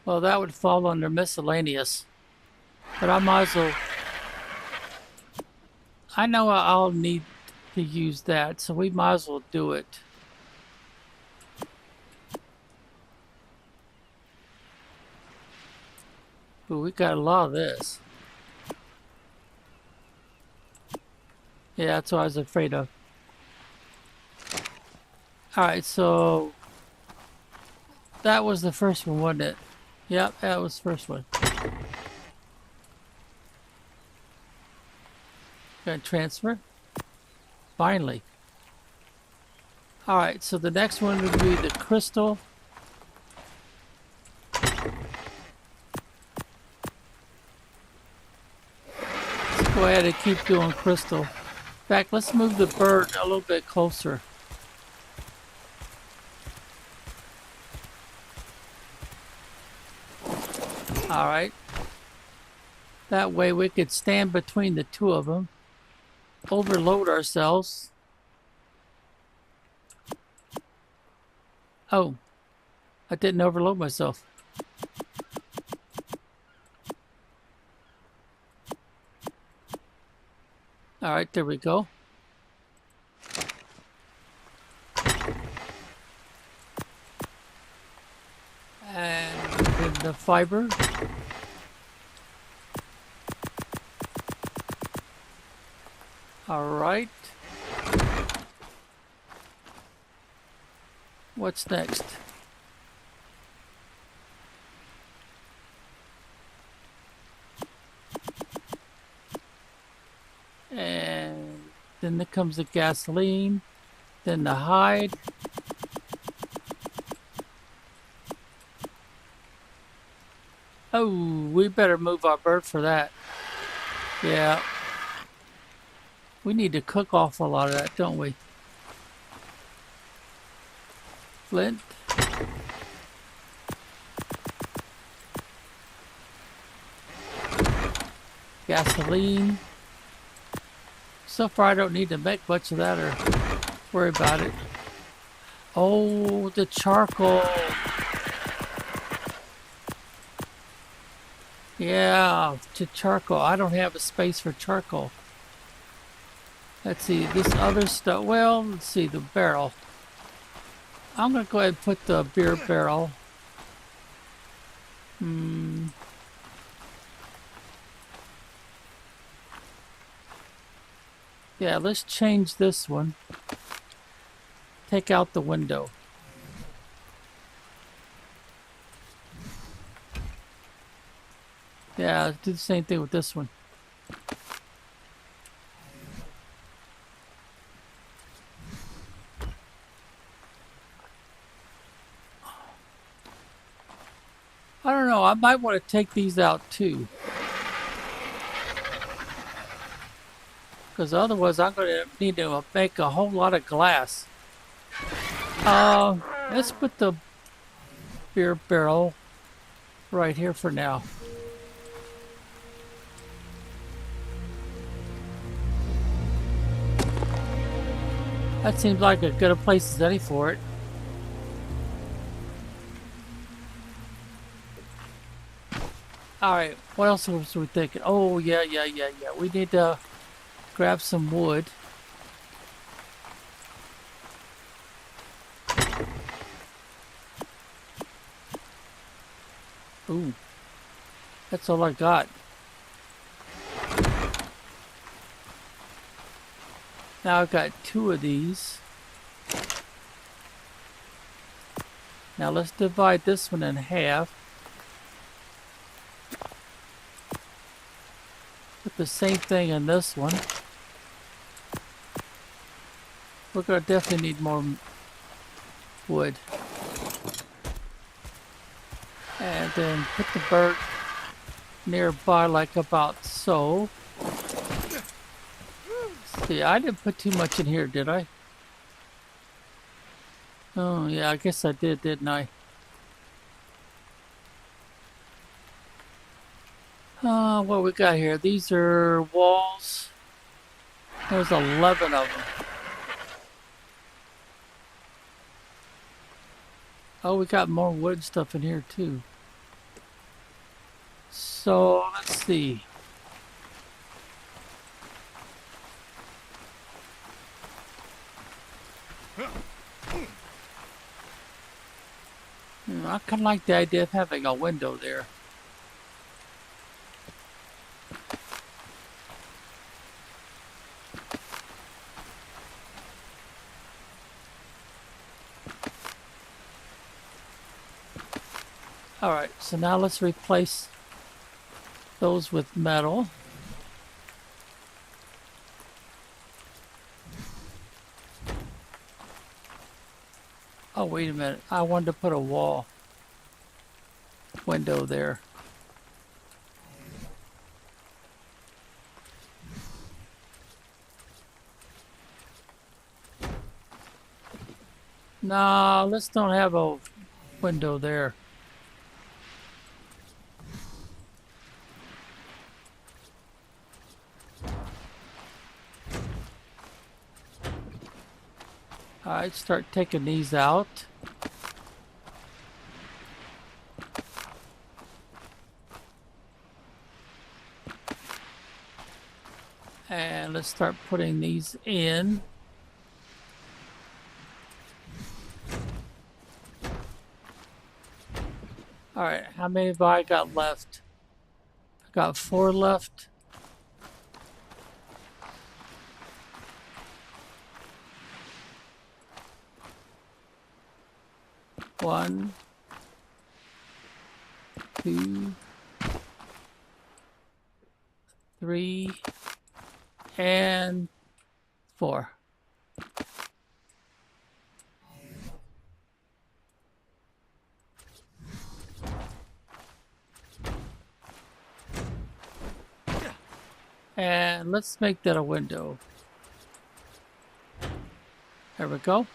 [SPEAKER 1] Well, that would fall under miscellaneous. But I might as well... I know I'll need to use that, so we might as well do it. Ooh, we got a lot of this. Yeah, that's what I was afraid of. Alright, so... that was the first one, wasn't it? Yep, that was the first one. Gonna transfer. Finally. Alright, so the next one would be the crystal. Let's go ahead and keep doing crystal. In fact, let's move the bird a little bit closer. Alright. That way we could stand between the two of them. Overload ourselves. Oh. I didn't overload myself. Alright, there we go. And then the fiber. Alright. What's next? And then there comes the gasoline, then the hide. Oh, we better move our bird for that. Yeah. We need to cook off a lot of that, don't we? Flint. Gasoline. So far I don't need to make much of that or worry about it. Oh, the charcoal. Yeah, to charcoal. I don't have a space for charcoal. Let's see, this other stuff. Well, let's see, the barrel. I'm going to go ahead and put the beer barrel. Yeah, let's change this one. Take out the window. Yeah, do the same thing with this one. I don't know, I might want to take these out too. Because otherwise I'm going to need to make a whole lot of glass. Let's put the beer barrel right here for now. That seems like as good a place as any for it. Alright, what else was we thinking? Oh, yeah. We need to grab some wood. Ooh, that's all I got. Now I've got 2 of these. Now let's divide this one in half. Put the same thing in this one. We're going to definitely need more wood. And then put the bird nearby like about so. See, I didn't put too much in here, did I? Oh, yeah, I guess I did, didn't I? What we got here? These are walls. There's 11 of them. Oh, we got more wood stuff in here, too. So, let's see. I kind of like the idea of having a window there. Alright, so now let's replace those with metal. Oh, wait a minute. I wanted to put a wall window there. No, let's don't have a window there. Alright, start taking these out. And let's start putting these in. Alright, how many have I got left? I got 4 left. One, 2, 3, and 4. And let's make that a window. There we go.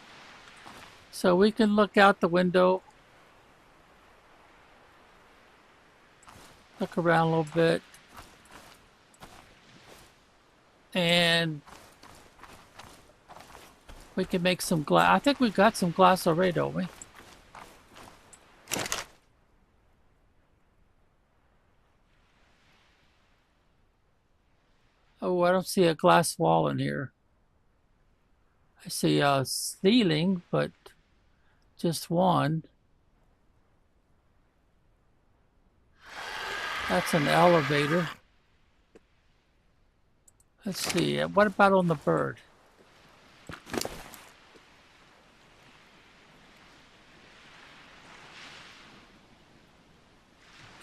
[SPEAKER 1] So we can look out the window. Look around a little bit. And we can make some glass. I think we've got some glass already, don't we? Oh, I don't see a glass wall in here. I see a ceiling, but just one. That's an elevator. Let's see. What about on the bird?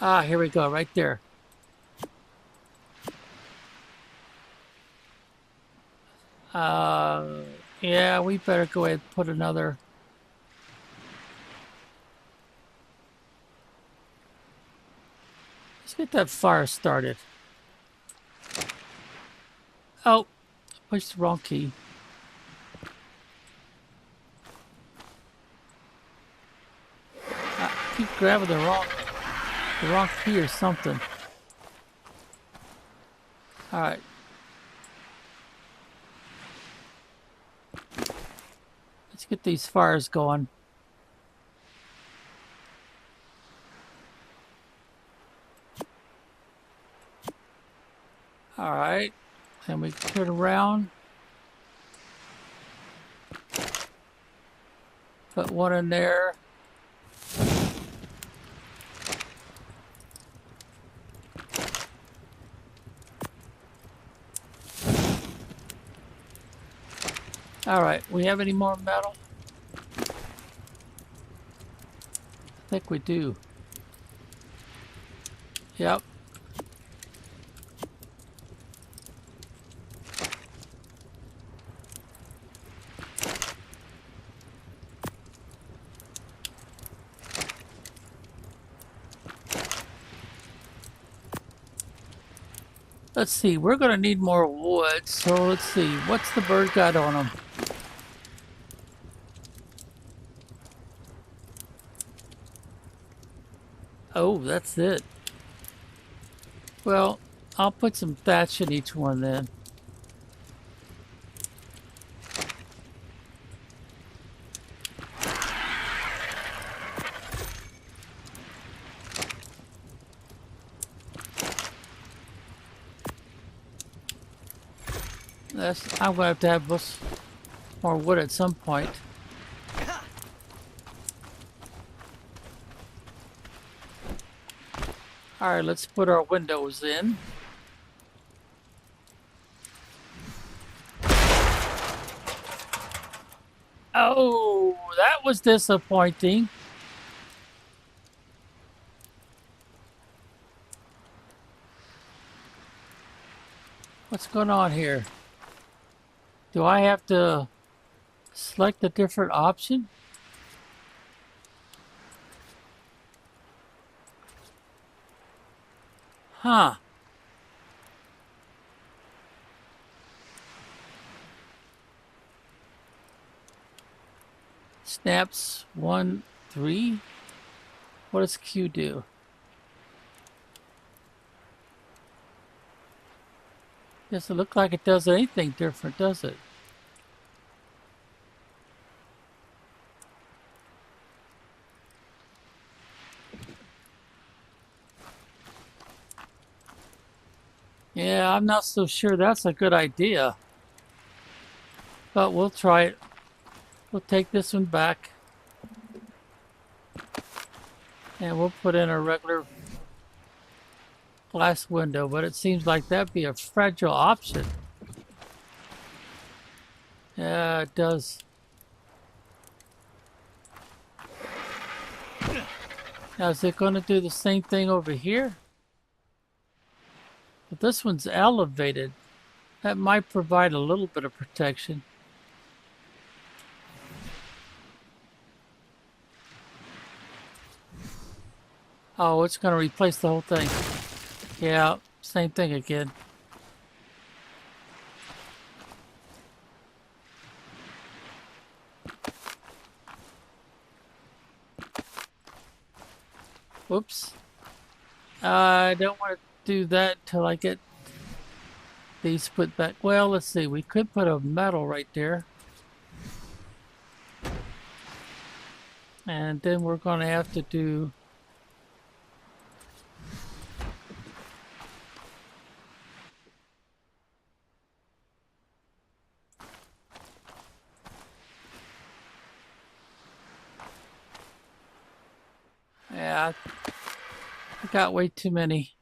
[SPEAKER 1] Ah, here we go, right there. Yeah, we better go ahead and put another. Let's get that fire started. Oh, I pushed the wrong key. I keep grabbing the wrong key or something. All right. get these fires going. All right, and we turn around. Put one in there. All right, we have any more metal? I think we do. Yep. Let's see, we're going to need more wood, so let's see, what's the bird got on him? Oh, that's it. Well, I'll put some thatch in each one then. I'm going to have this more wood at some point. All right, let's put our windows in. Oh, that was disappointing. What's going on here? Do I have to select a different option? Huh. Snaps 1, 3. What does Q do? Doesn't look like it does anything different, does it? Yeah, I'm not so sure that's a good idea. But we'll try it. We'll take this one back. And we'll put in a regular glass window, but it seems like that'd be a fragile option. Yeah, it does. Now, is it going to do the same thing over here? But this one's elevated. That might provide a little bit of protection. Oh, it's going to replace the whole thing. Yeah, same thing again. Whoops. I don't want to do that until I get these put back. Well, let's see. We could put a metal right there. And then we're going to have to do... Yeah, I got way too many.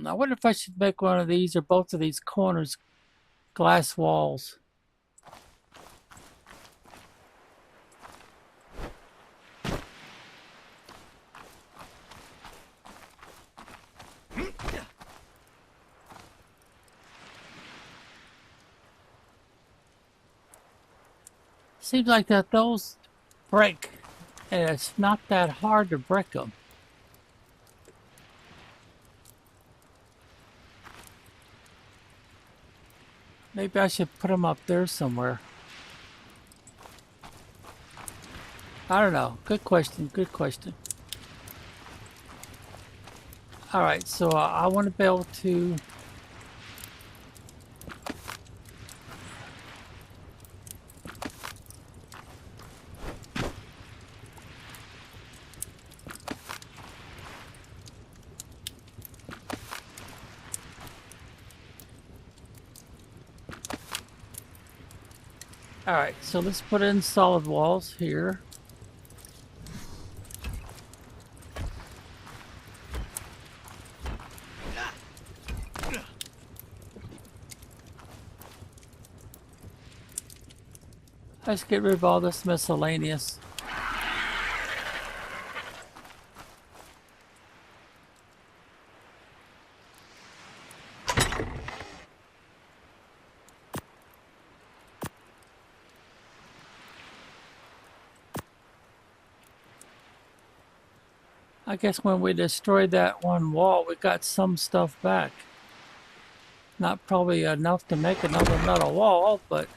[SPEAKER 1] I wonder if I should make one of these or both of these corners glass walls. Seems like that those break, and it's not that hard to break them. Maybe I should put them up there somewhere. I don't know. Good question. Good question. All right, so I want to be able to. All right, so let's put in solid walls here. Let's get rid of all this miscellaneous. I guess when we destroyed that one wall, we got some stuff back. Not probably enough to make another metal wall, but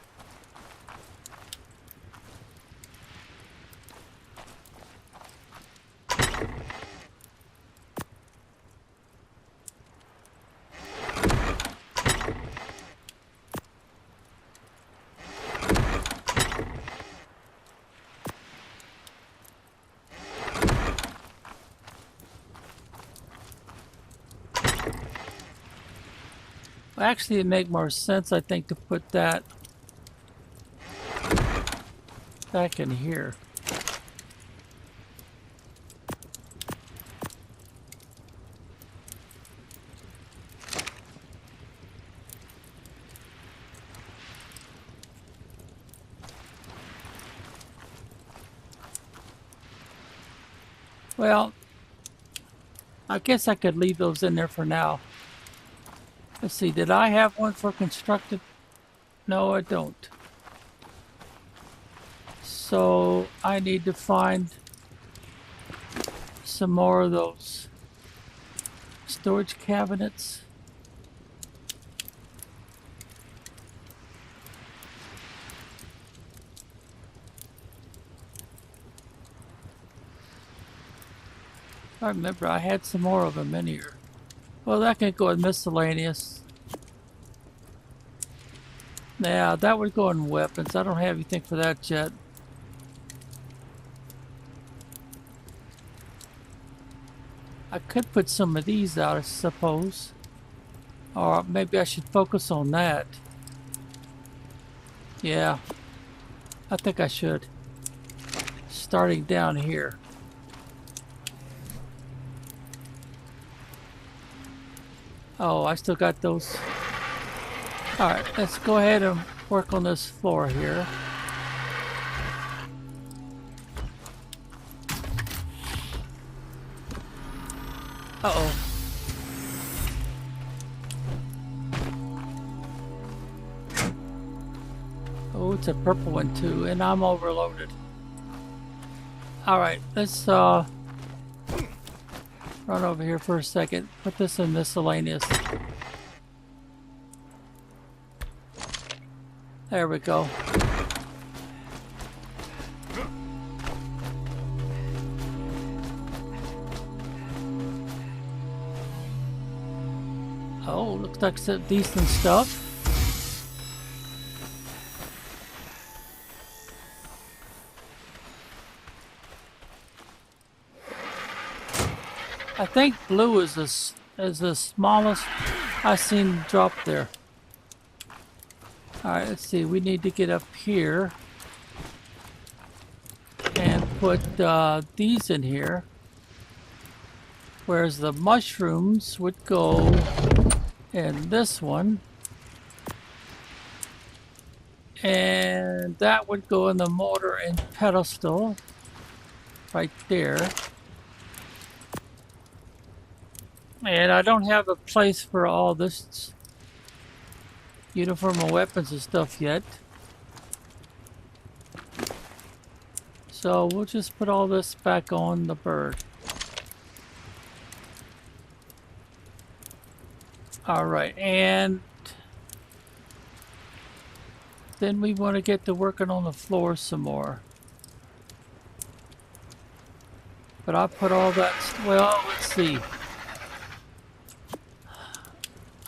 [SPEAKER 1] actually it'd make more sense, I think, to put that back in here. Well, I guess I could leave those in there for now. Let's see, did I have one for constructed? No, I don't. So I need to find some more of those storage cabinets. I remember I had some more of them in here. Well, that can go in miscellaneous. Yeah, that would go in weapons. I don't have anything for that yet. I could put some of these out, I suppose. Or maybe I should focus on that. Yeah, I think I should. Starting down here. Oh, I still got those. Alright, let's go ahead and work on this floor here. Uh-oh. Oh, it's a purple one too, and I'm overloaded. Alright, let's run over here for a second. Put this in miscellaneous. There we go. Oh, looks like some decent stuff. I think blue is the smallest I've seen drop there. Alright, let's see. We need to get up here and put these in here. Whereas the mushrooms would go in this one. And that would go in the mortar and pedestal right there. And I don't have a place for all this uniform and weapons and stuff yet. So we'll just put all this back on the bird. Alright, and then we want to get to working on the floor some more. But I put all that, well, let's see.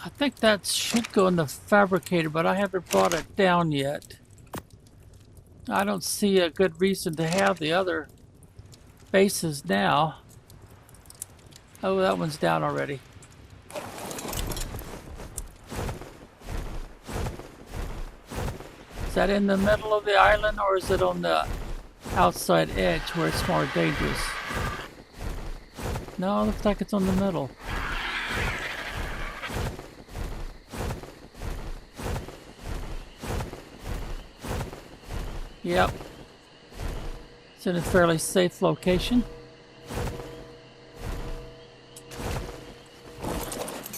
[SPEAKER 1] I think that should go in the fabricator, but I haven't brought it down yet. I don't see a good reason to have the other bases now. Oh, that one's down already. Is that in the middle of the island, or is it on the outside edge where it's more dangerous? No, it looks like it's on the middle. Yep. It's in a fairly safe location.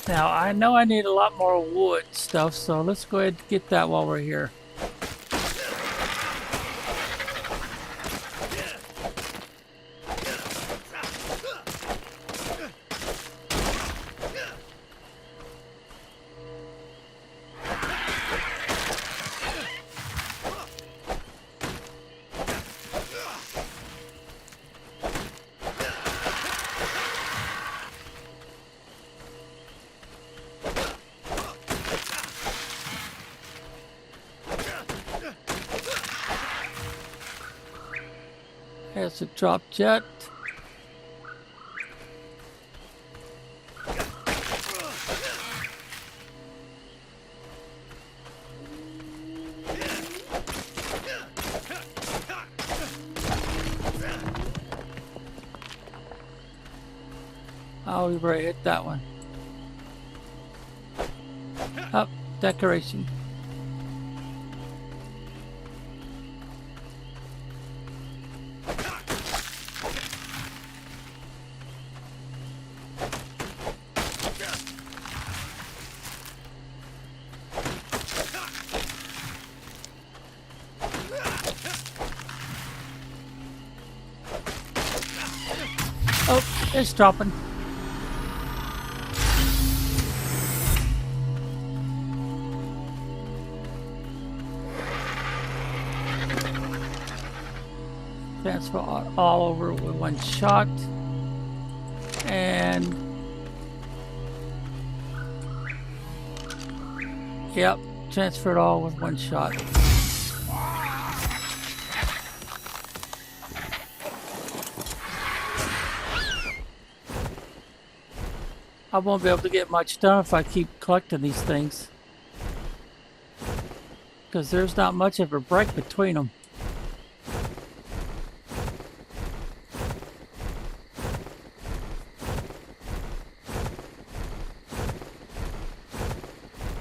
[SPEAKER 1] Now, I know I need a lot more wood stuff, so let's go ahead and get that while we're here. There's a drop jet. Oh, we already hit that one. Up, decoration. Oh, it's dropping. Transfer all over with one shot. And yep, transfer it all with one shot. I won't be able to get much done if I keep collecting these things, because there's not much of a break between them.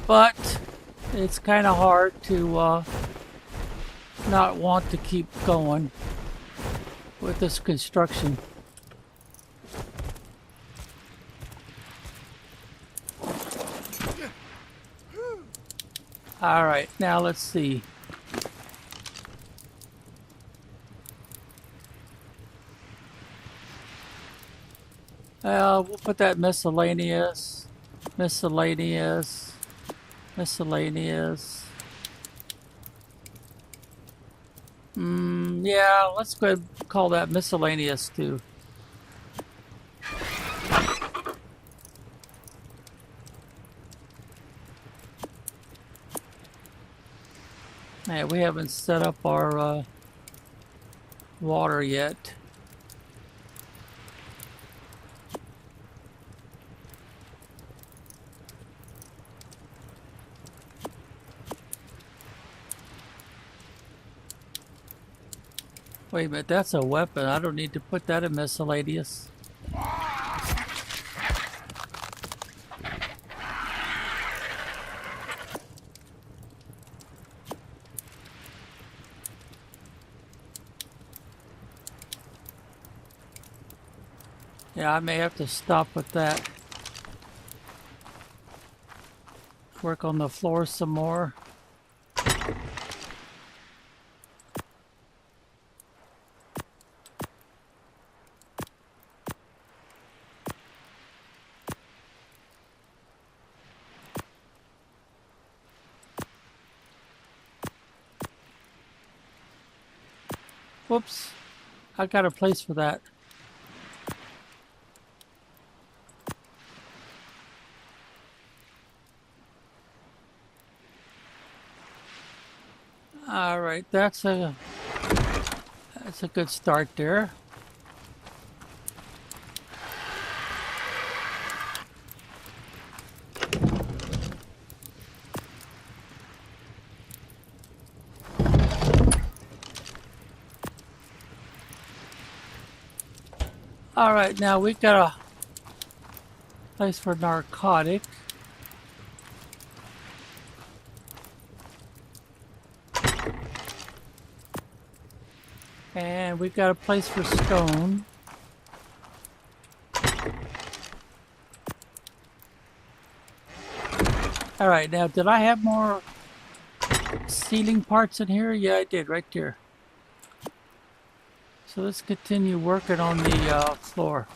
[SPEAKER 1] But it's kind of hard to not want to keep going with this construction. All right, now let's see. We'll put that miscellaneous. Yeah, let's go ahead and call that miscellaneous too. Hey, we haven't set up our water yet. Wait a minute, that's a weapon. I don't need to put that in miscellaneous. Yeah, I may have to stop with that. Work on the floor some more. Whoops. I got a place for that. All right, that's a good start there. All right, now we got a place for narcotic. And we got a place for stone. All right, now did I have more ceiling parts in here? Yeah, I did, right there. So let's continue working on the floor.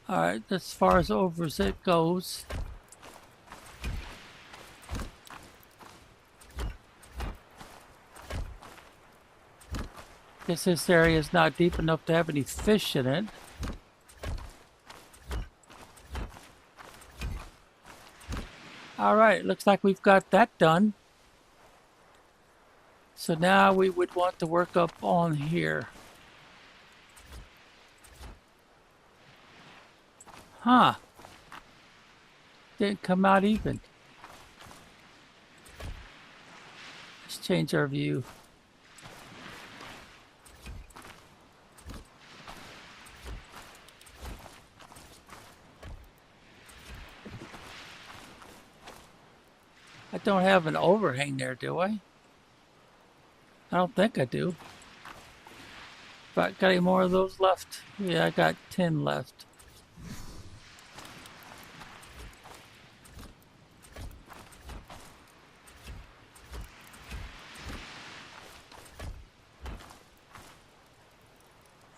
[SPEAKER 1] All right, as far as over as it goes. Guess this area is not deep enough to have any fish in it. All right, looks like we've got that done. So now we would want to work up on here. Huh. Didn't come out even. Let's change our view. I don't have an overhang there, do I? I don't think I do. But got any more of those left? Yeah, I got 10 left.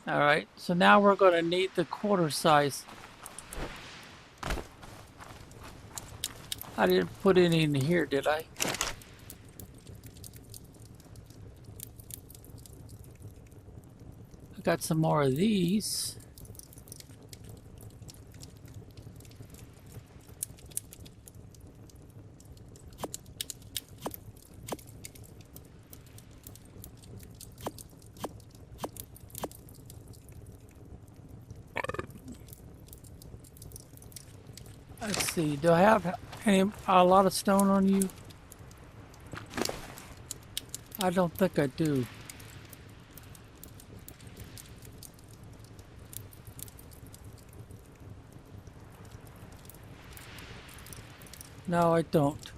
[SPEAKER 1] All right, so now we're going to need the quarter size. I didn't put any in here, did I? I got some more of these. Let's see, do I have a lot of stone on you? I don't think I do. No, I don't.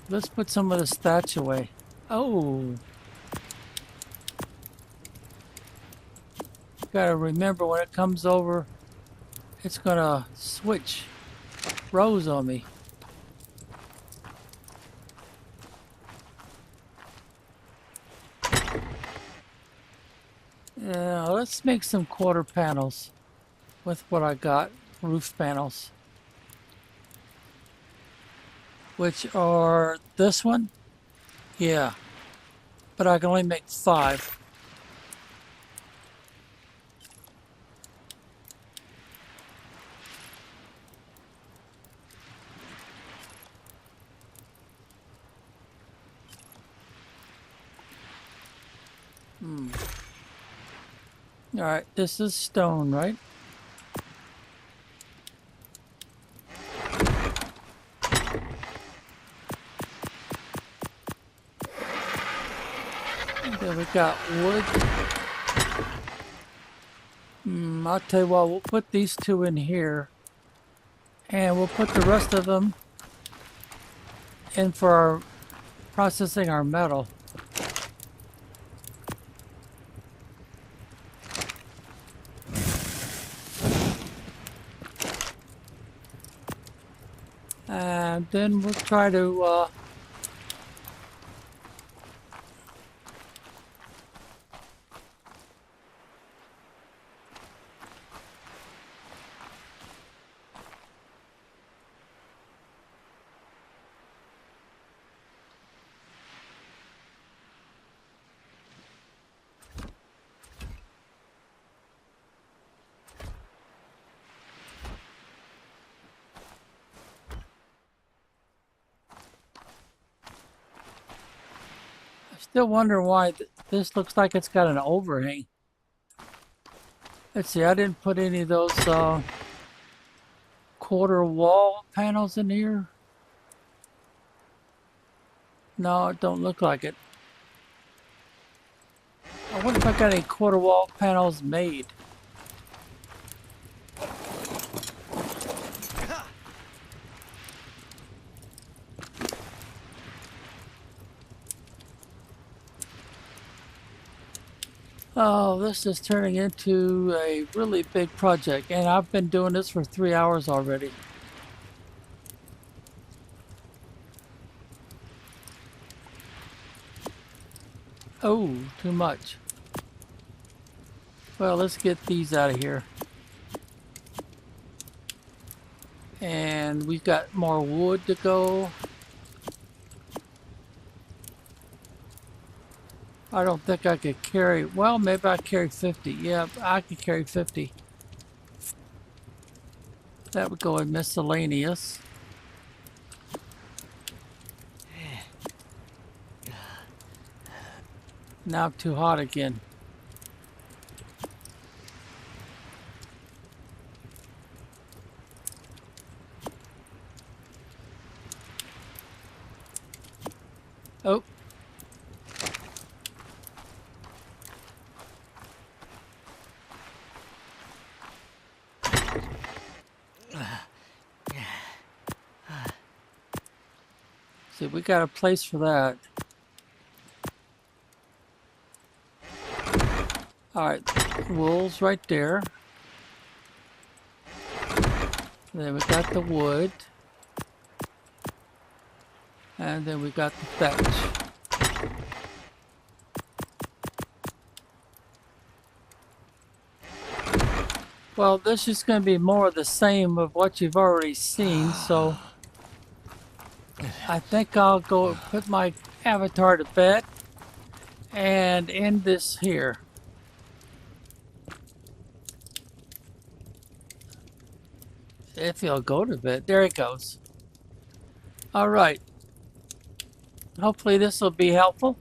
[SPEAKER 1] Let's put some of the stats away. Oh. Gotta remember when it comes over, it's gonna switch rows on me. Yeah, let's make some quarter panels with what I got, roof panels. Which are this one? Yeah, but I can only make 5. All right, this is stone, right? Then we got wood. I'll tell you what, we'll put these 2 in here. And we'll put the rest of them in for our processing our metal. And then we'll try to Still wonder why this looks like it's got an overhang. Let's see, I didn't put any of those quarter wall panels in here. No, it don't look like it. I wonder if I got any quarter wall panels made. Oh, this is turning into a really big project, and I've been doing this for 3 hours already. Oh, too much. Well, let's get these out of here. And we've got more wood to go. I don't think I could carry, well, maybe I carry 50. Yeah, I could carry 50. That would go in miscellaneous. Now I'm too hot again. Oh. See, we got a place for that. Alright, wool's right there. Then we got the wood. And then we got the thatch. Well, this is going to be more of the same of what you've already seen, so I think I'll go put my avatar to bed and end this here. If he'll go to bed. There it goes. All right. Hopefully this will be helpful.